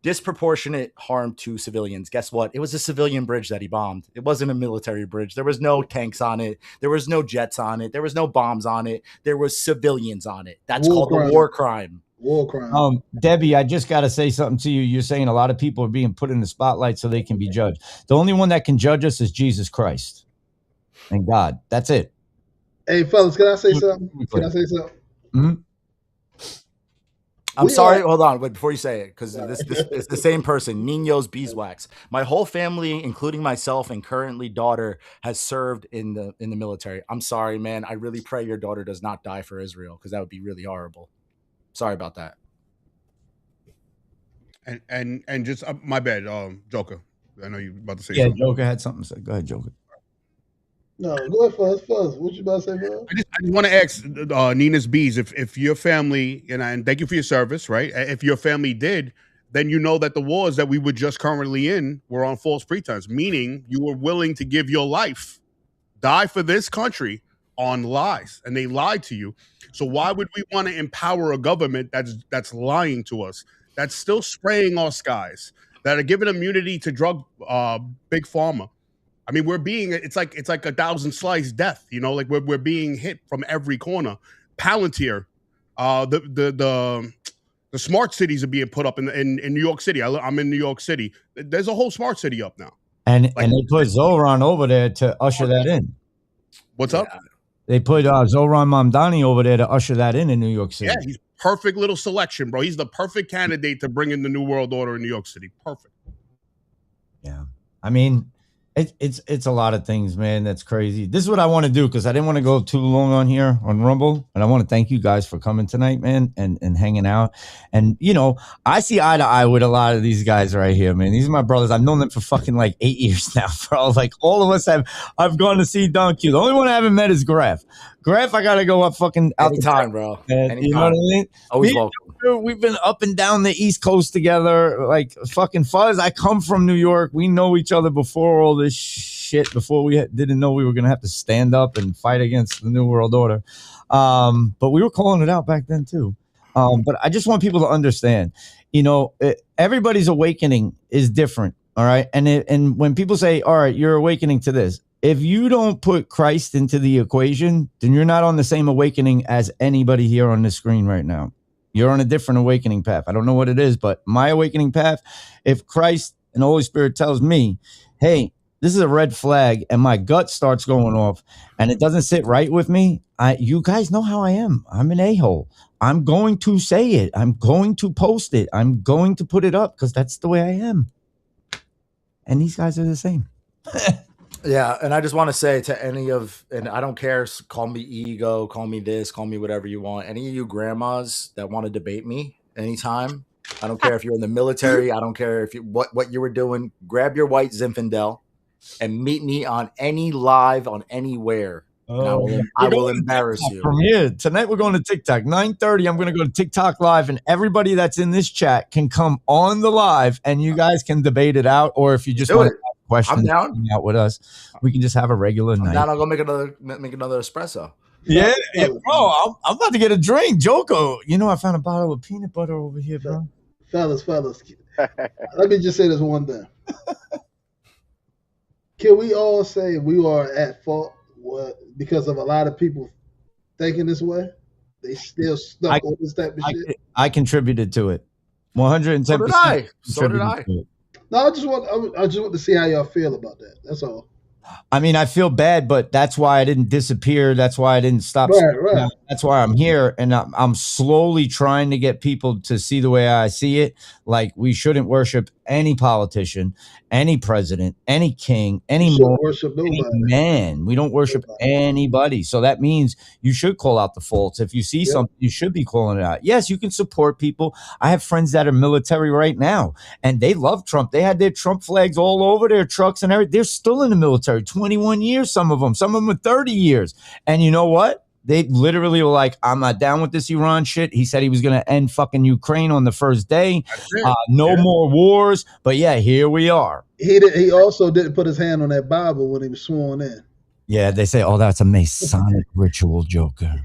disproportionate harm to civilians. Guess what? It was a civilian bridge that he bombed. It wasn't a military bridge. There was no tanks on it. There was no jets on it. There was no bombs on it. There was civilians on it. That's called a war crime. War crime. Debbie, I just got to say something to you. You're saying a lot of people are being put in the spotlight so they can be judged. The only one that can judge us is Jesus Christ and God. That's it. Hey, fellas, can I say something? Mm-hmm. I'm sorry. Hold on. But before you say it, because this is the same person, Nino's Beeswax. My whole family, including myself and currently daughter, has served in the military. I'm sorry, man. I really pray your daughter does not die for Israel, because that would be really horrible. Sorry about that. And just my bad, Joker. I know you were about to say something. Yeah, Joker had something to say. Go ahead, Joker. No, go ahead, Fuzz. What you about to say, bro? I just want to ask Nina's Bees if your family, and thank you for your service, right? If your family did, then you know that the wars that we were just currently in were on false pretense, meaning you were willing to give your life, die for this country on lies, and they lied to you. So why would we want to empower a government that's lying to us, that's still spraying our skies, that are giving immunity to drug big pharma? I mean, it's like a 1,000 slice death, you know, like we're being hit from every corner. Palantir, the smart cities are being put up in New York City. I'm in New York City. There's a whole smart city up now. And they put Zoran over there to usher that in. What's up? They put Zoran Mamdani over there to usher that in New York City. Yeah, he's perfect little selection, bro. He's the perfect candidate to bring in the New World Order in New York City. Perfect. Yeah. I mean, it's a lot of things, man. That's crazy. This is what I want to do, because I didn't want to go too long on here on Rumble, and I want to thank you guys for coming tonight, man, and hanging out. And you know, I see eye to eye with a lot of these guys right here, man. These are my brothers. I've known them for fucking like 8 years now, bro. Like all of us I've gone to see Don Q. The only one I haven't met is Graf. Graf, I gotta go up fucking out anytime, bro. Anytime. You know what I mean? Always welcome. We've been up and down the East Coast together, like fucking Fuzz. I come from New York. We know each other before all this shit, before we didn't know we were going to have to stand up and fight against the New World Order. But we were calling it out back then too. But I just want people to understand, you know, everybody's awakening is different. All right. And when people say, all right, you're awakening to this, if you don't put Christ into the equation, then you're not on the same awakening as anybody here on the screen right now. You're on a different awakening path. I don't know what it is, but my awakening path, if Christ and the Holy Spirit tells me, hey, this is a red flag, and my gut starts going off and it doesn't sit right with me, you guys know how I am. I'm an a-hole. I'm going to say it. I'm going to post it. I'm going to put it up, because that's the way I am. And these guys are the same. Yeah, and I just want to say to and I don't care, call me ego, call me this, call me whatever you want. Any of you grandmas that want to debate me anytime, I don't care if you're in the military, I don't care if what you were doing, grab your white Zinfandel and meet me on any live on anywhere. I will embarrass you. From here tonight, we're going to TikTok 9:30. I'm going to go to TikTok live, and everybody that's in this chat can come on the live, and you guys can debate it out. Or if you just want to have questions out with us, we can just have a regular night. Now I'll go make another espresso. Yeah, bro. I'm about to get a drink, Joko. You know, I found a bottle of peanut butter over here, bro. Fellas, let me just say this one thing. Can we all say we are at fault because of a lot of people thinking this way? They still stuck on this type of shit. I contributed to it. 110%. So did I. So did I. No, I just want to see how y'all feel about that. That's all. I mean, I feel bad, but that's why I didn't disappear. That's why I didn't stop. Right. That's why I'm here. And I'm slowly trying to get people to see the way I see it. Like, we shouldn't worship any politician, any president, any king, any man. We don't worship anybody. So that means you should call out the faults. If you see something, you should be calling it out. Yes, you can support people. I have friends that are military right now, and they love Trump. They had their Trump flags all over their trucks and everything. They're still in the military, 21 years, some of them are 30 years. And you know what? They literally were like, I'm not down with this Iran shit. He said he was going to end fucking Ukraine on the first day. No more wars. But yeah, here we are. He also didn't put his hand on that Bible when he was sworn in. Yeah, they say, oh, that's a Masonic ritual, Joker.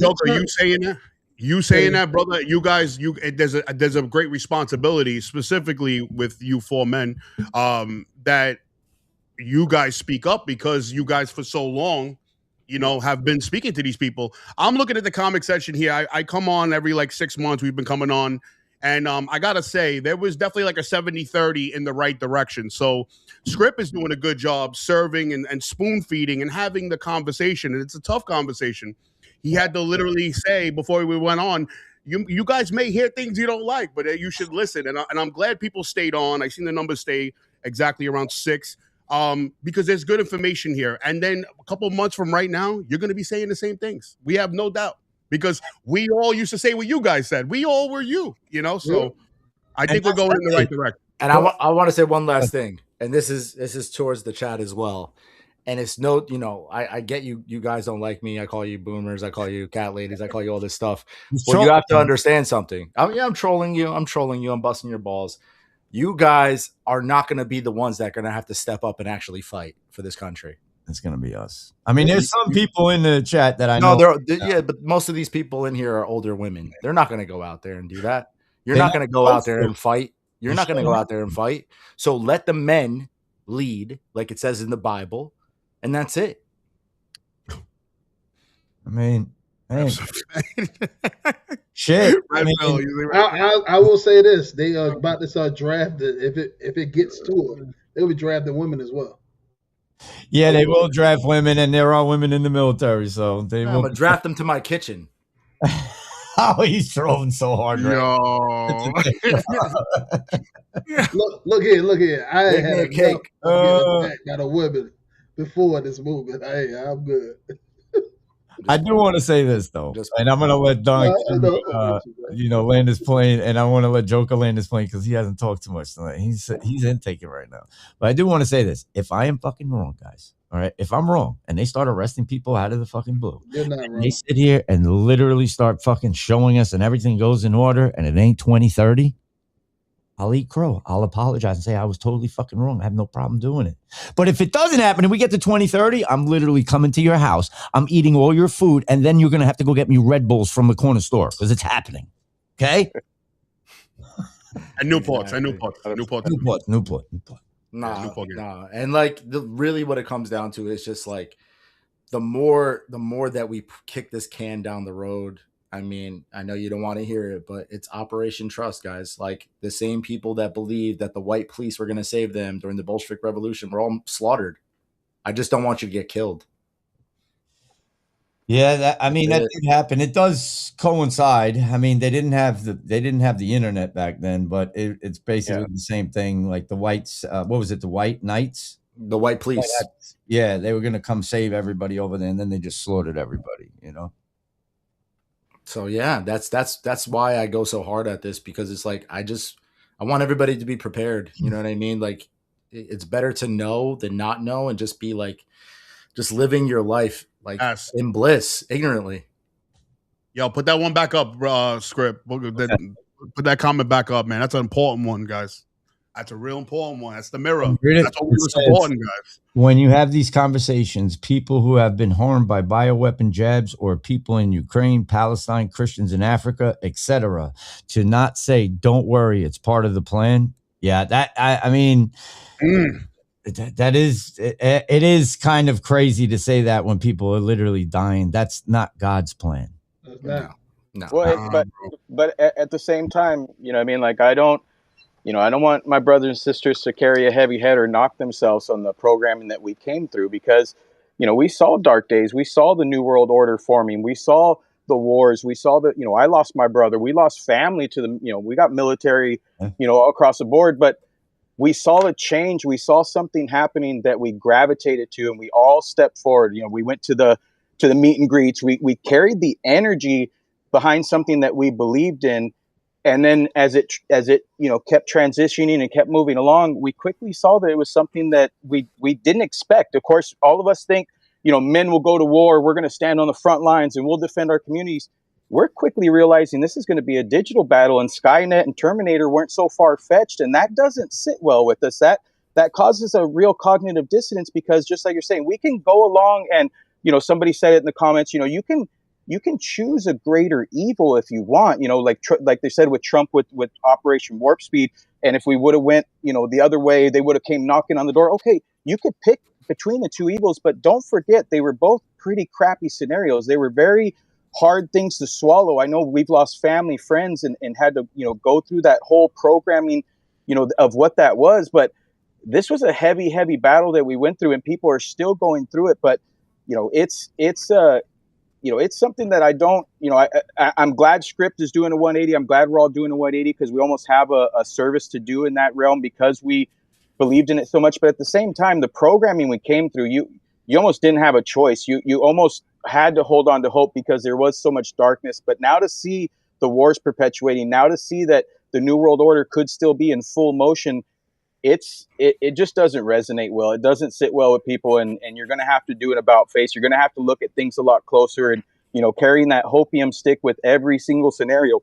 Joker, you saying that? You saying that, brother? You guys, there's a great responsibility, specifically with you four men, that you guys speak up, because you guys for so long, have been speaking to these people. I'm looking at the comic section here. I come on every like 6 months. We've been coming on. And I got to say, there was definitely like a 70-30 in the right direction. So Skript is doing a good job serving and spoon feeding and having the conversation. And it's a tough conversation. He had to literally say before we went on, you guys may hear things you don't like, but you should listen. And I'm glad people stayed on. I seen the numbers stay exactly around 6. Because there's good information here. And then a couple months from right now, you're going to be saying the same things. We have no doubt, because we all used to say what you guys said. We all were you, so I think we're going in the right direction. And I want to say one last thing, and this is towards the chat as well. And it's I get you guys don't like me. I call you boomers. I call you cat ladies. I call you all this stuff. But you have to understand something. I'm trolling you. I'm busting your balls. You guys are not going to be the ones that are going to have to step up and actually fight for this country. It's going to be us. I mean, there's some people in the chat that I know. But most of these people in here are older women. They're not going to go out there and do that. You're not going to go out there and fight. You're not going to go out there and fight. So let the men lead, like it says in the Bible, and that's it. I mean, shit. I will say this: they are about to start drafting. If it gets to it, they'll be drafting women as well. Yeah, they will draft women, and there are women in the military, so they will. But draft them to my kitchen. Oh, he's throwing so hard, right? Look here. I had a cake. Got a women before this movement. Hey, I'm good. I do want to say this though, and I'm gonna let Don, land his plane, and I want to let Joker land his plane because he hasn't talked too much tonight. He's intaking right now, but I do want to say this: if I am fucking wrong, guys, all right, if I'm wrong, and they start arresting people out of the fucking blue, and they sit here and literally start fucking showing us, and everything goes in order, and it ain't 2030. I'll eat crow. I'll apologize and say I was totally fucking wrong. I have no problem doing it. But if it doesn't happen and we get to 2030, I'm literally coming to your house. I'm eating all your food. And then you're going to have to go get me Red Bulls from the corner store because it's happening. Okay? And Newport. Nah. And like really what it comes down to is just like the more that we kick this can down the road, I mean, I know you don't want to hear it, but it's Operation Trust, guys. Like the same people that believed that the white police were going to save them during the Bolshevik Revolution were all slaughtered. I just don't want you to get killed. Yeah, that did happen. It does coincide. I mean, they didn't have the internet back then, but it's basically the same thing. Like the whites, what was it? The white knights, the white police. Yeah, they were going to come save everybody over there, and then they just slaughtered everybody. So yeah, that's why I go so hard at this, because it's like I want everybody to be prepared. You know what I mean? Like it's better to know than not know, and just be like, just living your life like in bliss, ignorantly. Yo, put that one back up, Skript. Put that comment back up, man. That's an important one, guys. That's a real important one. That's the mirror. That's what we were supporting, guys. When you have these conversations, people who have been harmed by bioweapon jabs, or people in Ukraine, Palestine, Christians in Africa, etc., to not say, don't worry, it's part of the plan. Yeah, that I mean, that is it is kind of crazy to say that when people are literally dying. That's not God's plan. No. Well, but at the same time, you know, I mean, like I don't want my brothers and sisters to carry a heavy head or knock themselves on the programming that we came through, because, you know, we saw dark days, we saw the New World Order forming, we saw the wars, we saw that, you know, I lost my brother, we lost family to the, you know, we got military, you know, all across the board, but we saw a change. We saw something happening that we gravitated to, and we all stepped forward. You know, we went to the meet and greets. We carried the energy behind something that we believed in, and then as it you know kept transitioning and kept moving along, we quickly saw that it was something that we didn't expect. Of course, all of us think, you know, men will go to war. We're going to stand on the front lines and we'll defend our communities. We're quickly realizing this is going to be a digital battle, and Skynet and Terminator weren't so far-fetched, and that doesn't sit well with us. That causes a real cognitive dissonance, because just like you're saying, we can go along and, you know, somebody said it in the comments, you know, you can choose a greater evil if you want, you know, like they said with Trump with Operation Warp Speed, and if we would have went, you know, the other way, they would have came knocking on the door. Okay, you could pick between the two evils, but don't forget they were both pretty crappy scenarios. They were very hard things to swallow. I know we've lost family, friends, and had to, you know, go through that whole programming, you know, of what that was. But this was a heavy, heavy battle that we went through, and people are still going through it. But, you know, it's you know, it's something that I don't, you know, I'm glad Skript is doing a 180. I'm glad we're all doing a 180, because we almost have a service to do in that realm because we believed in it so much. But at the same time, the programming we came through, you almost didn't have a choice. You almost had to hold on to hope, because there was so much darkness. But now to see the wars perpetuating, now to see that the New World Order could still be in full motion, it just doesn't resonate well. It doesn't sit well with people, and you're going to have to do an about face. You're going to have to look at things a lot closer, and, you know, carrying that hopium stick with every single scenario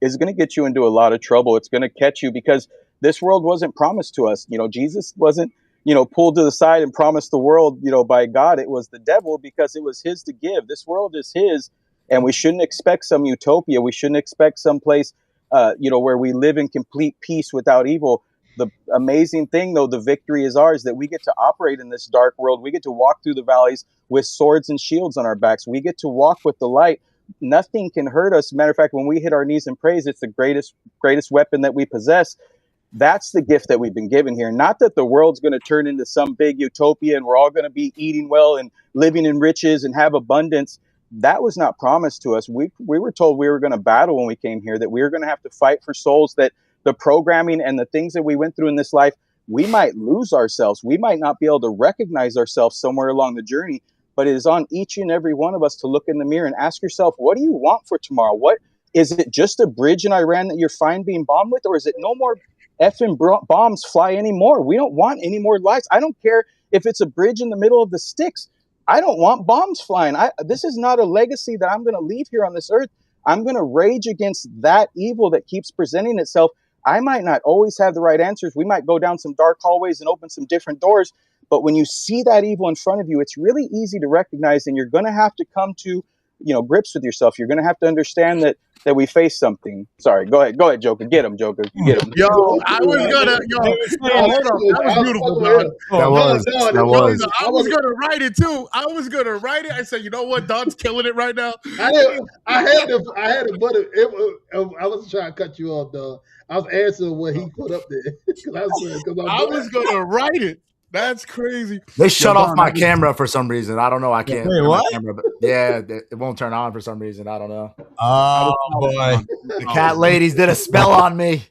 is going to get you into a lot of trouble. It's going to catch you, because this world wasn't promised to us. You know, Jesus wasn't, you know, pulled to the side and promised the world, you know, by God. It was the devil, because it was his to give. This world is his, and we shouldn't expect some utopia. We shouldn't expect some place, you know, where we live in complete peace without evil. The amazing thing, though, the victory is ours, that we get to operate in this dark world. We get to walk through the valleys with swords and shields on our backs. We get to walk with the light. Nothing can hurt us. Matter of fact, when we hit our knees in praise, it's the greatest weapon that we possess. That's the gift that we've been given here. Not that the world's going to turn into some big utopia and we're all going to be eating well and living in riches and have abundance. That was not promised to us. We were told we were going to battle when we came here, that we were going to have to fight for souls, that the programming and the things that we went through in this life, we might lose ourselves. We might not be able to recognize ourselves somewhere along the journey, but it is on each and every one of us to look in the mirror and ask yourself, what do you want for tomorrow? What is it? Just a bridge in Iran that you're fine being bombed with, or is it no more effing bombs fly anymore? We don't want any more lives. I don't care if it's a bridge in the middle of the sticks. I don't want bombs flying. This is not a legacy that I'm going to leave here on this earth. I'm going to rage against that evil that keeps presenting itself. I might not always have the right answers. We might go down some dark hallways and open some different doors. But when you see that evil in front of you, it's really easy to recognize, and you're going to have to come to, you know, grips with yourself. You're going to have to understand that we face something. Sorry, go ahead, Joker. Get him, Joker. Get him. Yo, I was gonna. Hold on. That was beautiful, Don. I was gonna write it too. I was gonna write it. I said, you know what, Don's killing it right now. I had to, but I wasn't trying to cut you off, dog. I was answering what he put up there. I was gonna write it. That's crazy. They shut off my camera for some reason. I don't know. I can't. Wait, what? Camera, but yeah, it won't turn on for some reason. I don't know. Oh boy, the cat ladies did a spell on me.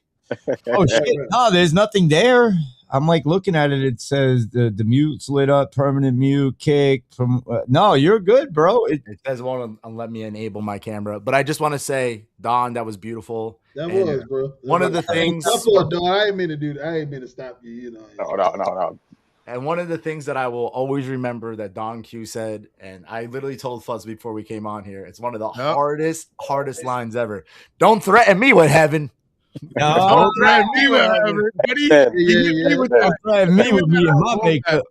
Oh shit! No, there's nothing there. I'm like looking at it. It says the mute's lit up, permanent mute, kick from. No, you're good, bro. It says won't let me enable my camera. But I just want to say, Don, that was beautiful. That was, bro. One of the things. I didn't mean to do that. I didn't mean to stop you. You know. No. And one of the things that I will always remember that Don Q said, and I literally told Fuzz before we came on here, it's one of the hardest lines ever. Don't threaten me with heaven. No, threaten me with heaven. Don't threaten me with me and my makeup.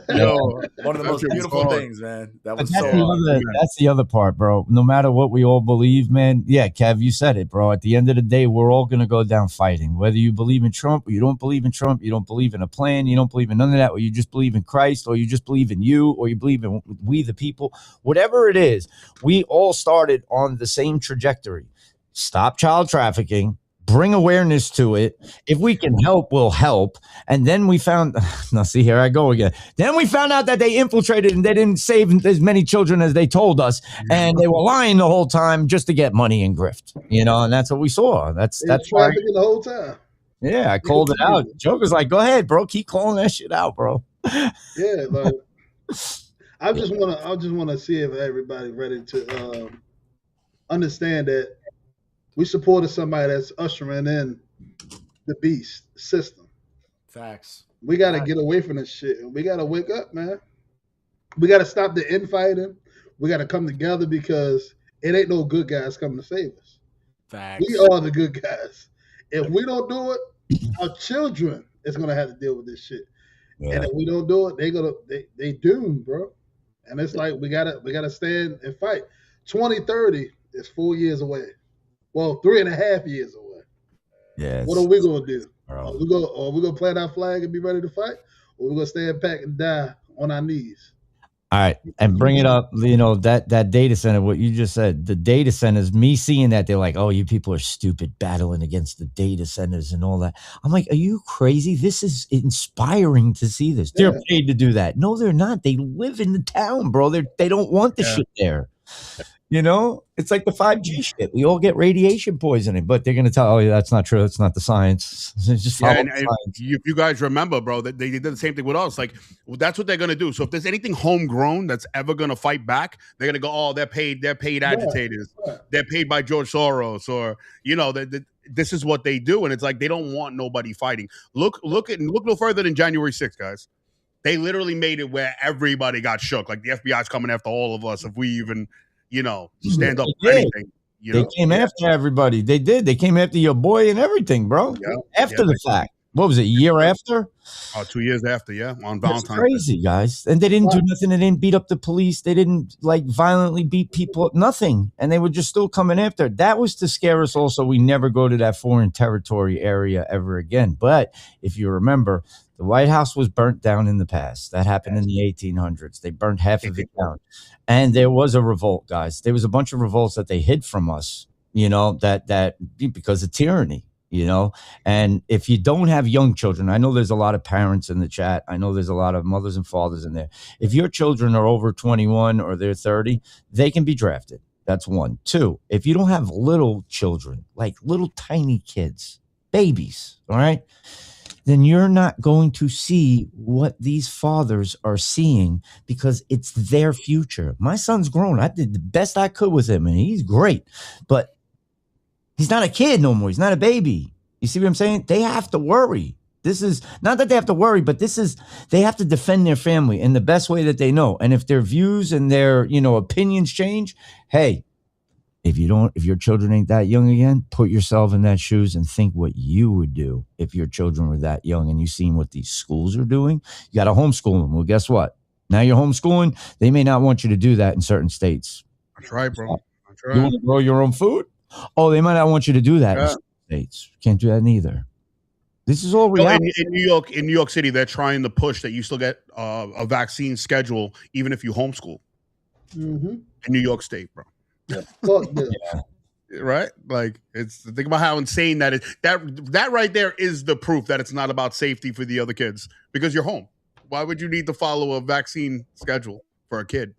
Yo, one of the That most shit was beautiful hard. things, man. That But was that's so the hard. other. That's the other part, bro. No matter what we all believe, man. Yeah, Kev, you said it, bro. At the end of the day, we're all gonna go down fighting. Whether you believe in Trump or you don't believe in Trump, you don't believe in a plan, you don't believe in none of that, or you just believe in Christ, or you just believe in you, or you believe in we the people. Whatever it is, we all started on the same trajectory. Stop child trafficking. Bring awareness to it. If we can help, we'll help. And then we found, now see, here I go again. Then we found out that they infiltrated and they didn't save as many children as they told us. And they were lying the whole time just to get money and grift, and that's what we saw. That's why. Trafficking the whole time. Yeah, I called it out. Joker's like, go ahead, bro. Keep calling that shit out, bro. Yeah, like I just wanna see if everybody ready to understand that we supported somebody that's ushering in the beast system. Facts. We got to get away from this shit. We got to wake up, man. We got to stop the infighting. We got to come together because it ain't no good guys coming to save us. Facts. We are the good guys. If we don't do it, our children is gonna have to deal with this shit. Yeah. And if we don't do it, they doomed, bro. And it's like we gotta stand and fight. 2030 is 4 years away. Well, 3.5 years away. Yeah. What are we gonna do? Are we gonna plant our flag and be ready to fight, or we gonna stand back and die on our knees? All right, and bring it up, that data center, what you just said, the data centers, me seeing that, they're like, oh, you people are stupid battling against the data centers and all that. I'm like, are you crazy? This is inspiring to see this. They're paid to do that. No, they're not. They live in the town, bro. They don't want the shit there. It's like the 5G shit. We all get radiation poisoning, but they're going to tell, oh, yeah, that's not true. That's not the science. Just follow the science. If you guys remember, bro, that they did the same thing with us. Like, that's what they're going to do. So if there's anything homegrown that's ever going to fight back, they're going to go, oh, they're paid agitators. They're paid by George Soros, or, this is what they do. And it's like, they don't want nobody fighting. Look no further than January 6th, guys. They literally made it where everybody got shook. Like, the FBI's coming after all of us if we even, stand up for anything. They came after everybody. They did. They came after your boy and everything, bro. After the fact. What was it, a year after? 2 years after, on Valentine's Day. Crazy, guys. And they didn't do nothing. They didn't beat up the police. They didn't violently beat people up, nothing. And they were just still coming after. That was to scare us also. We never go to that foreign territory area ever again. But if you remember, the White House was burnt down in the past. That happened in the 1800s. They burnt half of it down. And there was a revolt, guys. There was a bunch of revolts that they hid from us, that because of tyranny. And if you don't have young children, I know there's a lot of parents in the chat. I know there's a lot of mothers and fathers in there. If your children are over 21 or they're 30, they can be drafted. That's one. Two, if you don't have little children, like little tiny kids, babies, all right, then you're not going to see what these fathers are seeing because it's their future. My son's grown. I did the best I could with him, and he's great. But he's not a kid no more. He's not a baby. You see what I'm saying? They have to worry. This is not that they have to worry, but they have to defend their family in the best way that they know. And if their views and their, opinions change, hey, if your children ain't that young again, put yourself in that shoes and think what you would do if your children were that young and you seen what these schools are doing. You got to homeschool them. Well, guess what? Now you're homeschooling. They may not want you to do that in certain states. That's right, bro. That's right. You want to grow your own food? Oh, they might not want you to do that in certain states. Can't do that neither. This is all reality. In New York City, they're trying to push that you still get a vaccine schedule even if you homeschool. Mm-hmm. In New York State, bro. Yeah. Right? Like, think about how insane that is. That right there is the proof that it's not about safety for the other kids because you're home. Why would you need to follow a vaccine schedule for a kid?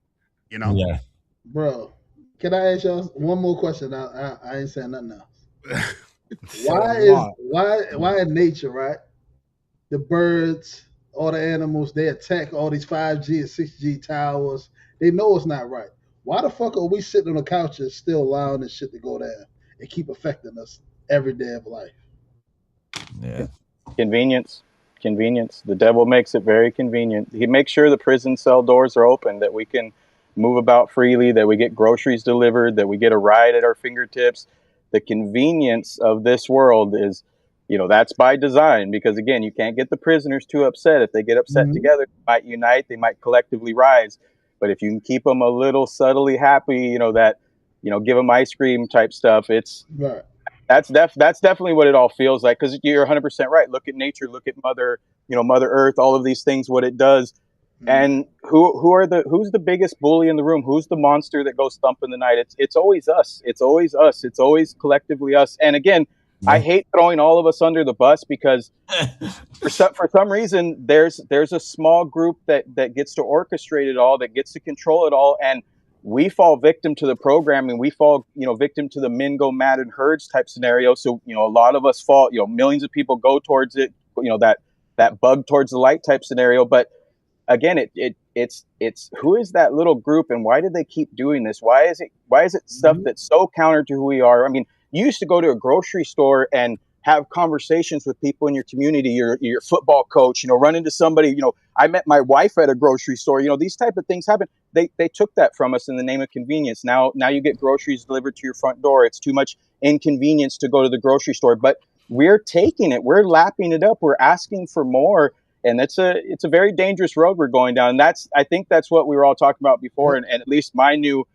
Yeah. Bro, can I ask y'all one more question? I ain't saying nothing else. Why in nature, right? The birds, all the animals, they attack all these 5G and 6G towers. They know it's not right. Why the fuck are we sitting on the couches still allowing this shit to go down and keep affecting us every day of life? Yeah. Convenience. The devil makes it very convenient. He makes sure the prison cell doors are open, that we can move about freely, that we get groceries delivered, that we get a ride at our fingertips, the convenience of this world is, that's by design, because again, you can't get the prisoners too upset. If they get upset together, they might unite, they might collectively rise. But if you can keep them a little subtly happy, give them ice cream type stuff, that's definitely what it all feels like. Because you're 100% right. Look at nature, look at Mother Earth, all of these things, what it does. And who's the biggest bully in the room? Who's the monster that goes thump in the night? It's always us. It's always us. It's always collectively us. And again, I hate throwing all of us under the bus, because for some reason there's a small group that gets to orchestrate it all, that gets to control it all, and we fall victim to the programming. We fall victim to the men go mad in herds type scenario. So a lot of us fall. Millions of people go towards it. That bug towards the light type scenario. But again, it's who is that little group, and why do they keep doing this? Why is it stuff that's so counter to who we are? I mean, you used to go to a grocery store and have conversations with people in your community, your football coach, run into somebody, I met my wife at a grocery store, these type of things happen. They took that from us in the name of convenience. Now you get groceries delivered to your front door. It's too much inconvenience to go to the grocery store, but we're taking it, we're lapping it up, we're asking for more. And it's a very dangerous road we're going down. And I think that's what we were all talking about before. And at least my new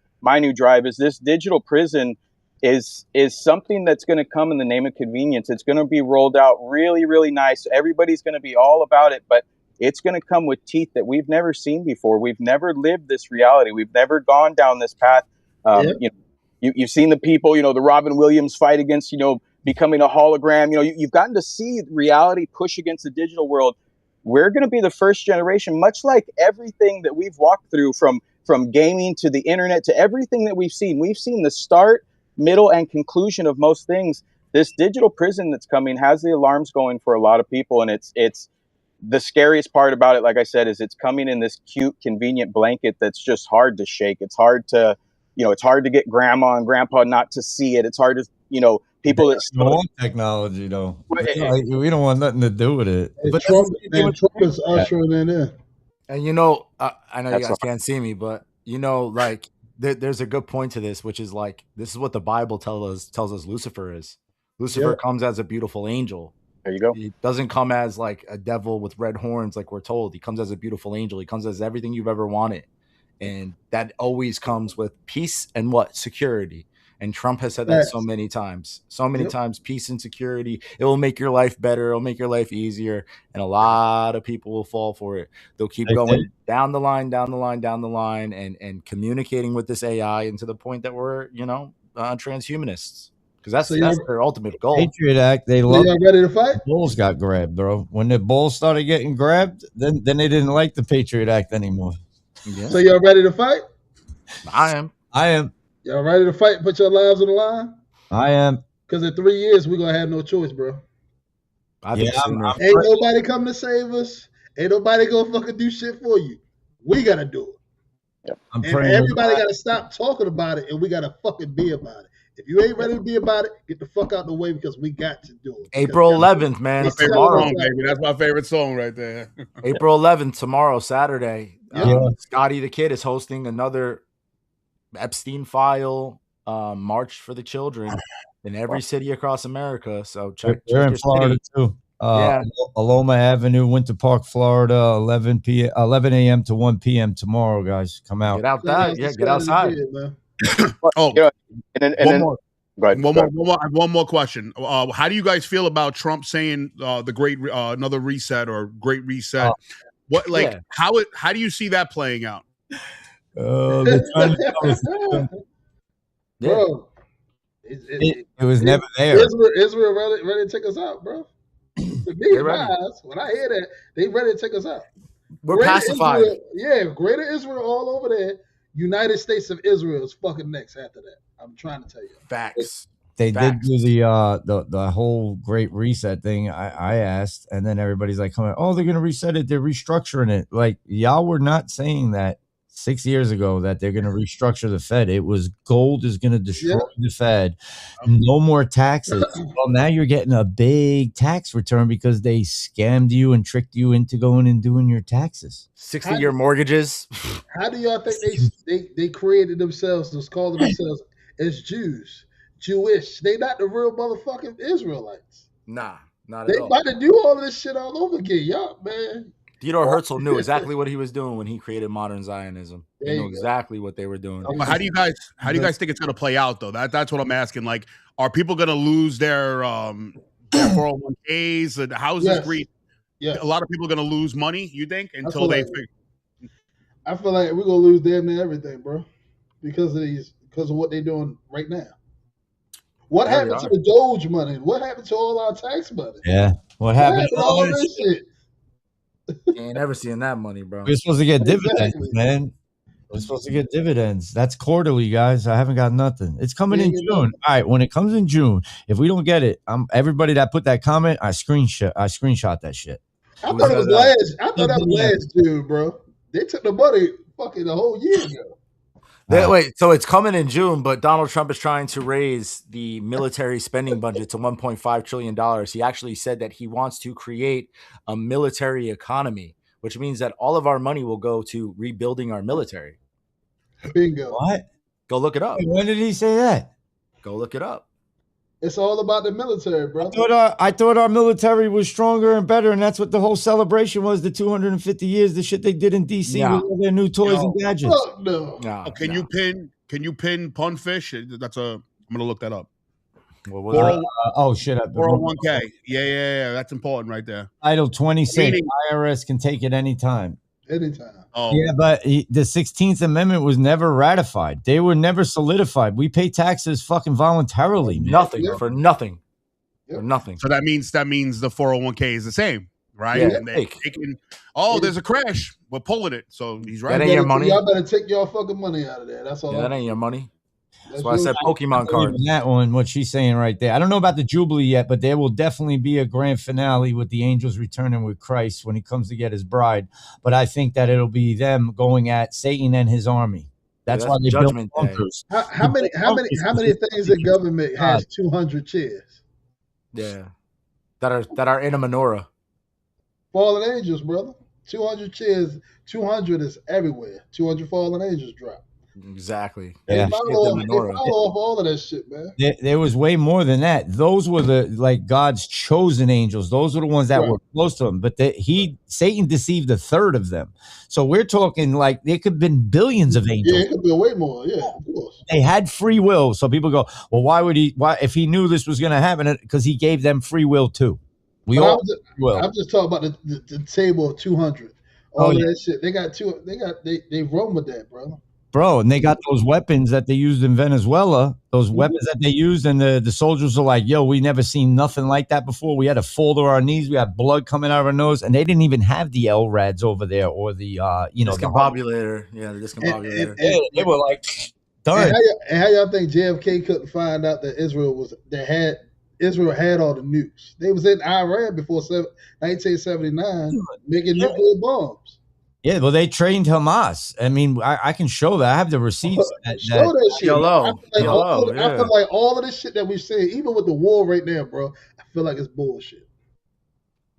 drive is this digital prison is something that's going to come in the name of convenience. It's going to be rolled out really, really nice. Everybody's going to be all about it, but it's going to come with teeth that we've never seen before. We've never lived this reality. We've never gone down this path. You've seen the people, the Robin Williams fight against, becoming a hologram. You've gotten to see reality push against the digital world. We're going to be the first generation, much like everything that we've walked through, from gaming to the internet to everything that we've seen. We've seen the start, middle, and conclusion of most things. This digital prison that's coming has the alarms going for a lot of people, and it's the scariest part about it, like I said, is it's coming in this cute, convenient blanket that's just hard to shake. It's hard to, it's hard to get grandma and grandpa not to see it. It's hard to, people that want technology though. We don't want nothing to do with it. But Trump is ushering in there. And I know you guys can't see me, but like there's a good point to this, which is like, this is what the Bible tells us Lucifer is. Lucifer comes as a beautiful angel. There you go. He doesn't come as like a devil with red horns like we're told. He comes as a beautiful angel. He comes as everything you've ever wanted. And that always comes with peace and security. And Trump has said that so many times, peace and security. It will make your life better. It'll make your life easier. And a lot of people will fall for it. They'll keep going down the line, and communicating with this AI, and to the point that we're, transhumanists. Because that's their ultimate goal. Patriot Act, they love. Y'all ready to fight? Bulls got grabbed, bro. When the Bulls started getting grabbed, then they didn't like the Patriot Act anymore. Yeah. So y'all ready to fight? I am. Y'all ready to fight and put your lives on the line? I am. Because in 3 years, we're going to have no choice, bro. Ain't nobody coming to save us. Ain't nobody going to fucking do shit for you. We got to do it. I'm and everybody got to stop talking about it, and we got to fucking be about it. If you ain't ready to be about it, get the fuck out the way, because we got to do it. April 11th, man. My favorite song, baby. That's my favorite song right there. April 11th, tomorrow, Saturday. Scotty the Kid is hosting another Epstein file March for the Children in every city across America. So check We're in Florida too. Aloma Avenue, Winter Park, Florida, 11 a.m. to 1 p.m. tomorrow, guys. Come out. Get out that. Get outside. One more question. How do you guys feel about Trump saying the great another reset or great reset? How do you see that playing out? Bro, it was never there. Israel ready to take us out, bro. To me, when I hear that, they ready to take us out. We're pacified. Greater Israel all over there. United States of Israel is fucking next after that. I'm trying to tell you. Facts. They did do the whole great reset thing. I asked, and then everybody's like, "Oh, they're gonna reset it. They're restructuring it." Like, y'all were not saying that 6 years ago that they're gonna restructure the Fed. It was gold is gonna destroy the Fed. No more taxes. Well, now you're getting a big tax return because they scammed you and tricked you into going and doing your taxes. 60-year mortgages. How do y'all think they created themselves? Just called themselves as Jews. Jewish. They not the real motherfucking Israelites. Nah, not They at all. about to do all of this shit all over again. Y'all, man. Theodore Herzl knew exactly what he was doing when he created modern Zionism. They knew exactly what they were doing. How do you guys think it's gonna play out though? That's what I'm asking. Like, are people gonna lose their 401ks and houses? Yeah. A lot of people are gonna lose money, you think, until they I feel like we're gonna lose damn near everything, bro. Because of what they're doing right now. What happened to the Doge money? What happened to all our tax money? Yeah. What happened to all this shit? You ain't never seeing that money, bro. We're supposed to get dividends, man. We're supposed to get dividends. That's quarterly, guys. I haven't got nothing. It's coming in June. All right, when it comes in June, if we don't get it, everybody that put that comment, I screenshot that shit. I thought it was last. I thought that was last June, bro. They took the money fucking the whole year ago. Wait, so it's coming in June, but Donald Trump is trying to raise the military spending budget to $1.5 trillion. He actually said that he wants to create a military economy, which means that all of our money will go to rebuilding our military. Bingo. What? Go look it up. When did he say that? Go look it up. It's all about the military, bro. I thought our military was stronger and better, and that's what the whole celebration was, the 250 years, the shit they did in D.C. with all their new toys and gadgets. Can you pin Punfish? I'm gonna look that up. Oh shit! 401k. Yeah. That's important right there. Title 26. IRS can take it anytime. Anytime. Oh yeah, but the 16th Amendment was never ratified. They were never solidified. We pay taxes fucking voluntarily. Man. Nothing for nothing. For nothing. So that means the 401k is the same, right? Yeah, and they can, there's a crash. We're pulling it. So he's right. That ain't your money. Y'all better take your fucking money out of there. That's all. Yeah, that ain't your money. That's why I said Pokemon card. That one, what she's saying right there. I don't know about the Jubilee yet, but there will definitely be a grand finale with the angels returning with Christ when he comes to get his bride. But I think that it'll be them going at Satan and his army. That's why they built bunkers. How many things the government has 200 chairs? Yeah, that are in a menorah. Fallen angels, brother. 200 chairs. 200 is everywhere. 200 fallen angels drop. Exactly. Yeah. They follow off all of that shit, man. There was way more than that. Those were God's chosen angels. Those were the ones that were close to him. But Satan deceived a third of them. So we're talking like there could have been billions of angels. Yeah, it could be way more. Yeah, of course. They had free will. So people go, well, why if he knew this was going to happen? Because he gave them free will too. I'm just talking about the table of 200. All that shit. They run with that, brother. Bro, and they got those weapons that they used in Venezuela, those weapons that they used, and the soldiers are like, yo, we never seen nothing like that before. We had to fall to our knees. We had blood coming out of our nose, and they didn't even have the LRADs over there or the, discombobulator. Yeah, the discombobulator. They were like, done. And how y'all think JFK couldn't find out that Israel had all the nukes? They was in Iran before 1979 making nuclear bombs. Yeah, well, they trained Hamas. I mean, I can show that. I have the receipts. Show that shit. I feel like all of this shit that we say, even with the war right now, bro, I feel like it's bullshit.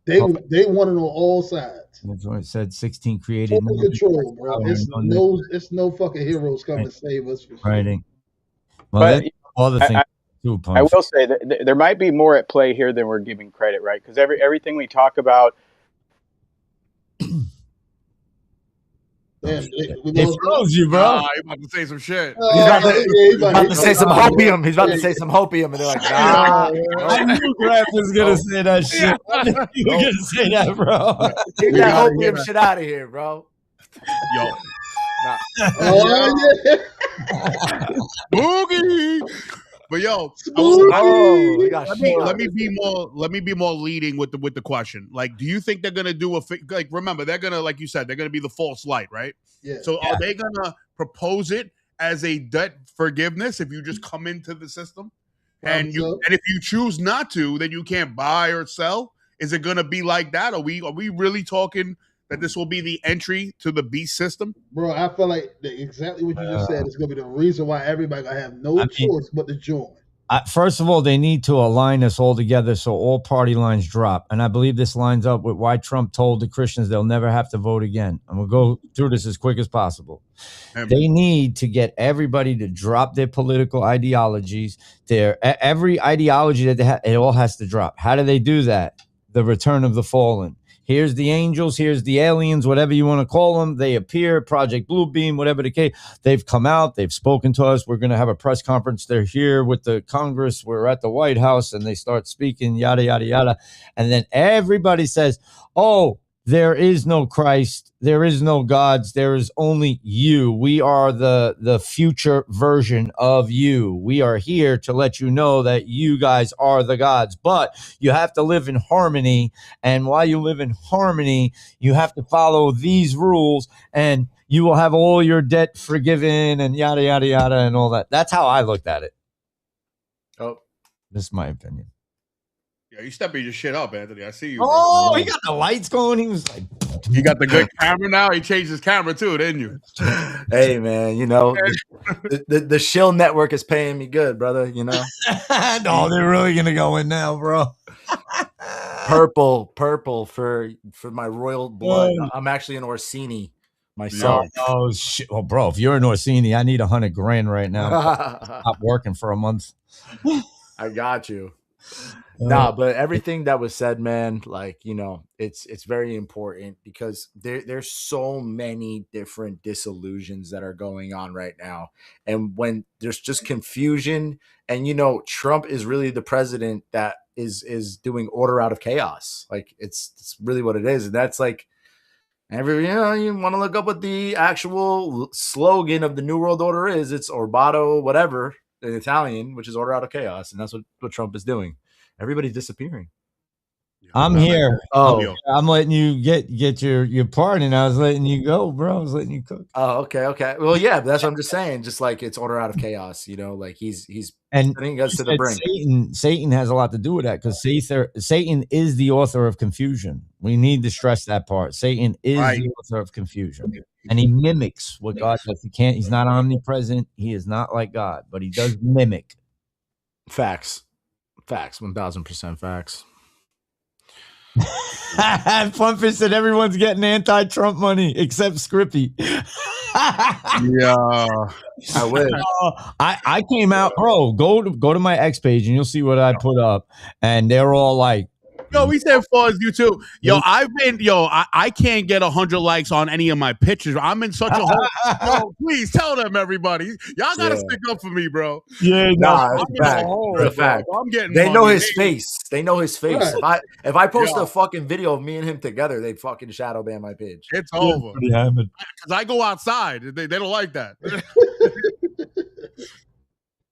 They want it on all sides. That's what it said. 16 created. Total control, bro. It's no fucking heroes coming to save us. Right. Well, all the things. I will say that there might be more at play here than we're giving credit, right? Because everything we talk about. They froze you, bro. You're about to say some shit. He's about to say some hopium. He's about to say some hopium, and they're like, nah. I knew Graf was gonna say that shit. You were gonna say that, bro. Get that hopium shit out of here, bro. Yo. Oh, Boogie. But yo, let me be more leading with the question. Like, do you think they're gonna do remember, they're gonna, like you said, they're gonna be the false light, right? Yeah. So are they gonna propose it as a debt forgiveness if you just come into the system? And if you choose not to, then you can't buy or sell? Is it gonna be like that? Are we really talking that this will be the entry to the beast system? Bro, I feel like exactly what you just said is going to be the reason why everybody going to have no choice but to join. First of all, they need to align us all together so all party lines drop. And I believe this lines up with why Trump told the Christians they'll never have to vote again. And we'll go through this as quick as possible. They need to get everybody to drop their political ideologies. Every ideology that they have, it all has to drop. How do they do that? The return of the fallen. Here's the angels, here's the aliens, whatever you want to call them. They appear, Project Bluebeam, whatever the case. They've come out, they've spoken to us. We're going to have a press conference. They're here with the Congress. We're at the White House, and they start speaking, yada, yada, yada. And then everybody says, oh, there is no Christ. There is no gods. There is only you. We are the future version of you. We are here to let you know that you guys are the gods. But you have to live in harmony. And while you live in harmony, you have to follow these rules. And you will have all your debt forgiven and yada, yada, yada, and all that. That's how I looked at it. Oh, this is my opinion. Yeah, you stepping your shit up, Anthony. I see you. Oh, he got the lights going. He was like, you got the good camera now. He changed his camera too, didn't you? Hey, man, you know, the Shill network is paying me good, brother. You know, no, they're really gonna go in now, bro. purple for my royal blood. I'm actually an Orsini myself. Oh shit! Well, bro, if you're an Orsini, I need $100,000 right now. Stop working for a month. I got you. Nah, but everything that was said, man, like, you know, it's very important because there's so many different disillusions that are going on right now. And when there's just confusion, and, you know, Trump is really the president that is doing order out of chaos. Like, it's really what it is. And that's like, you want to look up what the actual slogan of the New World Order is. It's Orbato, whatever, in Italian, which is order out of chaos. And that's what Trump is doing. Everybody's disappearing. I'm here. Oh, I'm letting you get your part, and I was letting you go, bro. I was letting you cook. Oh, okay. Well, yeah, but that's what I'm just saying. Just like it's order out of chaos, you know, like he's putting us to the brink. Satan has a lot to do with that because Satan is the author of confusion. We need to stress that part. Satan is the author of confusion, and he mimics what God does. He's not omnipresent. He is not like God, but he does mimic. Facts, 1000% facts. Funfish said everyone's getting anti-Trump money except Skrippy. Yeah, I wish. I came out, bro. Go to my X page and you'll see what I put up, and they're all like, "Yo, we said fuzz you too." Yo, I can't get 100 likes on any of my pictures. I'm in such a hole. Yo, please tell them, everybody. Y'all gotta stick up for me, bro. Yeah, it's a fact. I'm getting. They know his face. They know his face. Right. If I post a fucking video of me and him together, they'd fucking shadow ban my page. It's over. Because I go outside. They don't like that.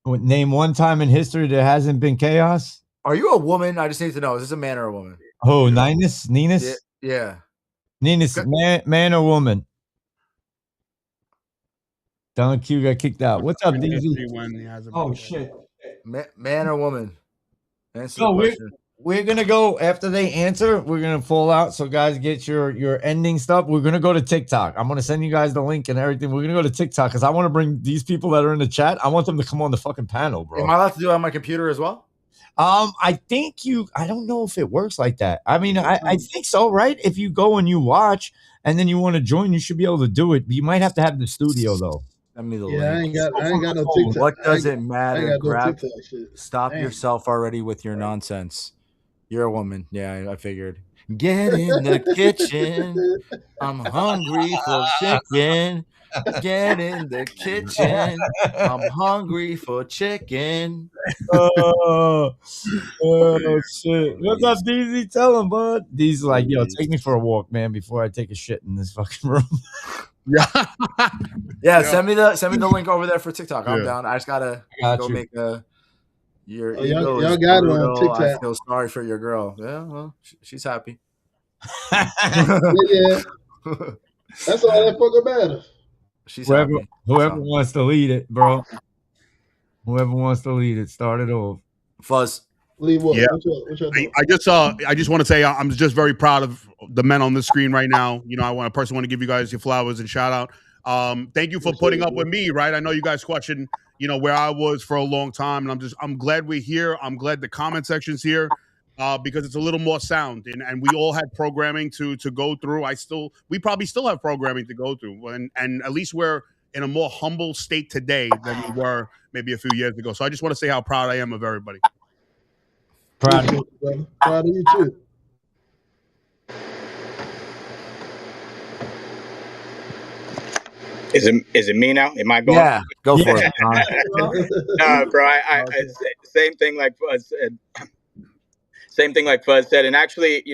Name one time in history there hasn't been chaos. Are you a woman? I just need to know. Is this a man or a woman? Oh, Ninus? Yeah. Ninus, man or woman? Don Q got kicked out. What's up, DZ? Oh, shit. Man or woman? Answer the question. We're going to go, after they answer, we're going to fall out. So, guys, get your ending stuff. We're going to go to TikTok. I'm going to send you guys the link and everything. We're going to go to TikTok because I want to bring these people that are in the chat. I want them to come on the fucking panel, bro. Am I allowed to do it on my computer as well? I think I don't know if it works like that. I mean, I think so, right? If you go and you watch and then you want to join, you should be able to do it. But you might have to have the studio though. Send me the link. I ain't got no TikTok. What does it matter? Grab, stop yourself already with your nonsense. You're a woman. Yeah, I figured. Get in the kitchen. I'm hungry for chicken. Get in the kitchen. I'm hungry for chicken. Oh shit. What's up, DZ? Tell him, bud. DZ's like, yo, take me for a walk, man, before I take a shit in this fucking room. Yeah, send me the link over there for TikTok. I'm down. I just gotta go make a y'all got it on TikTok. I feel sorry for your girl. Yeah, well, she's happy. Yeah. That's all that fucking matters. Whoever wants to lead it, bro. Whoever wants to lead it, start it off. Fuzz. Lead what? Yeah. What's your I just want to say I'm just very proud of the men on the screen right now. You know, I want to give you guys your flowers and shout out. Thank you for putting up with me, right? I know you guys questioned, where I was for a long time, and I'm glad we're here. I'm glad the comment section's here. Because it's a little more sound, and we all had programming to go through. We probably still have programming to go through, and at least we're in a more humble state today than we were maybe a few years ago. So I just want to say how proud I am of everybody. Proud of you, brother. Proud of you too. Is it me now? Am I going? Yeah, go for it. No, bro. I same thing like Fuzz said. Same thing like Fuzz said. And actually,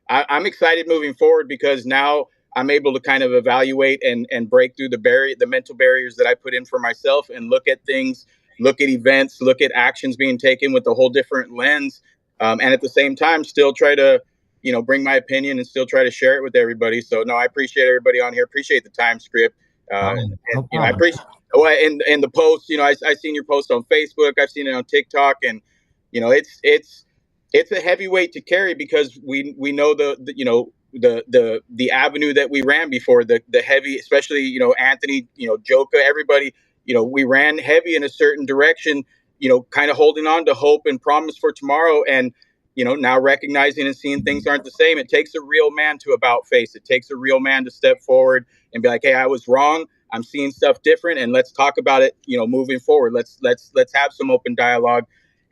I'm excited moving forward because now I'm able to kind of evaluate and break through the mental barriers that I put in for myself and look at things, look at events, look at actions being taken with a whole different lens. And at the same time, still try to, bring my opinion and still try to share it with everybody. So no, I appreciate everybody on here. Appreciate the time, Skript. I appreciate and the posts. I seen your post on Facebook. I've seen it on TikTok, and it's a heavy weight to carry because we know the avenue that we ran before, the heavy, especially Anthony, Joka, everybody, we ran heavy in a certain direction, kind of holding on to hope and promise for tomorrow, and now recognizing and seeing things aren't the same. It takes a real man to about face. It takes a real man to step forward and be like, hey, I was wrong. I'm seeing stuff different, and let's talk about it. Moving forward, let's have some open dialogue.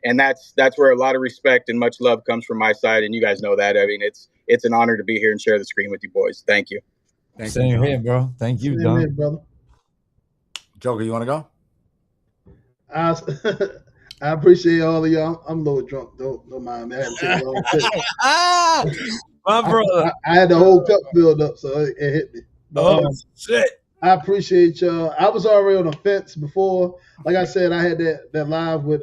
And that's where a lot of respect and much love comes from my side. And you guys know that. I mean, it's an honor to be here and share the screen with you boys. Thank you. Same here, bro. Thank you, Don. Here, brother. Joker, you want to go? I appreciate all of y'all. I'm a little drunk. Don't mind me. I had to take a long take. My brother. I had the whole cup filled up, so it hit me. Oh, shit. I appreciate y'all. I was already on the fence before. Like I said, I had that live with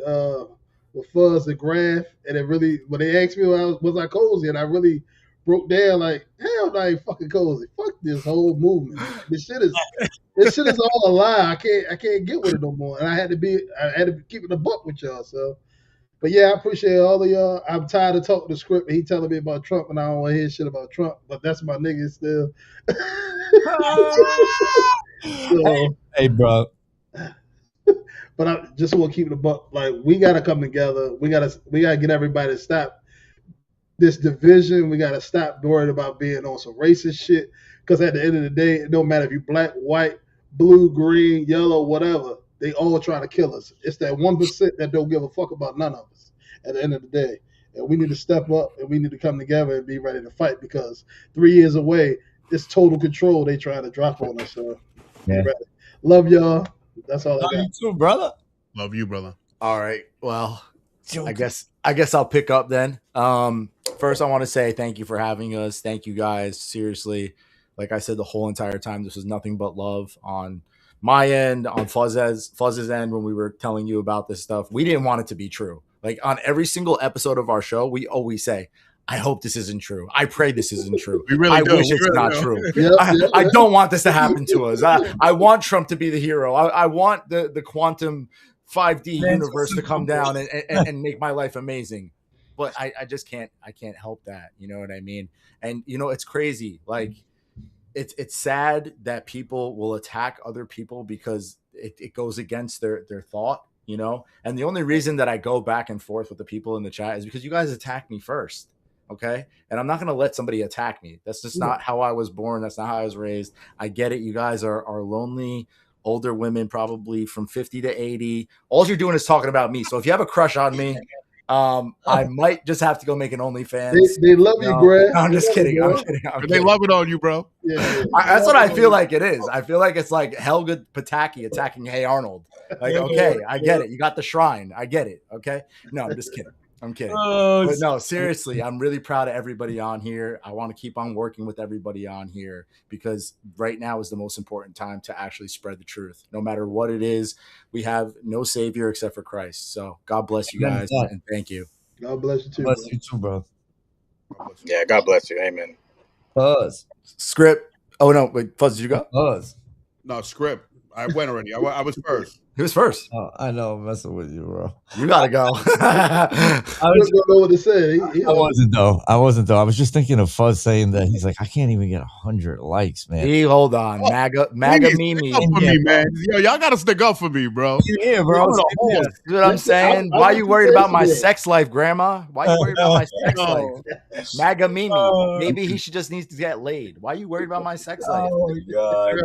Fuzz and Graph, and it really, when they asked me was I cozy, and I really broke down like, hell no, I ain't fucking cozy. Fuck this whole movement. This shit is all a lie. I can't get with it no more. And I had to keep it a buck with y'all. So, but yeah, I appreciate all of y'all. I'm tired of talking to Skript. He telling me about Trump, and I don't want to hear shit about Trump. But that's my nigga still. So, hey, bro. But I just want to keep it a buck. Like, we gotta come together. We gotta get everybody to stop this division. We gotta stop worrying about being on some racist shit. Because at the end of the day, it don't matter if you're black, white, blue, green, yellow, whatever. They all trying to kill us. It's that 1% that don't give a fuck about none of us at the end of the day. And we need to step up and we need to come together and be ready to fight, because 3 years away, it's total control they trying to drop on us. So yeah. Love y'all. That's all I got. You too, brother. Love you, brother. All right. Well, I guess I'll pick up then. First, I want to say thank you for having us. Thank you guys. Seriously, like I said, the whole entire time, this was nothing but love on my end, on Fuzz's end. When we were telling you about this stuff, we didn't want it to be true. Like on every single episode of our show, we always say, I hope this isn't true. I pray this isn't true. We really I do. wish it's really not do. true. I don't want this to happen to us. I want Trump to be the hero. I want the quantum 5D universe to come down and make my life amazing. But I just can't. I can't help that. You know what I mean? And it's crazy. Like it's sad that people will attack other people because it goes against their thought. And the only reason that I go back and forth with the people in the chat is because you guys attack me first. Okay. And I'm not going to let somebody attack me. That's just not how I was born. That's not how I was raised. I get it. You guys are lonely, older women, probably from 50 to 80. All you're doing is talking about me. So if you have a crush on me, I might just have to go make an OnlyFans. They love you, Greg. No, I'm just kidding. I'm kidding. They love it on you, bro. Yeah. That's what I feel like it is. I feel like it's like Helga Pataki attacking Hey Arnold. Like, okay, I get it. You got the shrine. I get it. Okay. No, I'm just kidding. I'm kidding. But no, seriously, I'm really proud of everybody on here. I want to keep on working with everybody on here because right now is the most important time to actually spread the truth. No matter what it is, we have no savior except for Christ. So God bless you guys and thank you. God bless you too. Bless you too, bro. Yeah, God bless you. Amen. Fuzz. Skript. Oh no, wait, Fuzz, did you go? Fuzz. No, Skript. I went already. I was first. He was first. Oh, I know, I'm messing with you, bro. You gotta go. I don't know what to say. I wasn't though. I was just thinking of Fuzz saying that he's like, I can't even get 100 likes, man. Hey, hold on, MAGA Mimi. Stick up for me, man. Yo, y'all gotta stick up for me, bro. Yeah, bro. You know what I'm saying? Why are you worried about my sex life, Grandma? Why are you worried about my sex life? MAGA Mimi. Maybe he should just needs to get laid. Why are you worried about my sex life? Oh my god.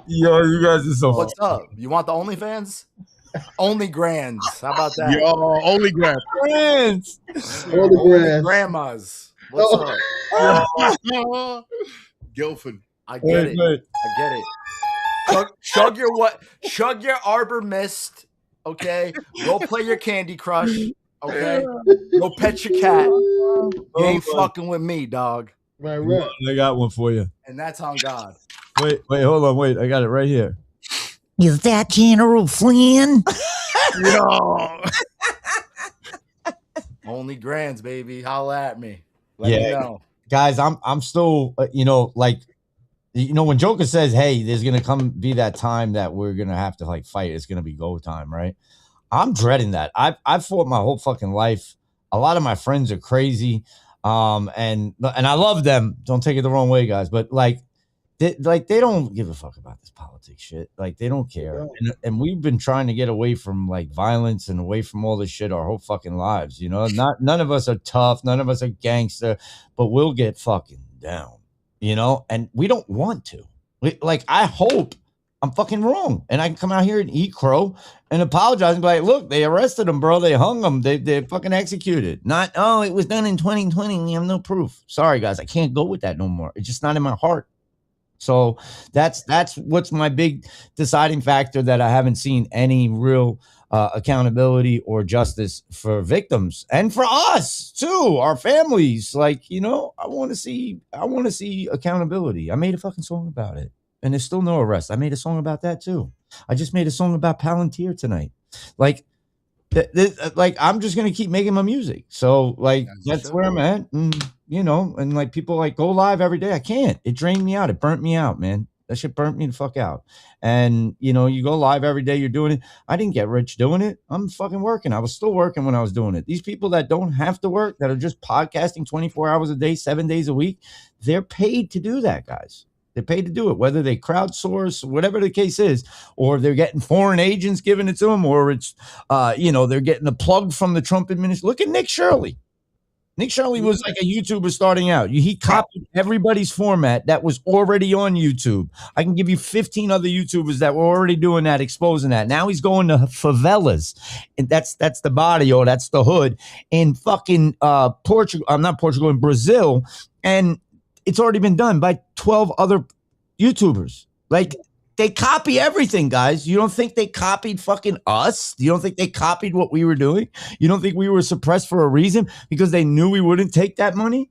Yo, you guys are so. What's up? You want the OnlyFans? Only grands. How about that? Yo, only grands. Only grandmas. What's up? Guilford. I get it. I get it. Chug your Arbor Mist. Okay. Go play your Candy Crush. Okay. Go pet your cat. You ain't fucking with me, dog. Right. I got one for you. And that's on God. Wait, hold on. Wait, I got it right here. Is that General Flynn? No. Only grands, baby. Holla at me. Let me know. Guys, I'm still, when Joker says, hey, there's going to be that time that we're going to have to like fight. It's going to be go time, right? I'm dreading that. I've fought my whole fucking life. A lot of my friends are crazy. And I love them. Don't take it the wrong way, guys. But they don't give a fuck about this politics shit. Like they don't care. And we've been trying to get away from like violence and away from all this shit our whole fucking lives. You know, none of us are tough. None of us are gangster, but we'll get fucking down, you know, and we don't want to. I hope I'm fucking wrong. And I can come out here and eat crow and apologize and be like, look, they arrested him, bro. They hung him. They fucking executed. Not, oh, it was done in 2020. We have no proof. Sorry, guys. I can't go with that no more. It's just not in my heart. So that's what's my big deciding factor, that I haven't seen any real accountability or justice for victims and for us too, our families. Like, you know, I want to see accountability. I made a fucking song about it, and there's still no arrest. I made a song about that too. I just made a song about Palantir tonight. Like, I'm just gonna keep making my music. So that's where I'm at. And, you know, and like people like go live every day. I can't. It drained me out. It burnt me out, man. That shit burnt me the fuck out. And you know, you go live every day. You're doing it. I didn't get rich doing it. I'm fucking working. I was still working when I was doing it. These people that don't have to work, that are just podcasting 24 hours a day, 7 days a week, they're paid to do that, guys. They're paid to do it, whether they crowdsource, whatever the case is, or they're getting foreign agents giving it to them, or it's, they're getting a plug from the Trump administration. Look at Nick Shirley. Nick Shirley was like a YouTuber starting out. He copied everybody's format that was already on YouTube. I can give you 15 other YouTubers that were already doing that, exposing that. Now he's going to favelas, and that's the barrio, that's the hood in fucking Portugal. I'm not Portugal, in Brazil, and it's already been done by 12 other YouTubers. Like, they copy everything, guys. You don't think they copied fucking us? You don't think they copied what we were doing? You don't think we were suppressed for a reason because they knew we wouldn't take that money?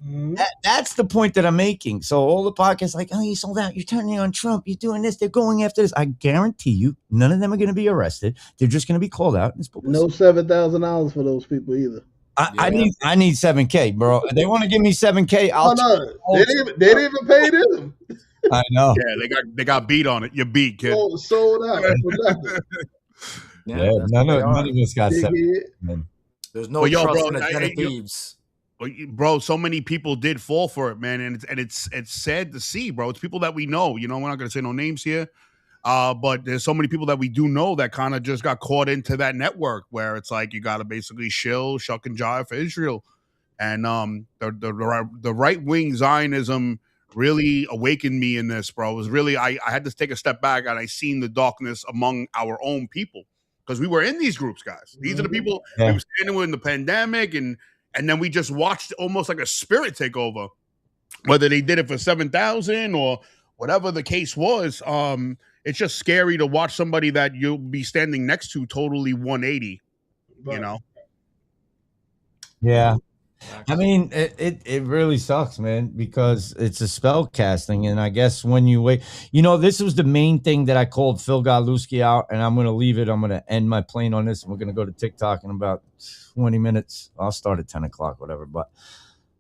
Mm-hmm. That's the point that I'm making. So all the podcasts like, oh, you sold out. You're turning on Trump. You're doing this. They're going after this. I guarantee you, none of them are going to be arrested. They're just going to be called out. No $7,000 for those people either. I need $7K, bro. They want to give me $7K. They didn't even pay them. I know. Yeah, they got beat on it. You beat, kid. Sold out for nothing. None of us got $7. There's no trust in a den of thieves. Bro, so many people did fall for it, man, and it's sad to see, bro. It's people that we know. You know, we're not gonna say no names here, but there's so many people that we do know that kind of just got caught into that network where it's like you got to basically shuck and jive for Israel, and the right wing Zionism really awakened me in this, bro. It was really I had to take a step back, and I seen the darkness among our own people, because we were in these groups, guys. These are the people we were standing with in the pandemic, and then we just watched almost like a spirit take over, whether they did it for 7,000 or whatever the case was. It's just scary to watch somebody that you'll be standing next to totally 180, you know? Yeah. I mean, it really sucks, man, because it's a spell casting. And I guess when you wait, you know, this was the main thing that I called Phil Godlewski out, and I'm going to leave it. I'm going to end my plane on this, and we're going to go to TikTok in about 20 minutes. I'll start at 10 o'clock, whatever. But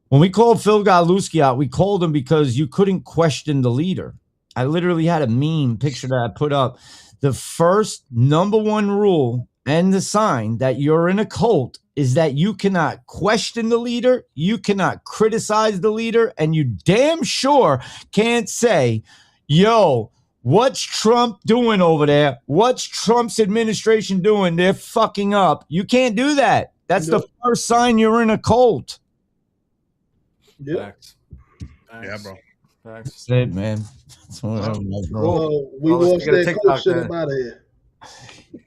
when we called Phil Godlewski out, we called him because you couldn't question the leader. I literally had a meme picture that I put up the first number one rule and the sign that you're in a cult is that you cannot question the leader, you cannot criticize the leader, and you damn sure can't say, yo, what's Trump doing over there? What's Trump's administration doing? They're fucking up. You can't do that. That's the first sign you're in a cult. Yeah. Facts. Yeah, bro. Facts. That's it, man. That's what I was, bro. We watched that cult shit up out of here.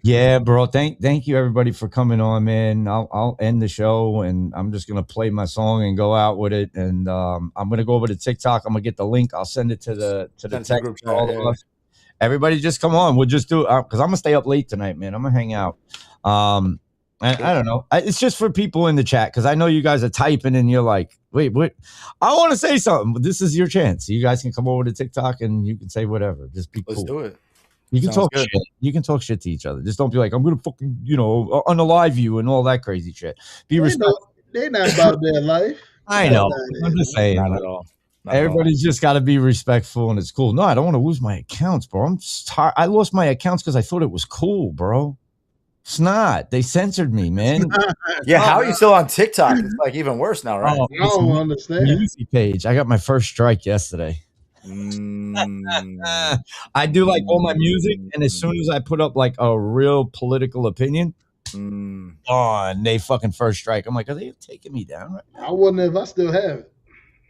Yeah, bro. Thank you everybody for coming on, man. I'll end the show and I'm just gonna play my song and go out with it. And I'm gonna go over to TikTok. I'm gonna get the link. I'll send it to the text group. Everybody just come on. We'll just do it because I'm gonna stay up late tonight, man. I'm gonna hang out. I don't know. It's just for people in the chat because I know you guys are typing and you're like, wait, what? I want to say something, but this is your chance. You guys can come over to TikTok and you can say whatever. Just be cool. Let's do it. You can talk shit. You can talk shit to each other. Just don't be like, I'm gonna fucking, unalive you and all that crazy shit. Be respectful. They're not about their life. I know. I'm just saying. Not at all. Everybody's just got to be respectful and it's cool. No, I don't want to lose my accounts, bro. I lost my accounts because I thought it was cool, bro. It's not. They censored me, man. Yeah, how are you still on TikTok? It's like even worse now, right? I don't understand. Music page. I got my first strike yesterday. I do like all my music, and as soon as I put up like a real political opinion, they fucking first strike. I'm like, are they taking me down right now? I wouldn't if I still have it.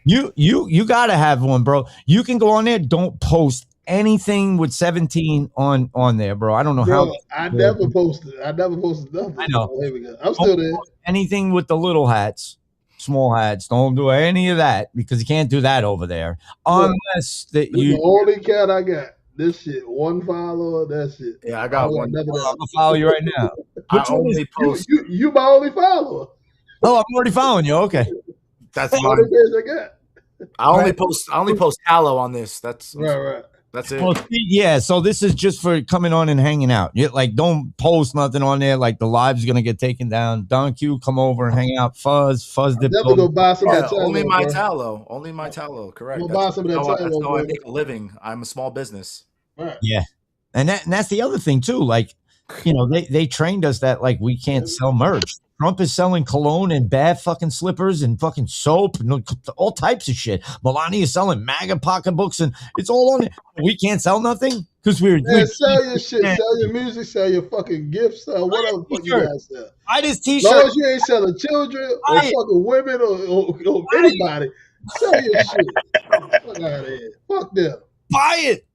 You gotta have one, bro. You can go on there. Don't post anything with 17 on there, bro. I don't know how. I never posted nothing. I know. Oh, here we go. I'm still there. Anything with the little hats, small hats. Don't do any of that because you can't do that over there unless that you. The only cat I got. This shit, one follower. That shit. Yeah, I got one. I'm gonna follow you right now. I only post. You my only follower. Oh, I'm already following you. Okay. That's all the kids I got. I only post Hallow on this. That's right. That's it. Well, yeah, so this is just for coming on and hanging out. Like, don't post nothing on there. Like, the live's gonna get taken down. Don Q, come over and hang out. Fuzz dip. Never go buy some of that tallow. Only my tallow. Only my tallow. Correct. Buy some of that That's how I make a living. I'm a small business. Right. Yeah, and that's the other thing too. Like, they trained us that like we can't sell merch. Trump is selling cologne and bad fucking slippers and fucking soap and all types of shit. Melania is selling MAGA pocketbooks and it's all on it. We can't sell nothing because we're sell your shit, sell your music, sell your fucking gifts, whatever fuck you guys sell. Buy this As t-shirt. long as you ain't selling children or fucking women or anybody, sell your shit. Fuck out of here. Fuck them. Buy it.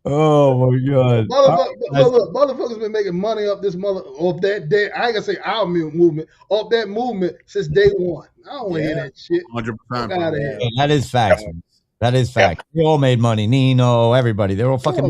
Oh my god! Motherfuckers been making money off that day. I ain't gonna say our movement, off that movement since day one. I don't want to hear that shit. 100%. Yeah, that is fact. That is fact. We all made money. Nino, everybody. They're all fucking.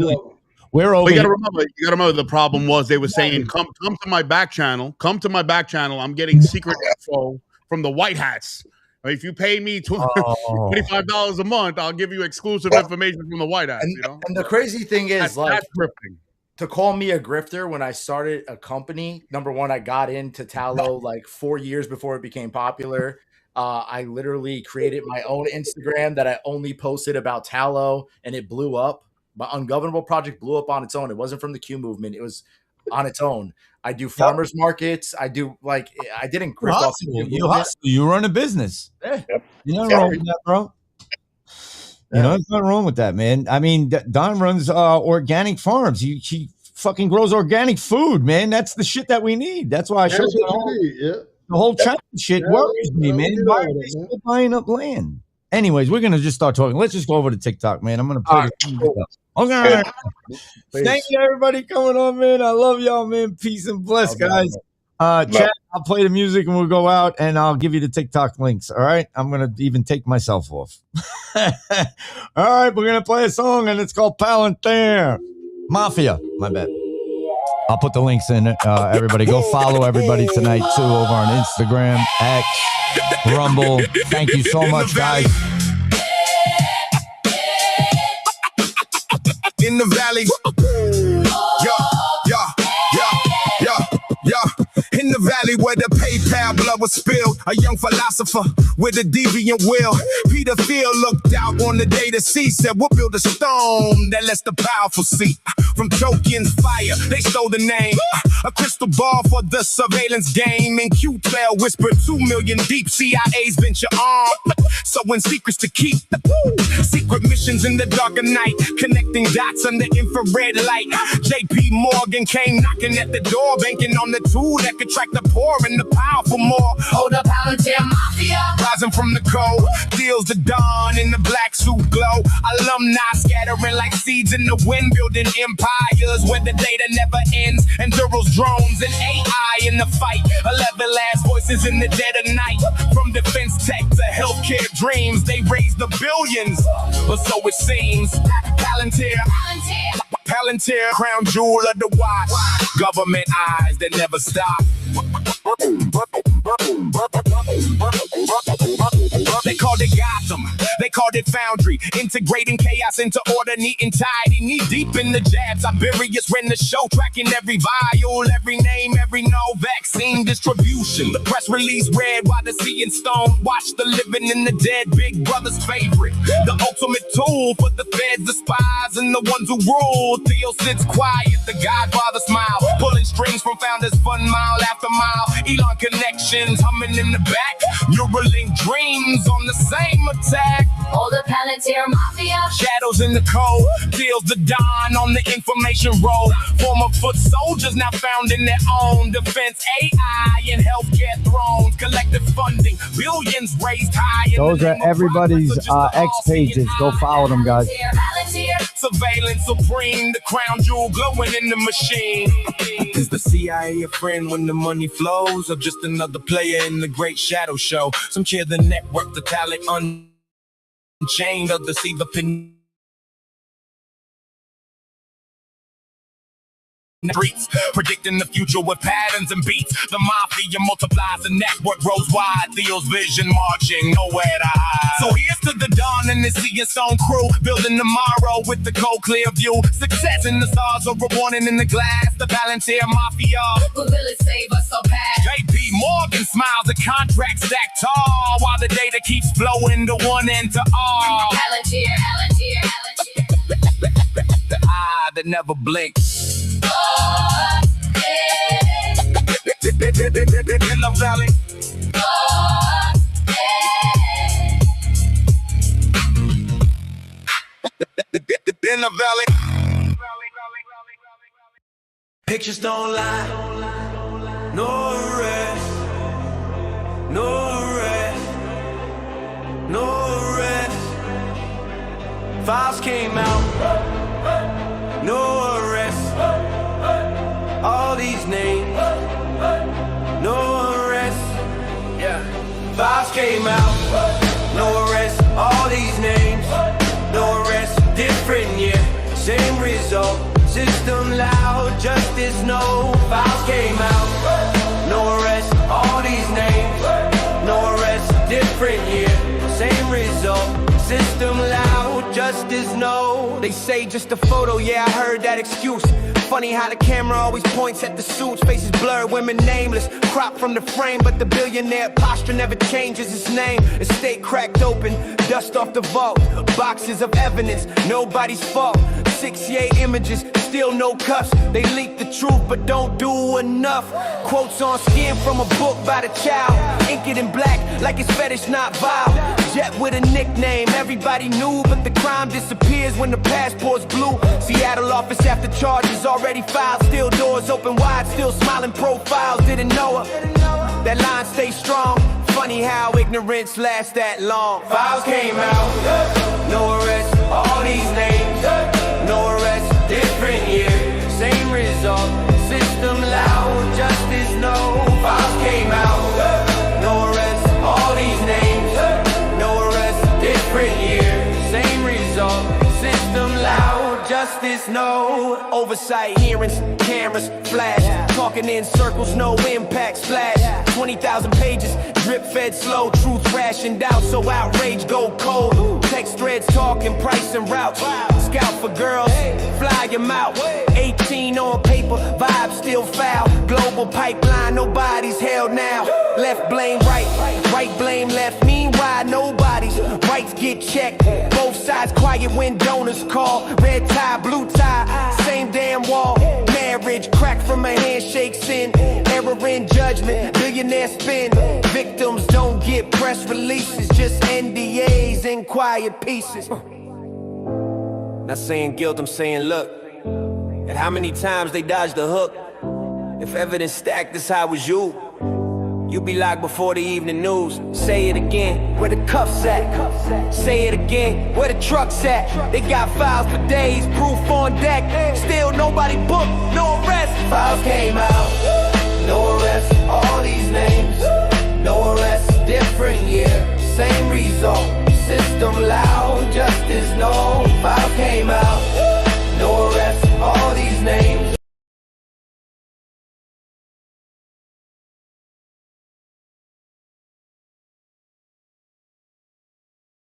We're over. You gotta remember. The problem was they were saying, "Come to my back channel. Come to my back channel. I'm getting secret info from the white hats." If you pay me $25 a month, I'll give you exclusive information from the White House. And the crazy thing is, that's grifting. To call me a grifter when I started a company. Number one, I got into tallow like 4 years before it became popular. I literally created my own Instagram that I only posted about tallow, and it blew up. My Ungovernable project blew up on its own. It wasn't from the Q movement. It was on its own. I do farmers markets. I do I didn't grift off. You hustle. You run a business. Yeah. You know wrong with that, bro. You know, there's nothing wrong with that, man. I mean, Don runs organic farms. He fucking grows organic food, man. That's the shit that we need. That's why I showed you the whole China shit worries me, man. Why are they still buying up land? Anyways, we're gonna just start talking. Let's just go over to TikTok, man. I'm gonna play Okay. Thank you, everybody, coming on, man. I love y'all, man. Peace and bless, guys. Chat, I'll play the music and we'll go out and I'll give you the TikTok links. All right. I'm going to even take myself off. All right. We're going to play a song and it's called Palantir Mafia. My bad. I'll put the links in it. Everybody go follow everybody tonight too over on Instagram, X, Rumble. Thank you so much, guys. In the valley, in the valley where the PayPal blood was spilled. A young philosopher with a deviant will. Peter Field looked out on the day to see, said, we'll build a stone that lets the powerful see. From Tolkien's fire, they stole the name. A crystal ball for the surveillance game. And Q-Tail whispered 2 million deep. CIA's venture arm, sowing secrets to keep. Secret missions in the dark of night, connecting dots under infrared light. J.P. Morgan came knocking at the door, banking on the tool that could track the poor and the powerful more. Oh, the Palantir Mafia. Rising from the cold, deals the dawn in the black suit glow. Alumni scattering like seeds in the wind, building empires where the data never ends. And Dural's drones and AI in the fight. 11 last voices in the dead of night. From defense tech to healthcare dreams, they raise the billions, or so it seems. Palantir, crown jewel of the watch. Government eyes that never stop. They called it Gotham, they called it Foundry. Integrating chaos into order, neat and tidy. Knee deep in the jabs, Iberius ran the show. Tracking every vial, every name, every no vaccine distribution. The press release read while the sea and stone. Watch the living and the dead, Big Brother's favorite. The ultimate tool for the feds, the spies, and the ones who rule. Theo sits quiet, the Godfather smile. Pulling strings from founders, fun mile after mile. Elon connections humming in the back. Neuralink dreams on the same attack. Oh, the Palantir Mafia. Shadows in the cold, feels the dawn on the information roll. Former foot soldiers now found in their own defense. AI and healthcare thrones, collective funding, billions raised high. Those are everybody's X pages. Go follow them, guys. Surveillance supreme, the crown jewel glowing in the machine. Is the CIA a friend when the money flows, or just another player in the great shadow show? Some cheer the network, the talent unchained, others see the pin. Streets, predicting the future with patterns and beats. The mafia multiplies, the network grows wide. Theo's vision marching, nowhere to hide. So here's to the dawn and the sea and stone crew, building tomorrow with the cold clear view. Success in the stars are a warning in the glass. The Palantir Mafia. But will it save us or pass? J.P. Morgan smiles, the contract stacked tall, while the data keeps flowing to one end to all. Palantir. The eye that never blinks. In the valley. In the valley. Pictures don't lie. No rest. No rest. No rest. Files came out. No arrest. All these names, no arrest. Yeah. Files came out, no arrest. All these names, no arrest. Different year, same result. System loud, justice no. Files came out, no arrest. All these names, no arrest. Different year, same result. System loud, justice no. They say just a photo, yeah, I heard that excuse. Funny how the camera always points at the suits. Faces blurred, women nameless, cropped from the frame. But the billionaire posture never changes his name. Estate cracked open, dust off the vault. Boxes of evidence, nobody's fault. 68 images, still no cuffs. They leak the truth but don't do enough. Quotes on skin from a book by the child. Ink it in black like it's fetish, not vile. Jet with a nickname, everybody knew. But the crime disappears when the passport's blue. Seattle office after charges already filed. Still doors open wide, still smiling profiles. Didn't know her, that line stays strong. Funny how ignorance lasts that long. Files came out, no arrest. All these names, no arrest. Different year, same result. System loud, justice no. Files came out, no arrest. All these names, no arrest. Different year, same result. System loud, justice no. Oversight, hearings, cameras, flash. Talking in circles, no impact, splash. 20,000 pages, Drip fed slow, truth rationed out, so outrage go cold. Text threads talking, price and routes. Scout for girls, fly them out. 18 on paper, vibe still foul. Global pipeline, nobody's held now. Left blame right, right blame left. Meanwhile, nobody's rights get checked. Both sides quiet when donors call. Red tie, blue tie, same damn wall. Marriage crack from a handshake sin. Error in judgment, billionaire spin. Victims don't get press releases, just NDAs and quiet pieces. Not saying guilt, I'm saying look at how many times they dodged the hook. If evidence stacked this how was you be locked before the evening news. Say it again, where the cuffs at? Say it again, where the trucks at? They got files for days, proof on deck. Still nobody booked, no arrest. Files came out, no arrest. All these names, no arrest.